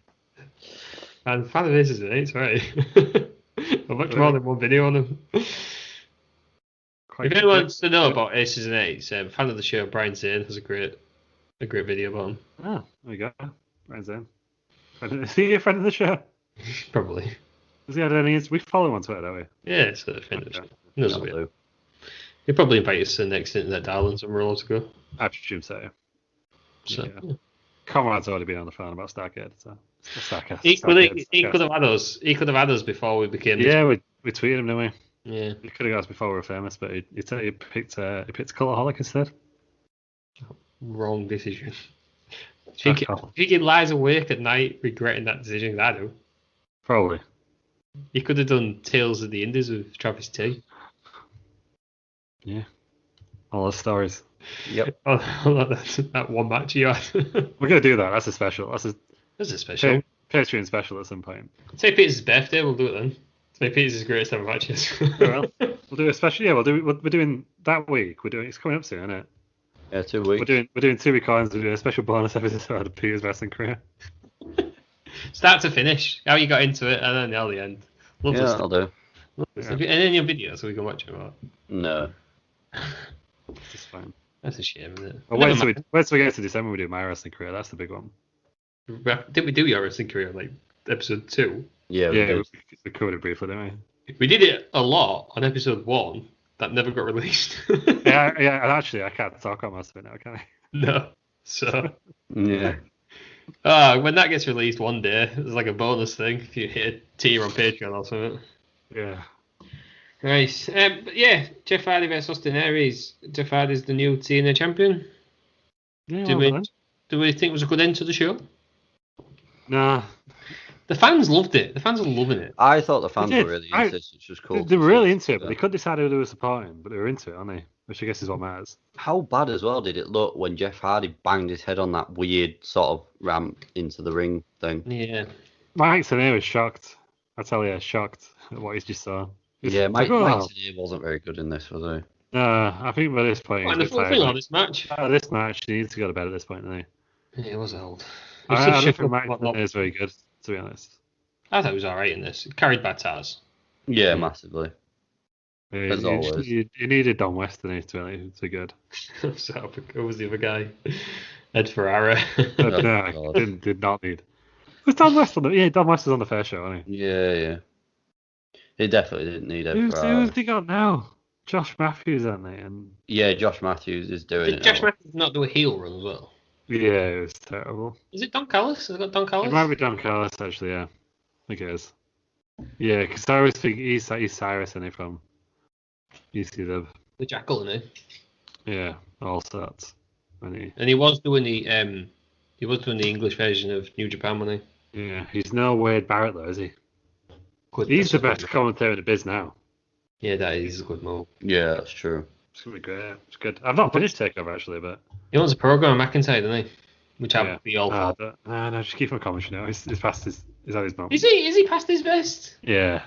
And fan of Aces and Eights, right? I've watched more than one video on them. If anyone wants to know about Aces and Eights, fan of the show, Brian Zane has a great video about him. Oh, there we go. Brian Zane. Is he a friend of the show? Probably. Does he have any? We follow him on Twitter, don't we? Yeah, it's a friend of the show. He knows a bit. do. He'll probably invite us to the next Internet Darlings and we're all to go. I presume so. So, Yeah. Conrad's already been on the phone about Starcade, so Starcade. he could have had us. He could have had us before we became. Yeah, we tweeted him, didn't we? Yeah. He could have got us before we were famous, but he picked Cultaholic instead. Wrong decision. Do you think he lies awake at night regretting that decision? I do. Probably. He could have done Tales of the Indies with Travis T. Yeah. All those stories. Yep. That one match you had. We're gonna do that. That's a special. That's a special. Patreon special at some point. St. Peter's birthday. We'll do it then. St. Peter's greatest ever matches. Well, we'll do a special. Yeah, we're doing that week. It's coming up soon, isn't it? Yeah, 2 weeks. We're doing 2 recordings. We're doing a special bonus episode of Peter's wrestling career. Start to finish. How you got into it, and then all the end. Lovely Yeah, stuff. I'll do. Yeah. And then your video, so we can watch it. No. It's fine. That's a shame, isn't it? Well, wait till we get to December. We do my wrestling career. That's the big one. Did we do your wrestling career like episode 2? Yeah, we covered it briefly, didn't We did it a lot on episode 1. That never got released. we? yeah. And actually, I can't talk on most of it now, can I? No. So. Yeah. When that gets released one day, it's like a bonus thing if you hit a tier on Patreon or something. Yeah. Nice. But yeah, Jeff Hardy versus Austin Aries. Jeff Hardy's the new TNA champion. Yeah. Do we think it was a good end to the show? Nah. The fans loved it. The fans are loving it. I thought the fans were really into it, which was cool. They were really into it, but they couldn't decide who they were supporting. But they were into it, aren't they? Which I guess is what matters. How bad as well did it look when Jeff Hardy banged his head on that weird sort of ramp into the ring thing? Yeah. Mike Tenay was shocked. I tell you, shocked at what he just saw. Yeah, Mike Tenay wasn't very good in this, was he? I think by this point, The full thing on this match. This match, he needs to go to bed at this point, doesn't he? Yeah, it was old. I don't think Mike Tenay is very good, to be honest. I thought it was alright in this. Carried by Taz. Yeah, massively. As always. You needed Don West to be good. So, who was the other guy? Ed Ferrara. No, did not need. Was Don West on the? Yeah, Don West was on the fair show, wasn't he? Yeah. He definitely didn't need Ed Ferrara. Who's he got now? Josh Matthews, aren't they? And yeah, Josh Matthews is doing it. Did Josh Matthews not do a heel run as well? Yeah, it was terrible. Is it Don Callis? Has it got Don Callis? It might be Don Callis, actually, yeah. I think it is. Yeah, because I always think he's Cyrus, isn't he, from ECW? The Jackal, isn't he? Yeah, all sorts. And he was doing the English version of New Japan, wasn't he? Yeah, he's no Wade Barrett though, is he? He's the best commentator in the biz now. Yeah, that is a good move. Yeah, that's true. It's gonna be great. It's good. I've not finished Takeover actually, but he wants a program on McIntyre, doesn't he? Which I'd be all for. No, just keep him commentary now. He's past his. He's at his moment. Is he past his best? Yeah.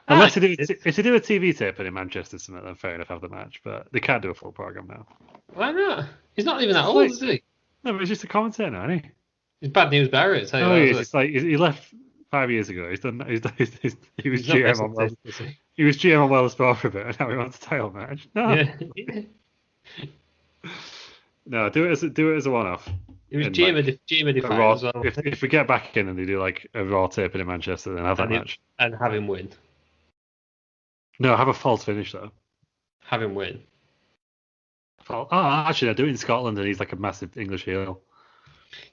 Unless they do a TV tape in Manchester, something, then fair enough, have the match. But they can't do a full program now. Why not? He's not even that old, is he? No, but he's just a commentator now, isn't he? He's bad news Barrett. It's like he left 5 years ago. He was GM on World. He was GM on World Sport for a bit, and now he wants a title match. No. Yeah. No, do it as a one-off. It was GM Defiant as well. If we get back in and they do like a Raw taping in Manchester, then have that match. And have him win. No, have a false finish though. Have him win. Actually, they're doing it in Scotland, and he's like a massive English heel.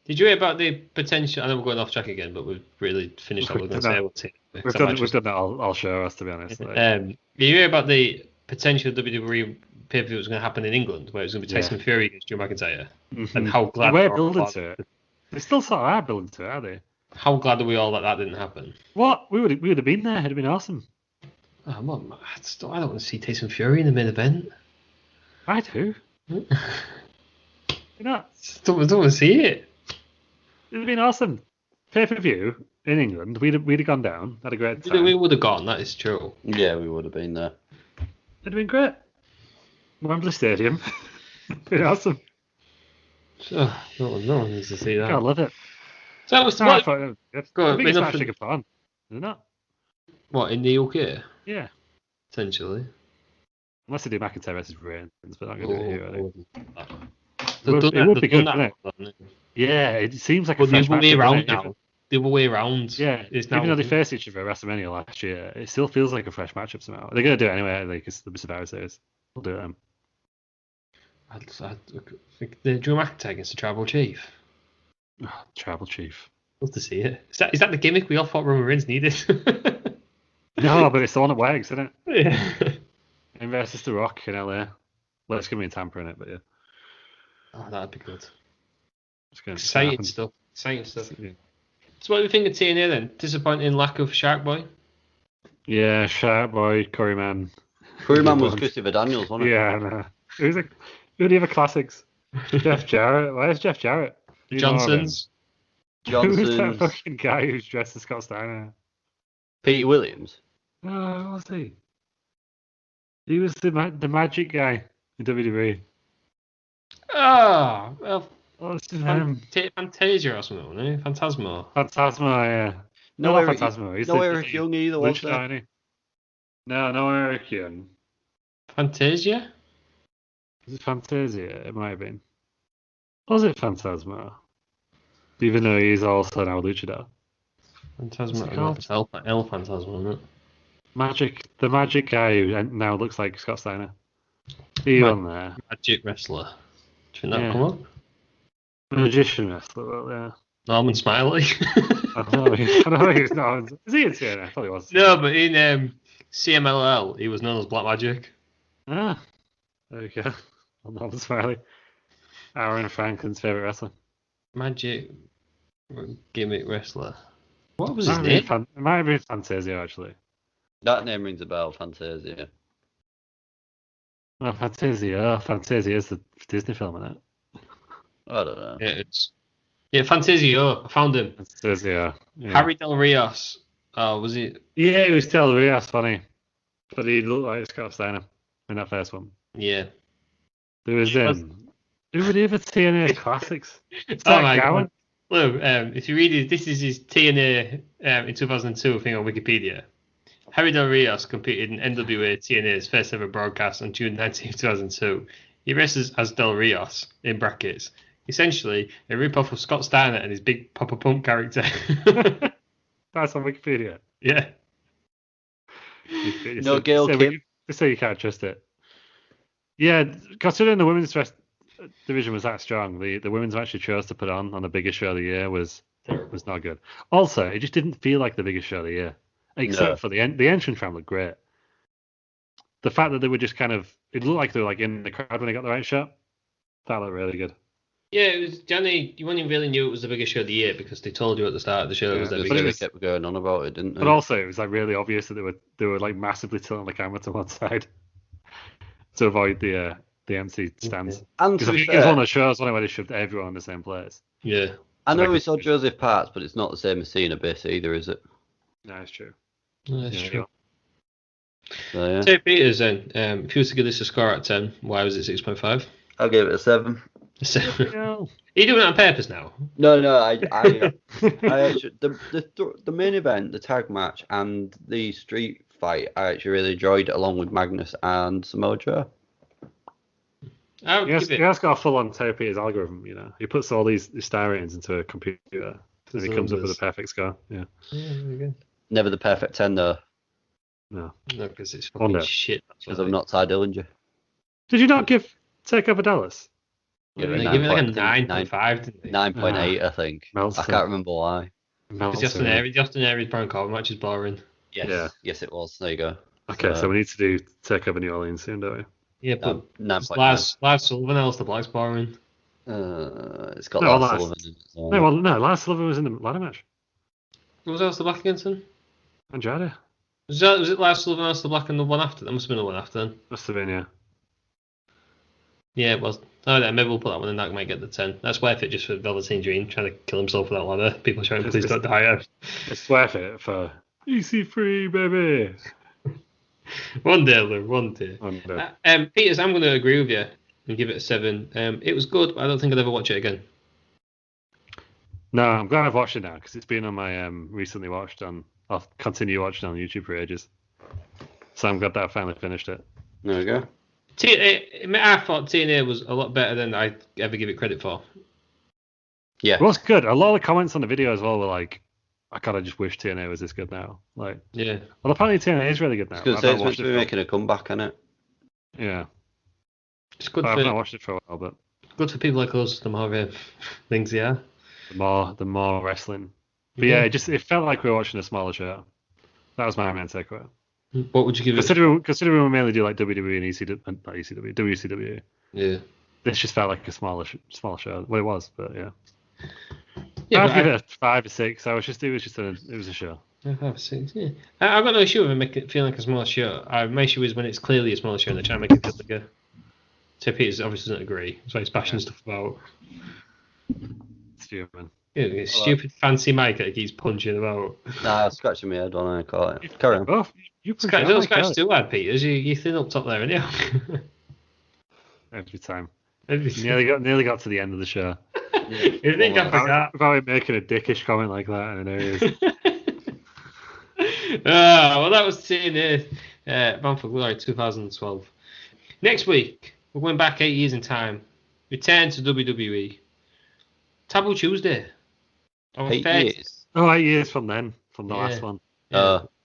Did you hear about the potential? I know we're going off track again, but we've really finished what we're going to say. We've done that all show us, to be honest. Did you hear about the potential WWE pay-per-view was going to happen in England, where it was going to be Tyson Fury against Drew McIntyre. Mm-hmm. And how glad we're building to it. They still sort of are building to it, are they? How glad are we all that didn't happen? What? We would have been there. It'd have been awesome. Oh, I don't want to see Tyson Fury in the main event. I do. You're not. Don't want to see it. It'd have been awesome. Pay-per-view in England. We'd have gone down. Had a great time. We would have gone. That is true. Yeah, we would have been there. It'd have been great. Wembley Stadium. Been awesome. Oh, no one needs to see that. I love it. So what's No, I thought it was good. Go on, the biggest enough match for- you could put on, isn't it? What, in the UK? Yeah. Potentially. Unless they do McIntyre versus Reigns, but they're not going to do it here, are they? It would be good, wouldn't it? Yeah, it seems like a But the fresh other way matchup, around doesn't it? now. The other way around. Yeah, It's even now. though they faced each other at WrestleMania last year, it still feels like a fresh matchup somehow. They're going to do it anyway, because the Survivor Series. We'll do it. I think the Drew McIntyre against the Tribal Chief. Oh, Tribal Chief. Love to see it. Is that the gimmick we all thought Roman Reigns needed? No, but it's the one that works, isn't it? Yeah. And versus The Rock in LA. Well, it's going to be in Tampa in it, but yeah. Oh, that'd be good. It's going to Exciting happen. stuff. Exciting stuff. Yeah. So what do you think of TNA then? Disappointing lack of Shark Boy? Yeah, Shark Boy, Curryman. Curryman was Christopher Daniels, wasn't it? Yeah, I know. Who's like, who are the other classics? Jeff Jarrett. Where's Jeff Jarrett? You know Johnsons? of him. Who's that Johnson's. fucking guy who's dressed as Scott Steiner? Pete Williams. Oh, what was he? He was the magic guy in WWE. Oh, well, What's his name? Fantasia or something, wasn't it? Phantasmo. Phantasma, yeah. No, not Eric, Phantasma. He's no the Eric Young either, was there? Luchador, no Eric Young. Fantasia? Was it Fantasia? It might have been. Was it Phantasma? Even though he's also now Luchador. Phantasma. What's it No, it's El Phantasma, isn't it? The magic guy who now looks like Scott Steiner. He on there. Magic Wrestler. Do you think that'll Yeah. come up? Magician wrestler, well, yeah. Norman Smiley. I know he's not. Is he in TNA? I thought he was. No, but in CMLL, he was known as Black Magic. Ah, there we go. Norman Smiley. Aaron Franklin's favourite wrestler. Magic gimmick wrestler. What was his name? It might have been Fantasia, actually. That name rings a bell, Fantasia. Oh, Fantasia. Fantasia is the Disney film, isn't it? I don't know. Yeah, Fantasio. I found him. Fantasia. Yeah. Harry Del Rios. Oh, was it? Yeah, it was Del Rios, funny. But he looked like Scott Steiner in that first one. Yeah. There was He was- who would have TNA classics? Oh Zach my Gowen? god. Look, if you read it, this is his TNA in 2002 thing on Wikipedia. Harry Del Rios competed in NWA TNA's first ever broadcast on June 19, 2002. He wrestles as Del Rios, in brackets. Essentially, a rip-off of Scott Steiner and his big Papa Pump character. That's on Wikipedia. Yeah. No Gail Kim. They say you can't trust it. Yeah, considering the women's division was that strong, the women's match they chose to put on the biggest show of the year was not good. Also, it just didn't feel like the biggest show of the year, except for the entrance round looked great. The fact that they were just kind of, it looked like they were like in the crowd when they got the right shot. That looked really good. Yeah, it was Johnny. You only really knew it was the biggest show of the year because they told you at the start of the show it was Yeah, their They but it biggest. was- kept going on about it, didn't they? But also, it was like really obvious that they were like massively tilting the camera to one side to avoid the MC stands. And Because to I be think it was fair, one of the shows where they shoved everyone in the same place. Yeah. I know we saw Joseph Parts, but it's not the same as seeing Abyss either, is it? No, it's true. That's Yeah, true. So, yeah. Tate Peters then, if you was to give this a score out of 10, why was it 6.5? I'll give it a 7. So, Yeah. are you doing it on purpose now? No, I actually, the main event, the tag match, and the street fight, I actually really enjoyed, along with Magnus and Samoa Joe. I would He give has got a full-on Tate Peters algorithm, you know. He puts all these star ratings into a computer, and he comes up with a perfect score. Yeah. Yeah, very good. Never the perfect 10 though, No. No, because it's Oh, fucking no. shit. because I'm not Ty Dillinger. Did you not give Take Over Dallas? Give Yeah, me like a 9.9, 9.5, didn't they? 9.8, I think. Meltzer. I can't remember why. Because the Austin Aries Baron Corbin match is boring. Yes, Yeah. yes, it was. There you go. Okay, so we need to do Take Over New Orleans soon, don't we? Yeah, but 9.9. Lars Sullivan, Alistair Black's boring. It's got No, Lars Sullivan in it. No, Lars Sullivan was in the ladder match. What was Alistair Black against him? Andrade. Was it Lars Sullivan, Alistair Black, and the one after? That must have been the one after then. Must have been, yeah. Yeah, it was. Oh, yeah, maybe we'll put that one in. That might get the 10. That's worth it just for Velveteen Dream trying to kill himself with that ladder. People shouting, please don't die. It's worth it for EC3, baby. One day, Lou, one day. Peters, I'm going to agree with you and give it a 7. It was good, but I don't think I'd ever watch it again. No, I'm glad I've watched it now because it's been on my recently watched on. I'll continue watching on YouTube for ages. So I'm glad that I finally finished it. There we go. I thought TNA was a lot better than I ever give it credit for. Yeah. It was good. A lot of the comments on the video as well were like, I kind of just wish TNA was this good now. Like, yeah. Well, apparently TNA is really good now. I was going to say, it's meant to be making a comeback, isn't it? Yeah. It's good. I've not watched it for a while, but good for people like us. The more things, yeah. The more wrestling. But yeah, it felt like we were watching a smaller show. That was my main takeaway. What would you give it? Considering we mainly do like WWE and WCW. Yeah. This just felt like a smaller show. Well, it was, but yeah. Yeah, I'd give it a 5 or 6. It was a show. 5 or 6. Yeah. I've got no issue with it making it feel like a smaller show. My issue is when it's clearly a smaller show and they try to make it feel bigger. So Peters obviously doesn't agree. So he's bashing stuff about. It's human. Yeah, stupid fancy mic that he keeps punching about. Nah, scratching my head when I call it. Carry on. Oh, don't scratch too hard, Peters. You thin up top there, aren't you? Every time. Nearly got to the end of the show. You think I forgot? Without him making a dickish comment like that, I know he is. Well, that was TNA Bound For Glory 2012. Next week, we're going back 8 years in time. Return to WWE. Taboo Tuesday. 8 years? Oh, 8 years from then, from the last one.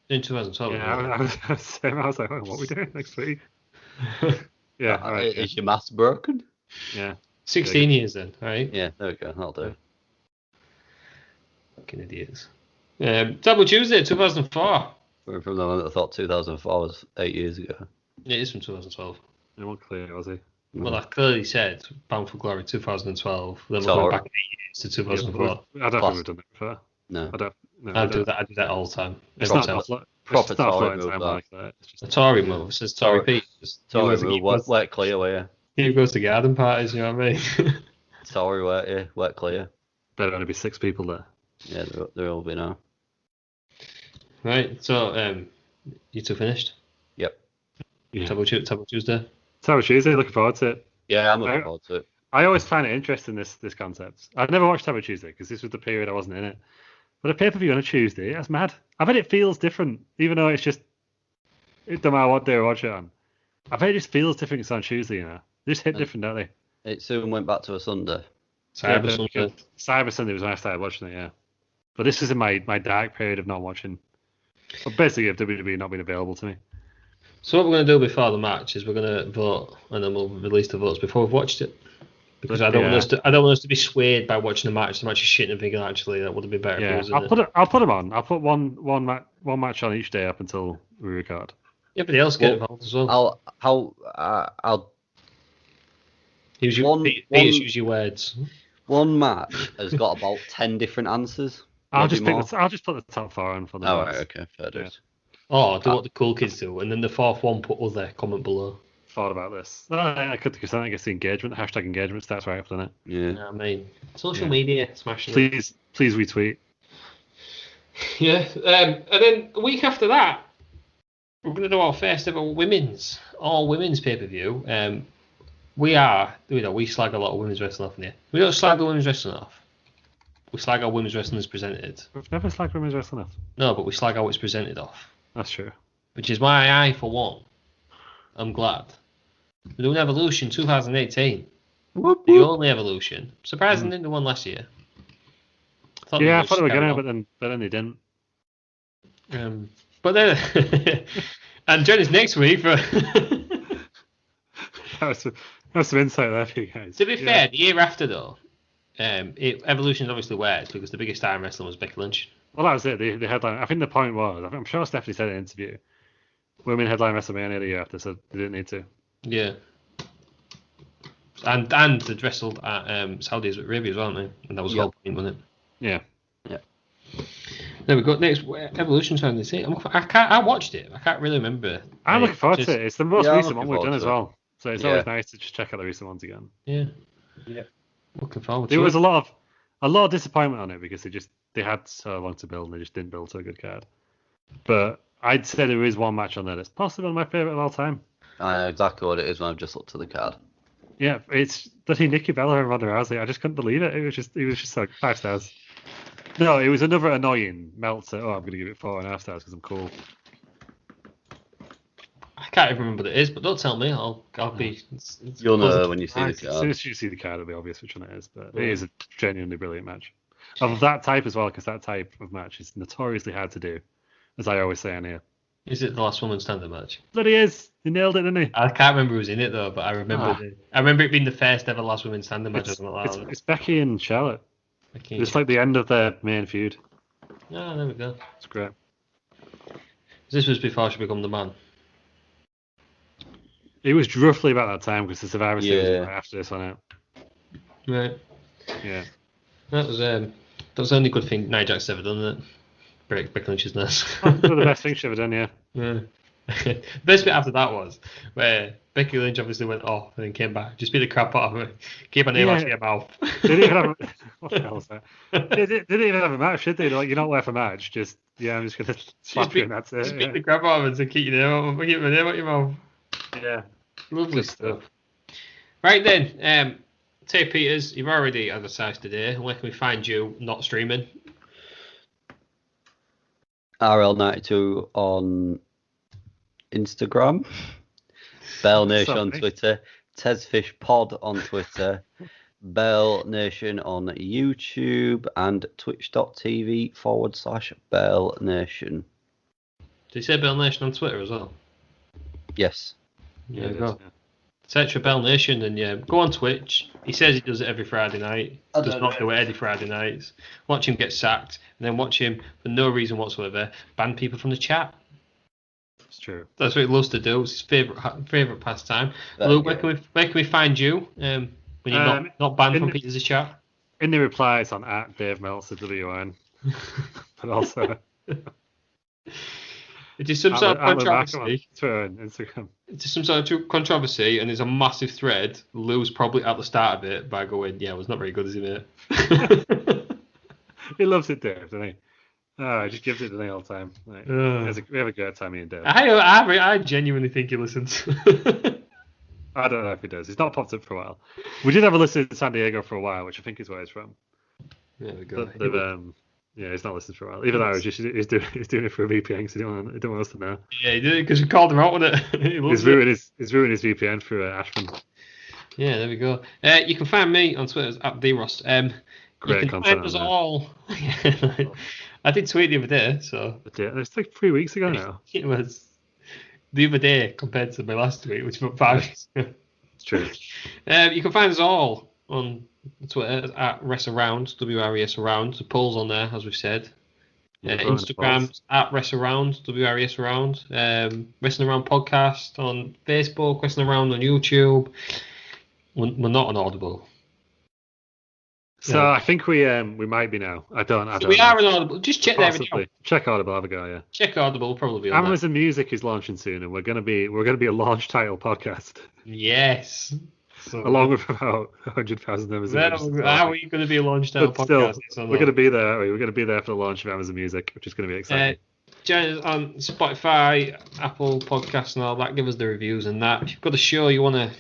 In 2012. Yeah, I was like, what are we doing next week? Yeah. Right, is your maths broken? Yeah. 16 years then, right? Yeah, there we go. That'll do. Fucking idiots. Taboo Tuesday 2004. From the one that I thought 2004 was 8 years ago. Yeah, it is from 2012. It wasn't clear, was he? Well, I clearly said Bound For Glory 2012. Then we're going back 8 years to 2004. I don't think we've done it before. No. I do that all the time. It's Every not time. Proper Tory move, like that. It's just A Tory move. It says Tory Pete. Tory move, work clear, where He goes to garden parties, you know what I mean? Tory work clear. There'd only be 6 people there. Yeah, there will be now. Right, so you two finished? Yep. Yeah. Taboo Tuesday? Taboo Tuesday, looking forward to it. Yeah, I'm looking forward to it. I always find it interesting, this concept. I've never watched Taboo Tuesday because this was the period I wasn't in it. But a pay-per-view on a Tuesday, that's mad. I bet it feels different, even though it don't matter what day we watch it on. I bet it just feels different it's on Tuesday, you know. They just hit different, don't they? It soon went back to a Sunday. Cyber Sunday. Cyber Sunday was when I started watching it, yeah. But this was in my dark period of not watching. Well, basically, of WWE not being available to me. So what we're going to do before the match is we're going to vote, and then we'll release the votes before we've watched it. Because I don't want us to be swayed by watching the match. The match is shit and thinking actually that would have been better. Yeah, if it I'll put them on. I'll put one match on each day up until we record. Everybody else get involved as well. I'll use your words. One match has got about 10 different answers. I'll just put the top 4 on for the. Oh, right, okay, fair dues. Oh, do what the cool kids do, and then the 4th one put other comment below. Thought about this. I could because I guess the engagement #engagement starts right after that. Yeah. I mean, social media smashing. Please retweet. Yeah, and then a week after that, we're going to do our first ever all women's pay-per-view. We slag a lot of women's wrestling off in here. We don't slag the women's wrestling off. We slag how women's wrestling is presented. We've never slagged women's wrestling off. No, but we slag how it's presented off. That's true. Which is why I, for one, I'm glad. We're doing Evolution 2018. Whoop, The whoop. only Evolution. Surprisingly, didn't do one last year. I thought they were going to, but then they didn't. But then, and join us next week for. That was some insight there for you guys. To be fair, the year after though, Evolution is obviously worse because the biggest star in wrestling was Becky Lynch. Well, that was it. The headline. I think the point was, I'm sure Stephanie said in an interview, women headline WrestleMania the year after, so they didn't need to. Yeah. And they'd wrestled at Saudi Arabia as well, aren't they? And that was the whole point, wasn't it? Yeah. There we go. Next, Evolution Time. They say I watched it. I can't really remember. I'm looking forward to it. It's the most I'm recent one looking we've done forward as to it. well. So it's always nice to just check out the recent ones again. Yeah. Yeah. Looking forward to There it. was a lot of disappointment on it because they had so long to build and they just didn't build to a good card. But I'd say there is one match on there that's possibly my favourite of all time. I know exactly what it is when I've just looked at the card. Yeah, it's bloody Nikki Bella and Ronda Rousey. I just couldn't believe it. It was just like 5 stars. No, it was another annoying Meltzer. Oh, I'm gonna give it 4.5 stars because I'm cool. I can't even remember what it is, but don't tell me. I'll be. You'll know when you see the As soon card. as you see the card, it'll be obvious which one it is. But it is a genuinely brilliant match of that type as well, because that type of match is notoriously hard to do, as I always say on here. Is it the last woman standing match? Bloody is. He nailed it, didn't he? I can't remember who was in it though, but I remember I remember it being the first ever last woman standing match or something like that. It's Becky and Charlotte. It's like the end of their main feud. Oh, there we go. It's great. This was before she became the man. It was roughly about that time because the Survivor Series was Yeah. right after this one out. Right. Yeah. That was the only good thing Nia Jax's ever done, isn't it? Break Becky Lynch's nose. One of the best things she's ever done, yeah. Yeah. The best bit after that was where Becky Lynch obviously went off and then came back. Just beat the crap out of her. Keep her name out of your mouth. They didn't even have what the hell was that? They didn't even have a match, did they? They're like, you're not left a match. Just, I'm just going to slap you and that's it. Just beat the crap out of her to keep my name out your mouth. Yeah. Lovely stuff. Right then, Tay Peters, you've already advertised today. Where can we find you not streaming? RL92 on Instagram, Bell Nation on Twitter, Tezfish Pod on Twitter, Bell Nation on YouTube, and twitch.tv/Bell Nation. Did you say Bell Nation on Twitter as well? Yes. Yeah, go. Search for Bell Nation and go on Twitch. He says he does it every Friday night. Does not do it every Friday nights. Watch him get sacked, and then watch him for no reason whatsoever ban people from the chat. It's true. That's what he loves to do. It's his favorite pastime. Luke, where can we find you when you're not banned from Peter's chat? In the replies on @Dave Meltzer WN, but also it is some sort of controversy. Twitter and Instagram. It's some sort of controversy, and there's a massive thread. Lou's probably at the start of it by going, "Yeah, it was not very good, is it?" He loves it, Dave, doesn't he? Oh, he just gives it to me all the time. Like, we have a great time, me and Dave. I genuinely think he listens. I don't know if he does. He's not popped up for a while. We did have a listen in San Diego for a while, which I think is where he's from. There we go. Yeah, he's not listened for a while. Even though he's doing it for a VPN because he don't want us to know. Yeah, he did it because we called him out on it. He's ruined his VPN through Ashman. Yeah, there we go. You can find me on Twitter at DRoss. Great you can content find us all. I did tweet the other day, so it's like 3 weeks ago now. It was the other day compared to my last tweet, which was 5 weeks ago. It's true. You can find us all on Twitter at ResAround, WRES Around. The polls on there, as we've said. Instagram at ResAround, WRES Around. Wrestling Around Podcast on Facebook, Wrestling Around on YouTube. We're not on Audible. So I think we might be now. I don't We know. are on Audible. Just check there. Check Audible, have a go, yeah. Check Audible, we'll probably be on Amazon Music is launching soon, and we're gonna be a launch title podcast. Yes. So, along with about 100,000 Amazon Music. How are we going to be a launch title podcast? We're going to be there. We're going to be there for the launch of Amazon Music, which is going to be exciting. Join us on Spotify, Apple Podcasts, and all that. Give us the reviews and that. If you've got a show you want to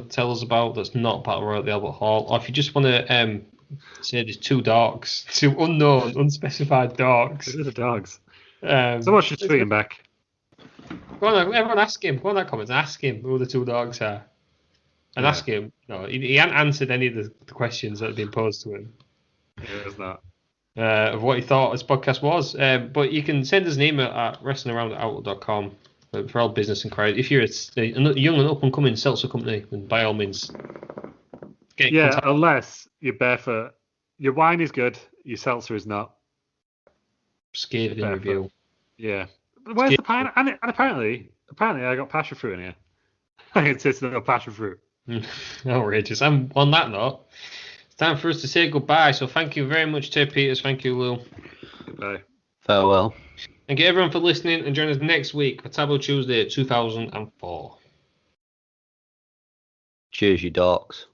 tell us about that's not Battle Royal at the Albert Hall, or if you just want to say there's two unknown, unspecified dogs. They're the dogs. Someone should tweet him back. Go on, everyone ask him. Go on that comments. Ask him who the two dogs are. And ask him. No, he hadn't answered any of the questions that had been posed to him. Yeah, it's not. Of what he thought his podcast was. But you can send us an email at wrestlingaround@outlook.com for all business inquiries. If you're a young and up-and-coming seltzer company, then by all means, get in contact. Unless you're barefoot. Your wine is good, your seltzer is not. Scathing review. Yeah. Where's the pine? And apparently I got passion fruit in here. It says no passion fruit. Outrageous. And on that note, it's time for us to say goodbye. So thank you very much, Ted Peters. Thank you, Lou. Goodbye. Farewell. Thank you everyone for listening, and join us next week for Taboo Tuesday 2004. Cheers, you dorks.